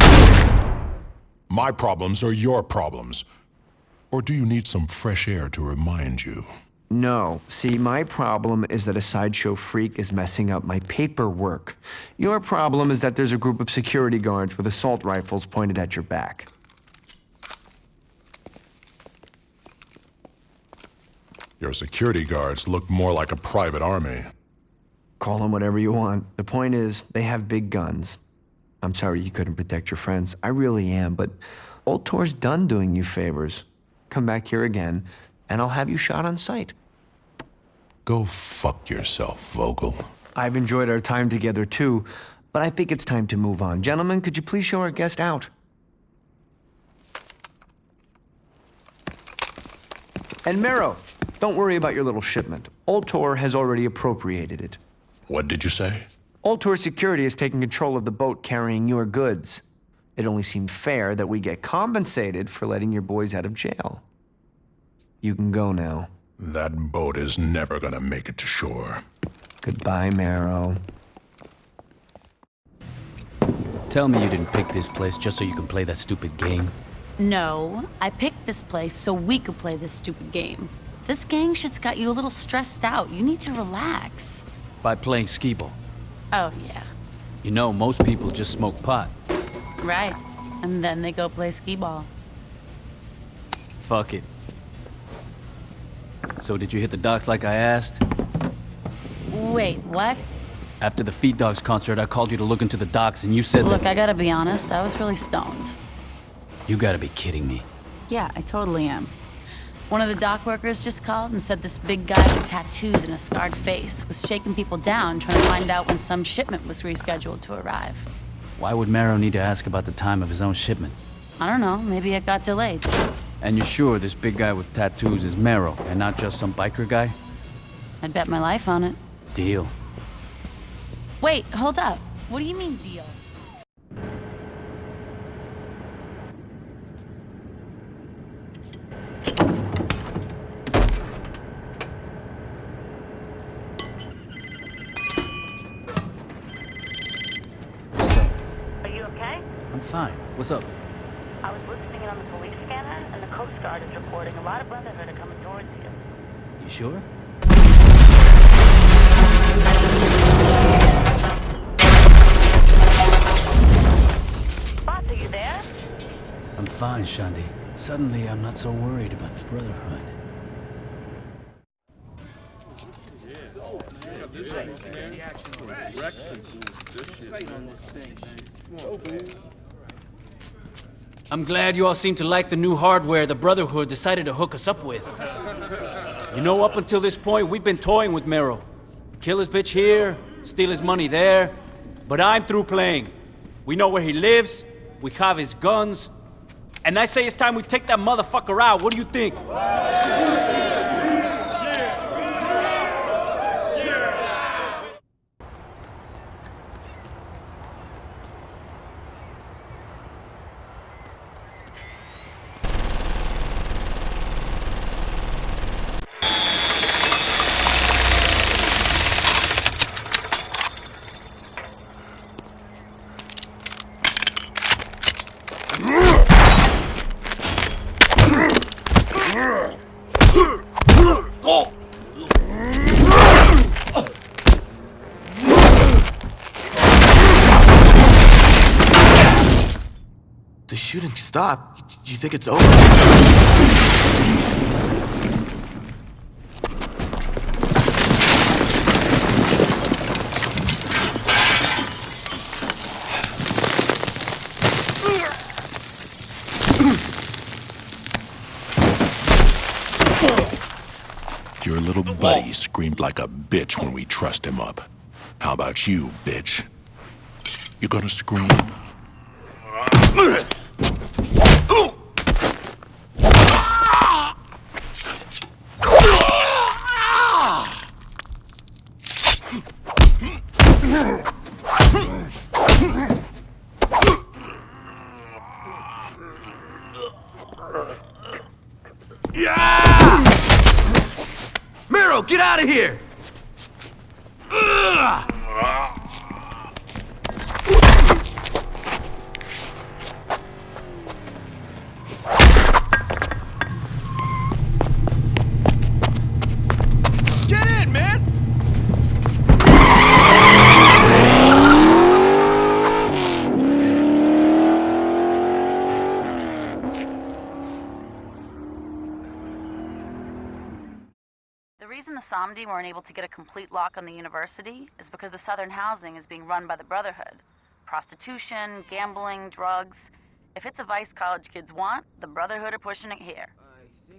[SPEAKER 2] My problems are your problems. Or do you need some fresh air to remind you?
[SPEAKER 21] No. See, my problem is that a sideshow freak is messing up my paperwork. Your problem is that there's a group of security guards with assault rifles pointed at your back.
[SPEAKER 2] Your security guards look more like a private army.
[SPEAKER 21] Call them whatever you want. The point is, they have big guns. I'm sorry you couldn't protect your friends. I really am, but Ultor's done doing you favors. Come back here again, and I'll have you shot on sight.
[SPEAKER 2] Go fuck yourself, Vogel.
[SPEAKER 21] I've enjoyed our time together, too, but I think it's time to move on. Gentlemen, could you please show our guest out? And Marrow, don't worry about your little shipment. Ultor has already appropriated it.
[SPEAKER 2] What did you say?
[SPEAKER 21] Ultor Security is taking control of the boat carrying your goods. It only seemed fair that we get compensated for letting your boys out of jail. You can go now.
[SPEAKER 2] That boat is never gonna make it to shore.
[SPEAKER 21] Goodbye, Marrow.
[SPEAKER 1] Tell me you didn't pick this place just so you can play that stupid game.
[SPEAKER 3] No, I picked this place so we could play this stupid game. This gang shit's got you a little stressed out. You need to relax.
[SPEAKER 1] By playing skee-ball.
[SPEAKER 3] Oh, yeah.
[SPEAKER 1] You know, most people just smoke pot.
[SPEAKER 3] Right. And then they go play skee-ball.
[SPEAKER 1] Fuck it. So did you hit the docks like I asked?
[SPEAKER 3] Wait, what?
[SPEAKER 1] After the Feed Dogs concert, I called you to look into the docks and you said
[SPEAKER 3] Look, I gotta be honest, I was really stoned.
[SPEAKER 1] You gotta be kidding me.
[SPEAKER 3] Yeah, I totally am. One of the dock workers just called and said this big guy with tattoos and a scarred face was shaking people down trying to find out when some shipment was rescheduled to arrive.
[SPEAKER 1] Why would Marrow need to ask about the time of his own shipment?
[SPEAKER 3] I don't know, maybe it got delayed.
[SPEAKER 1] And you're sure this big guy with tattoos is Marrow and not just some biker guy?
[SPEAKER 3] I'd bet my life on it.
[SPEAKER 1] Deal.
[SPEAKER 3] Wait, hold up. What do you mean, deal?
[SPEAKER 1] What's up?
[SPEAKER 16] Are you okay?
[SPEAKER 1] I'm fine. What's up?
[SPEAKER 16] I was listening in on the police scanner, and the Coast Guard is reporting a lot of Brotherhood are coming towards you.
[SPEAKER 1] You sure?
[SPEAKER 16] Boss, are you there?
[SPEAKER 1] I'm fine, Shandi. Suddenly, I'm not so worried about the Brotherhood. I'm glad you all seem to like the new hardware the Brotherhood decided to hook us up with. You know, up until this point, we've been toying with Marrow. Kill his bitch here, steal his money there. But I'm through playing. We know where he lives, we have his guns, and I say it's time we take that motherfucker out. What do you think?
[SPEAKER 22] The shooting stopped. You think it's over?
[SPEAKER 2] Your little buddy screamed like a bitch when we trussed him up. How about you, bitch? You gonna scream?
[SPEAKER 8] Marrow, get out of here!
[SPEAKER 19] Get in, man!
[SPEAKER 3] The reason the Samedi weren't able to get a complete lock on the university is because the southern housing is being run by the Brotherhood. Prostitution, gambling, drugs. If it's a vice college kids want, the Brotherhood are pushing it here.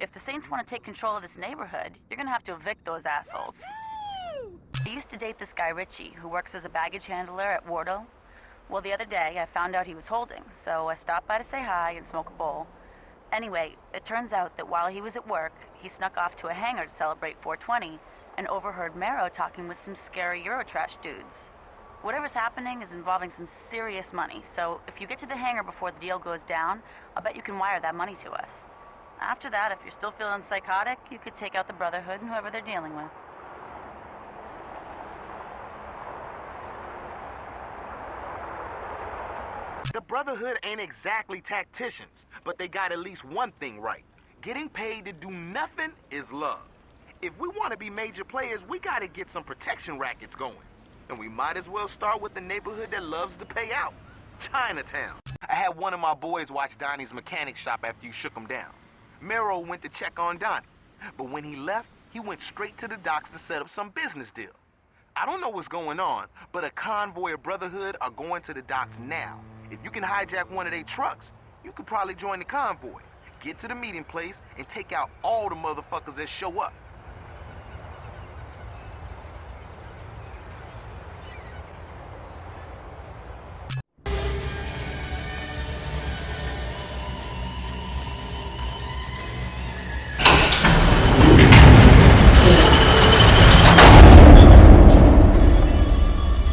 [SPEAKER 3] If the Saints want to take control of this neighborhood, you're gonna have to evict those assholes. I used to date this guy Richie, who works as a baggage handler at Wardo. Well, the other day, I found out he was holding, so I stopped by to say hi and smoke a bowl. Anyway, it turns out that while he was at work, he snuck off to a hangar to celebrate 420 and overheard Marrow talking with some scary Eurotrash dudes. Whatever's happening is involving some serious money, so if you get to the hangar before the deal goes down, I'll bet you can wire that money to us. After that, if you're still feeling psychotic, you could take out the Brotherhood and whoever they're dealing with.
[SPEAKER 22] The Brotherhood ain't exactly tacticians, but they got at least one thing right. Getting paid to do nothing is love. If we want to be major players, we gotta get some protection rackets going. And we might as well start with the neighborhood that loves to pay out. Chinatown. I had one of my boys watch Donnie's mechanic shop after you shook him down. Marrow went to check on Donnie, but when he left, he went straight to the docks to set up some business deal. I don't know what's going on, but a convoy of Brotherhood are going to the docks now. If you can hijack one of their trucks,
[SPEAKER 5] You could probably join the convoy, get to the meeting place, and take out all the motherfuckers that show up.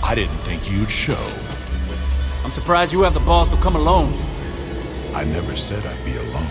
[SPEAKER 2] I didn't think you'd show.
[SPEAKER 1] I'm surprised you have the balls to come alone.
[SPEAKER 2] I never said I'd be alone.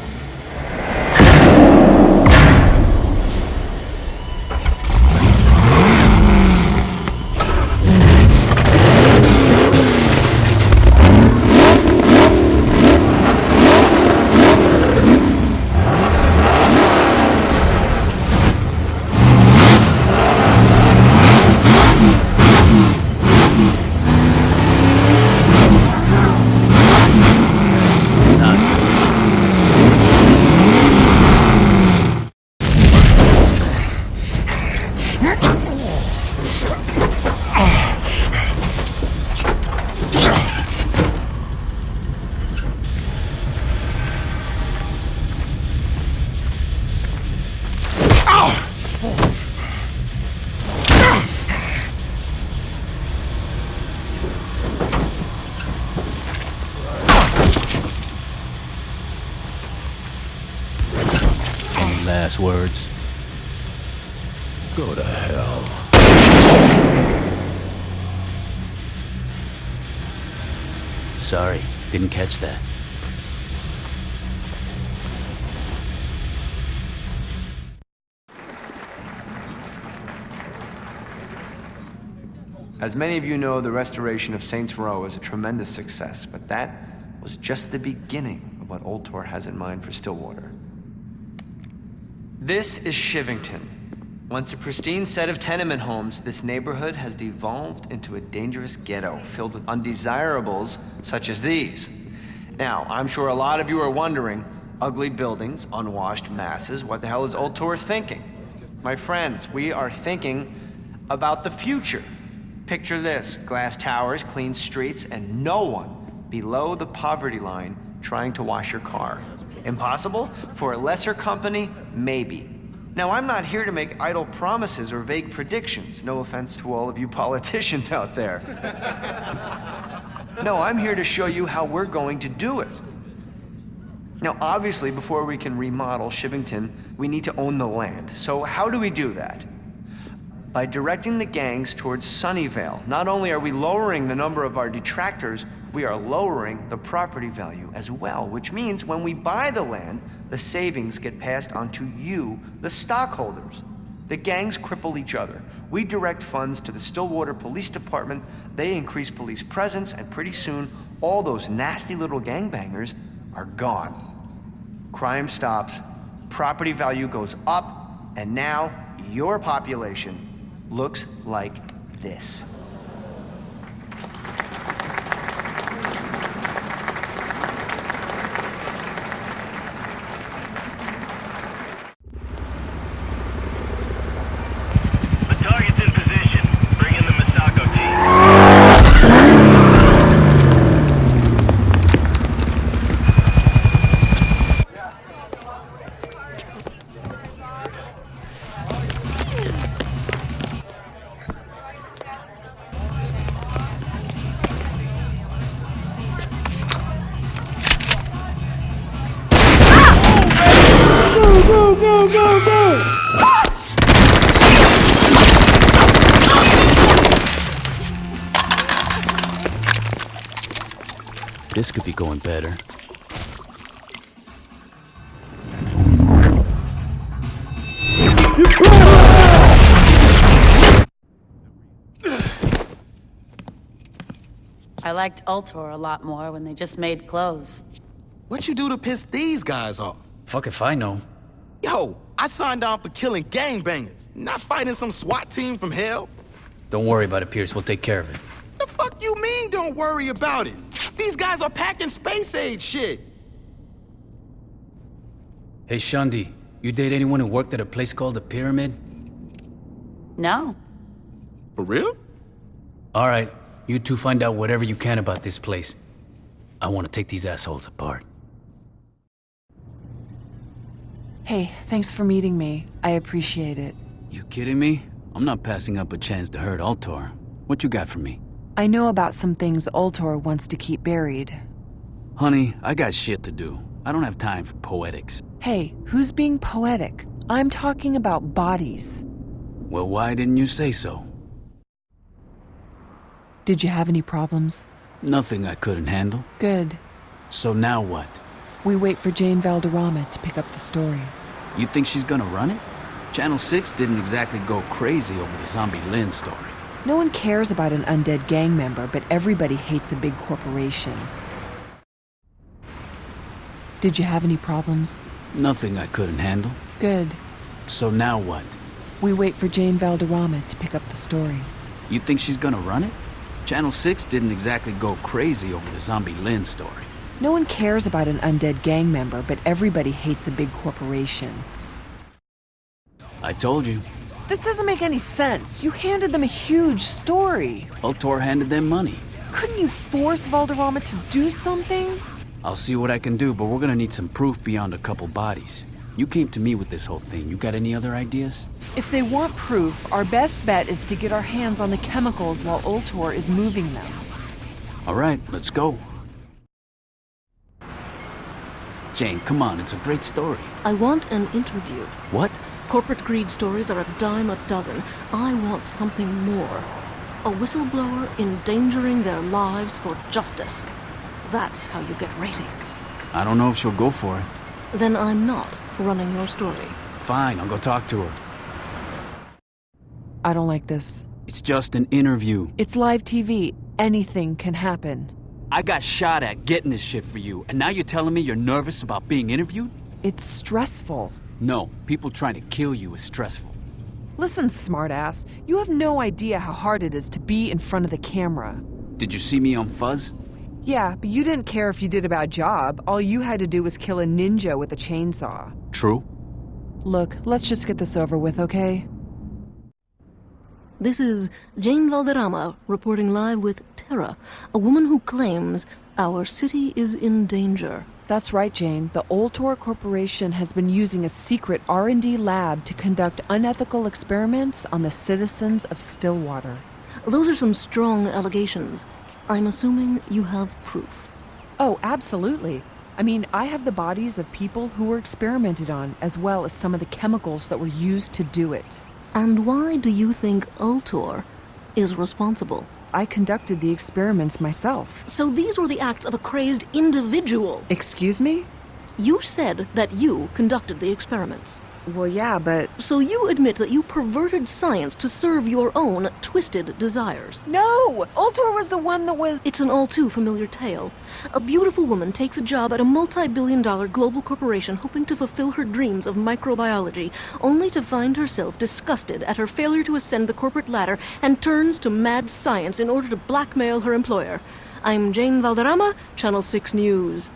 [SPEAKER 1] Last words.
[SPEAKER 2] Go to hell.
[SPEAKER 1] Sorry, didn't catch that.
[SPEAKER 21] As many of you know, the restoration of Saints Row is a tremendous success, but that was just the beginning of what Ultor has in mind for Stillwater. This is Shivington. Once a pristine set of tenement homes, this neighborhood has devolved into a dangerous ghetto filled with undesirables such as these. Now, I'm sure a lot of you are wondering, ugly buildings, unwashed masses, what the hell is Ultor thinking? My friends, we are thinking about the future. Picture this, glass towers, clean streets, and no one below the poverty line trying to wash your car. Impossible? For a lesser company, maybe. Now, I'm not here to make idle promises or vague predictions. No offense to all of you politicians out there. No, I'm here to show you how we're going to do it. Now, obviously, before we can remodel Shivington, we need to own the land. So how do we do that? By directing the gangs towards Sunnyvale. Not only are we lowering the number of our detractors, we are lowering the property value as well, which means when we buy the land, the savings get passed on to you, the stockholders. The gangs cripple each other. We direct funds to the Stillwater Police Department, they increase police presence, and pretty soon, all those nasty little gangbangers are gone. Crime stops, property value goes up, and now your population looks like this.
[SPEAKER 1] This could be going better.
[SPEAKER 3] I liked Ultor a lot more when they just made clothes.
[SPEAKER 22] What you do to piss these guys off?
[SPEAKER 1] Fuck if I know.
[SPEAKER 22] Yo, I signed on for killing gangbangers, not fighting some SWAT team from hell.
[SPEAKER 1] Don't worry about it, Pierce. We'll take care of it.
[SPEAKER 22] The fuck you mean don't worry about it? These guys are packing space-age shit.
[SPEAKER 1] Hey, Shandi, you date anyone who worked at a place called the Pyramid?
[SPEAKER 3] No.
[SPEAKER 22] For real?
[SPEAKER 1] All right, you two find out whatever you can about this place. I want to take these assholes apart.
[SPEAKER 6] Hey, thanks for meeting me. I appreciate it.
[SPEAKER 1] You kidding me? I'm not passing up a chance to hurt Ultor. What you got for me?
[SPEAKER 6] I know about some things Ultor wants to keep buried.
[SPEAKER 1] Honey, I got shit to do. I don't have time for poetics.
[SPEAKER 6] Hey, who's being poetic? I'm talking about bodies.
[SPEAKER 1] Well, why didn't you say so?
[SPEAKER 6] Did you have any problems?
[SPEAKER 1] Nothing I couldn't handle.
[SPEAKER 6] Good.
[SPEAKER 1] So now what?
[SPEAKER 6] We wait for Jane Valderrama to pick up the story.
[SPEAKER 1] You think she's gonna run it? Channel 6 didn't exactly go crazy over the Zombie Lynn story.
[SPEAKER 6] No one cares about an undead gang member, but everybody hates a big corporation. Did you have any problems?
[SPEAKER 1] Nothing I couldn't handle.
[SPEAKER 6] Good.
[SPEAKER 1] So now what?
[SPEAKER 6] We wait for Jane Valderrama to pick up the story.
[SPEAKER 1] You think she's gonna run it? Channel 6 didn't exactly go crazy over the Zombie Lynn story.
[SPEAKER 6] No one cares about an undead gang member, but everybody hates a big corporation.
[SPEAKER 1] I told you.
[SPEAKER 6] This doesn't make any sense. You handed them a huge story.
[SPEAKER 1] Ultor handed them money.
[SPEAKER 6] Couldn't you force Valderrama to do something?
[SPEAKER 1] I'll see what I can do, but we're gonna need some proof beyond a couple bodies. You came to me with this whole thing. You got any other ideas?
[SPEAKER 6] If they want proof, our best bet is to get our hands on the chemicals while Ultor is moving them.
[SPEAKER 1] All right, let's go. Jane, come on, it's a great story.
[SPEAKER 18] I want an interview.
[SPEAKER 1] What?
[SPEAKER 18] Corporate greed stories are a dime a dozen. I want something more. A whistleblower endangering their lives for justice. That's how you get ratings.
[SPEAKER 1] I don't know if she'll go for it.
[SPEAKER 18] Then I'm not running your story.
[SPEAKER 1] Fine, I'll go talk to her.
[SPEAKER 6] I don't like this.
[SPEAKER 1] It's just an interview.
[SPEAKER 6] It's live TV. Anything can happen.
[SPEAKER 1] I got shot at getting this shit for you, and now you're telling me you're nervous about being interviewed?
[SPEAKER 6] It's stressful.
[SPEAKER 1] No, people trying to kill you is stressful.
[SPEAKER 6] Listen, smartass. You have no idea how hard it is to be in front of the camera.
[SPEAKER 1] Did you see me on Fuzz?
[SPEAKER 6] Yeah, but you didn't care if you did a bad job. All you had to do was kill a ninja with a chainsaw.
[SPEAKER 1] True.
[SPEAKER 6] Look, let's just get this over with, okay?
[SPEAKER 18] This is Jane Valderrama reporting live with Terra, a woman who claims our city is in danger.
[SPEAKER 6] That's right, Jane. The Ultor Corporation has been using a secret R&D lab to conduct unethical experiments on the citizens of Stillwater.
[SPEAKER 18] Those are some strong allegations. I'm assuming you have proof.
[SPEAKER 6] Oh, absolutely. I mean, I have the bodies of people who were experimented on, as well as some of the chemicals that were used to do it.
[SPEAKER 18] And why do you think Ultor is responsible?
[SPEAKER 6] I conducted the experiments myself.
[SPEAKER 18] So these were the acts of a crazed individual.
[SPEAKER 6] Excuse me?
[SPEAKER 18] You said that you conducted the experiments.
[SPEAKER 6] Well, yeah, but...
[SPEAKER 18] So you admit that you perverted science to serve your own twisted desires.
[SPEAKER 6] No! Ultor was the one that was...
[SPEAKER 18] It's an all too familiar tale. A beautiful woman takes a job at a multi-billion-dollar global corporation hoping to fulfill her dreams of microbiology, only to find herself disgusted at her failure to ascend the corporate ladder and turns to mad science in order to blackmail her employer. I'm Jane Valderrama, Channel 6 News.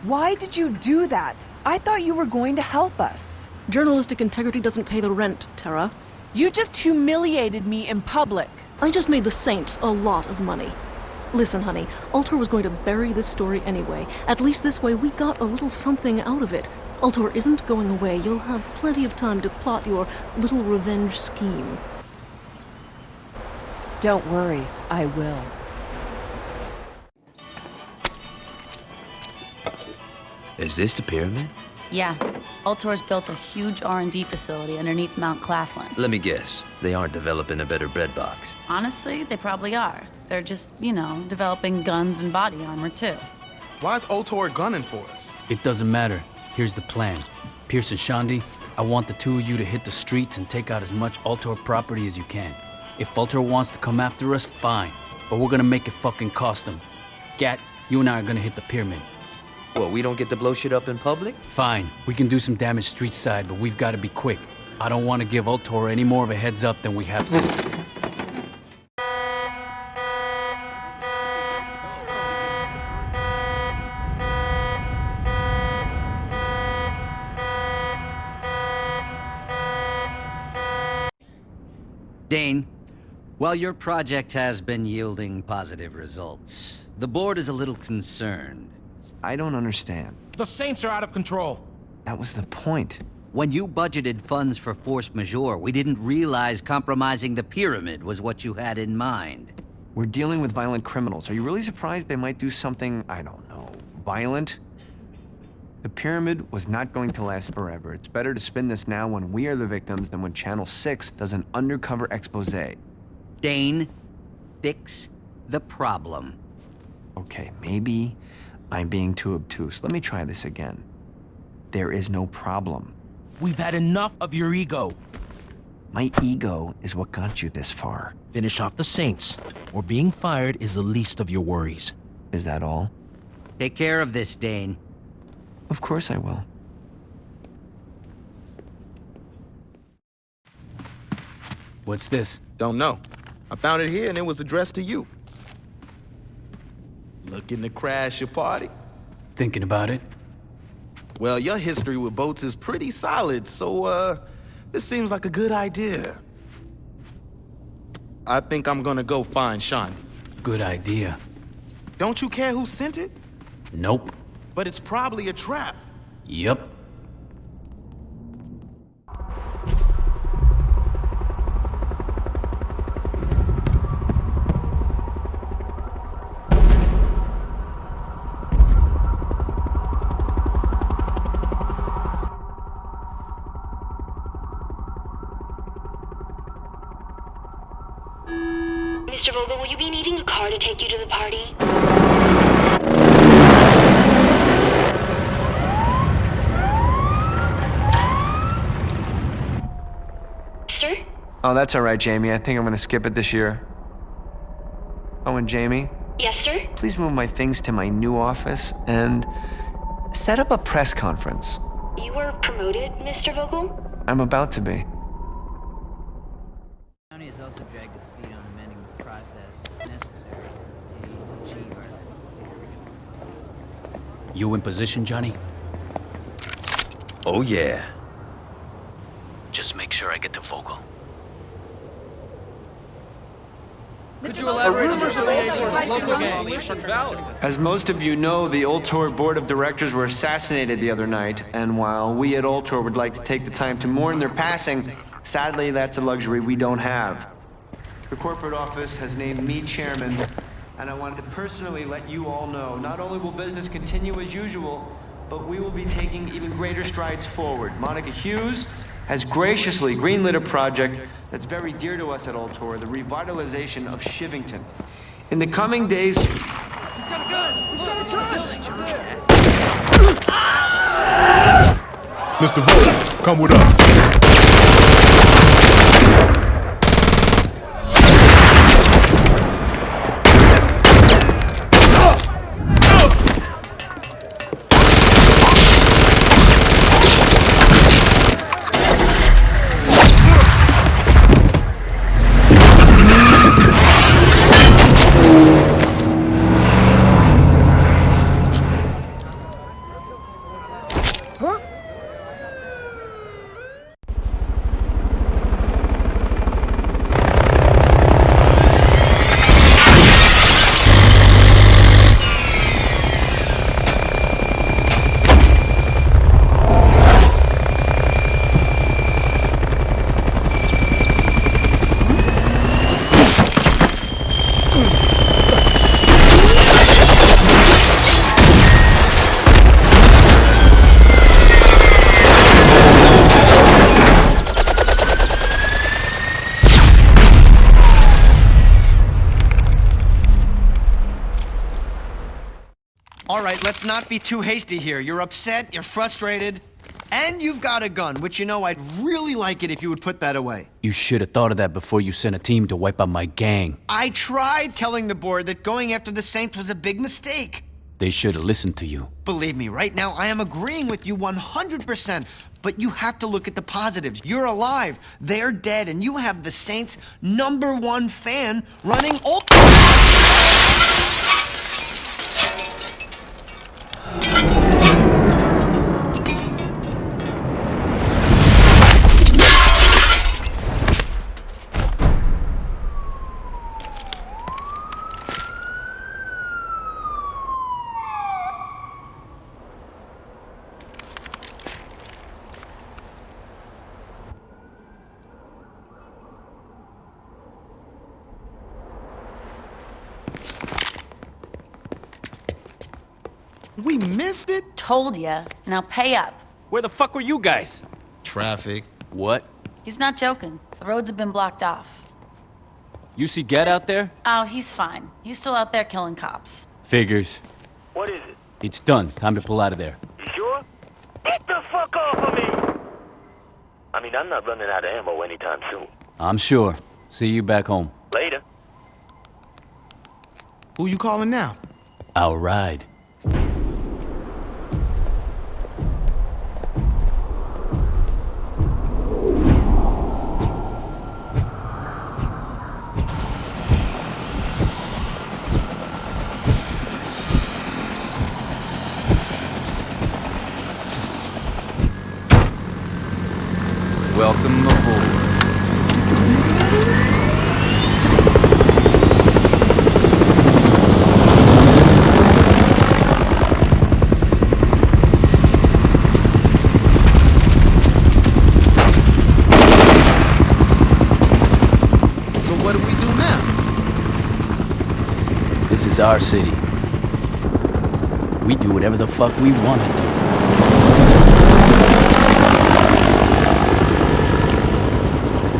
[SPEAKER 6] Why did you do that? I thought you were going to help us.
[SPEAKER 18] Journalistic integrity doesn't pay the rent, Terra.
[SPEAKER 6] You just humiliated me in public.
[SPEAKER 18] I just made the Saints a lot of money. Listen, honey, Ultor was going to bury this story anyway. At least this way we got a little something out of it. Ultor isn't going away. You'll have plenty of time to plot your little revenge scheme.
[SPEAKER 6] Don't worry, I will.
[SPEAKER 12] Is this the pyramid?
[SPEAKER 3] Yeah. Ultor's built a huge R&D facility underneath Mount Claflin.
[SPEAKER 9] Let me guess. They aren't developing a better bread box.
[SPEAKER 3] Honestly, they probably are. They're just, developing guns and body armor, too.
[SPEAKER 22] Why is Ultor gunning for us?
[SPEAKER 1] It doesn't matter. Here's the plan. Pierce and Shandi, I want the two of you to hit the streets and take out as much Ultor property as you can. If Ultor wants to come after us, fine. But we're gonna make it fucking cost them. Gat, you and I are gonna hit the pyramid.
[SPEAKER 9] Well, we don't get to blow shit up in public?
[SPEAKER 1] Fine. We can do some damage street side, but we've got to be quick. I don't want to give Ultor any more of a heads up than we have to.
[SPEAKER 14] Dane, while your project has been yielding positive results, the board is a little concerned.
[SPEAKER 21] I don't understand.
[SPEAKER 11] The Saints are out of control.
[SPEAKER 21] That was the point.
[SPEAKER 14] When you budgeted funds for force majeure, we didn't realize compromising the pyramid was what you had in mind.
[SPEAKER 21] We're dealing with violent criminals. Are you really surprised they might do something, I don't know, violent? The pyramid was not going to last forever. It's better to spin this now when we are the victims than when Channel 6 does an undercover expose.
[SPEAKER 14] Dane, fix the problem.
[SPEAKER 21] Okay, maybe I'm being too obtuse. Let me try this again. There is no problem.
[SPEAKER 11] We've had enough of your ego.
[SPEAKER 21] My ego is what got you this far.
[SPEAKER 11] Finish off the Saints, or being fired is the least of your worries.
[SPEAKER 21] Is that all?
[SPEAKER 14] Take care of this, Dane.
[SPEAKER 21] Of course I will.
[SPEAKER 1] What's this?
[SPEAKER 22] Don't know. I found it here and it was addressed to you. Looking to crash your party?
[SPEAKER 1] Thinking about it.
[SPEAKER 22] Well, your history with boats is pretty solid, so, this seems like a good idea. I think I'm gonna go find Shandi.
[SPEAKER 1] Good idea.
[SPEAKER 22] Don't you care who sent it?
[SPEAKER 1] Nope.
[SPEAKER 22] But it's probably a trap.
[SPEAKER 1] Yup.
[SPEAKER 16] Mr. Vogel, will you be needing a car to take you to the party? Sir?
[SPEAKER 21] Oh, that's all right, Jamie. I think I'm gonna skip it this year. Oh, and Jamie?
[SPEAKER 16] Yes, sir?
[SPEAKER 21] Please move my things to my new office and set up a press conference.
[SPEAKER 16] You were promoted, Mr. Vogel?
[SPEAKER 21] I'm about to be.
[SPEAKER 4] The county has also dragged its feet on amending the process necessary to achieve our...
[SPEAKER 1] You in position, Johnny?
[SPEAKER 9] Oh, yeah.
[SPEAKER 15] Just make sure I get to Vogel.
[SPEAKER 19] Could you elaborate on your affiliation with local gang?
[SPEAKER 21] As most of you know, the Ultor board of directors were assassinated the other night, and while we at Ultor would like to take the time to mourn their passing, sadly that's a luxury we don't have. The corporate office has named me chairman, and I wanted to personally let you all know, not only will business continue as usual, but we will be taking even greater strides forward. Monica Hughes has graciously greenlit a project that's very dear to us at Ultor, the revitalization of Shivington. In the coming days...
[SPEAKER 19] He's got a gun! He's got a gun!
[SPEAKER 2] Mr. Vogel, come with us.
[SPEAKER 21] All right, let's not be too hasty here. You're upset, you're frustrated, and you've got a gun, which, you know, I'd really like it if you would put that away.
[SPEAKER 1] You should have thought of that before you sent a team to wipe out my gang.
[SPEAKER 21] I tried telling the board that going after the Saints was a big mistake.
[SPEAKER 1] They should have listened to you.
[SPEAKER 21] Believe me, right now, I am agreeing with you 100%. But you have to look at the positives. You're alive, they're dead, and you have the Saints' #1 fan running Ultor.
[SPEAKER 22] We missed it?
[SPEAKER 3] Told ya. Now pay up.
[SPEAKER 1] Where the fuck were you guys?
[SPEAKER 22] Traffic.
[SPEAKER 1] What?
[SPEAKER 3] He's not joking. The roads have been blocked off.
[SPEAKER 1] You see Get out there?
[SPEAKER 3] Oh, he's fine. He's still out there killing cops.
[SPEAKER 1] Figures.
[SPEAKER 5] What is it?
[SPEAKER 1] It's done. Time to pull out of there.
[SPEAKER 5] You sure? Get the fuck off of me! I mean, I'm not running out of ammo anytime soon.
[SPEAKER 1] I'm sure. See you back home.
[SPEAKER 5] Later.
[SPEAKER 22] Who you calling now?
[SPEAKER 1] I'll ride. Welcome aboard.
[SPEAKER 22] So what do we do now?
[SPEAKER 1] This is our city. We do whatever the fuck we want to do.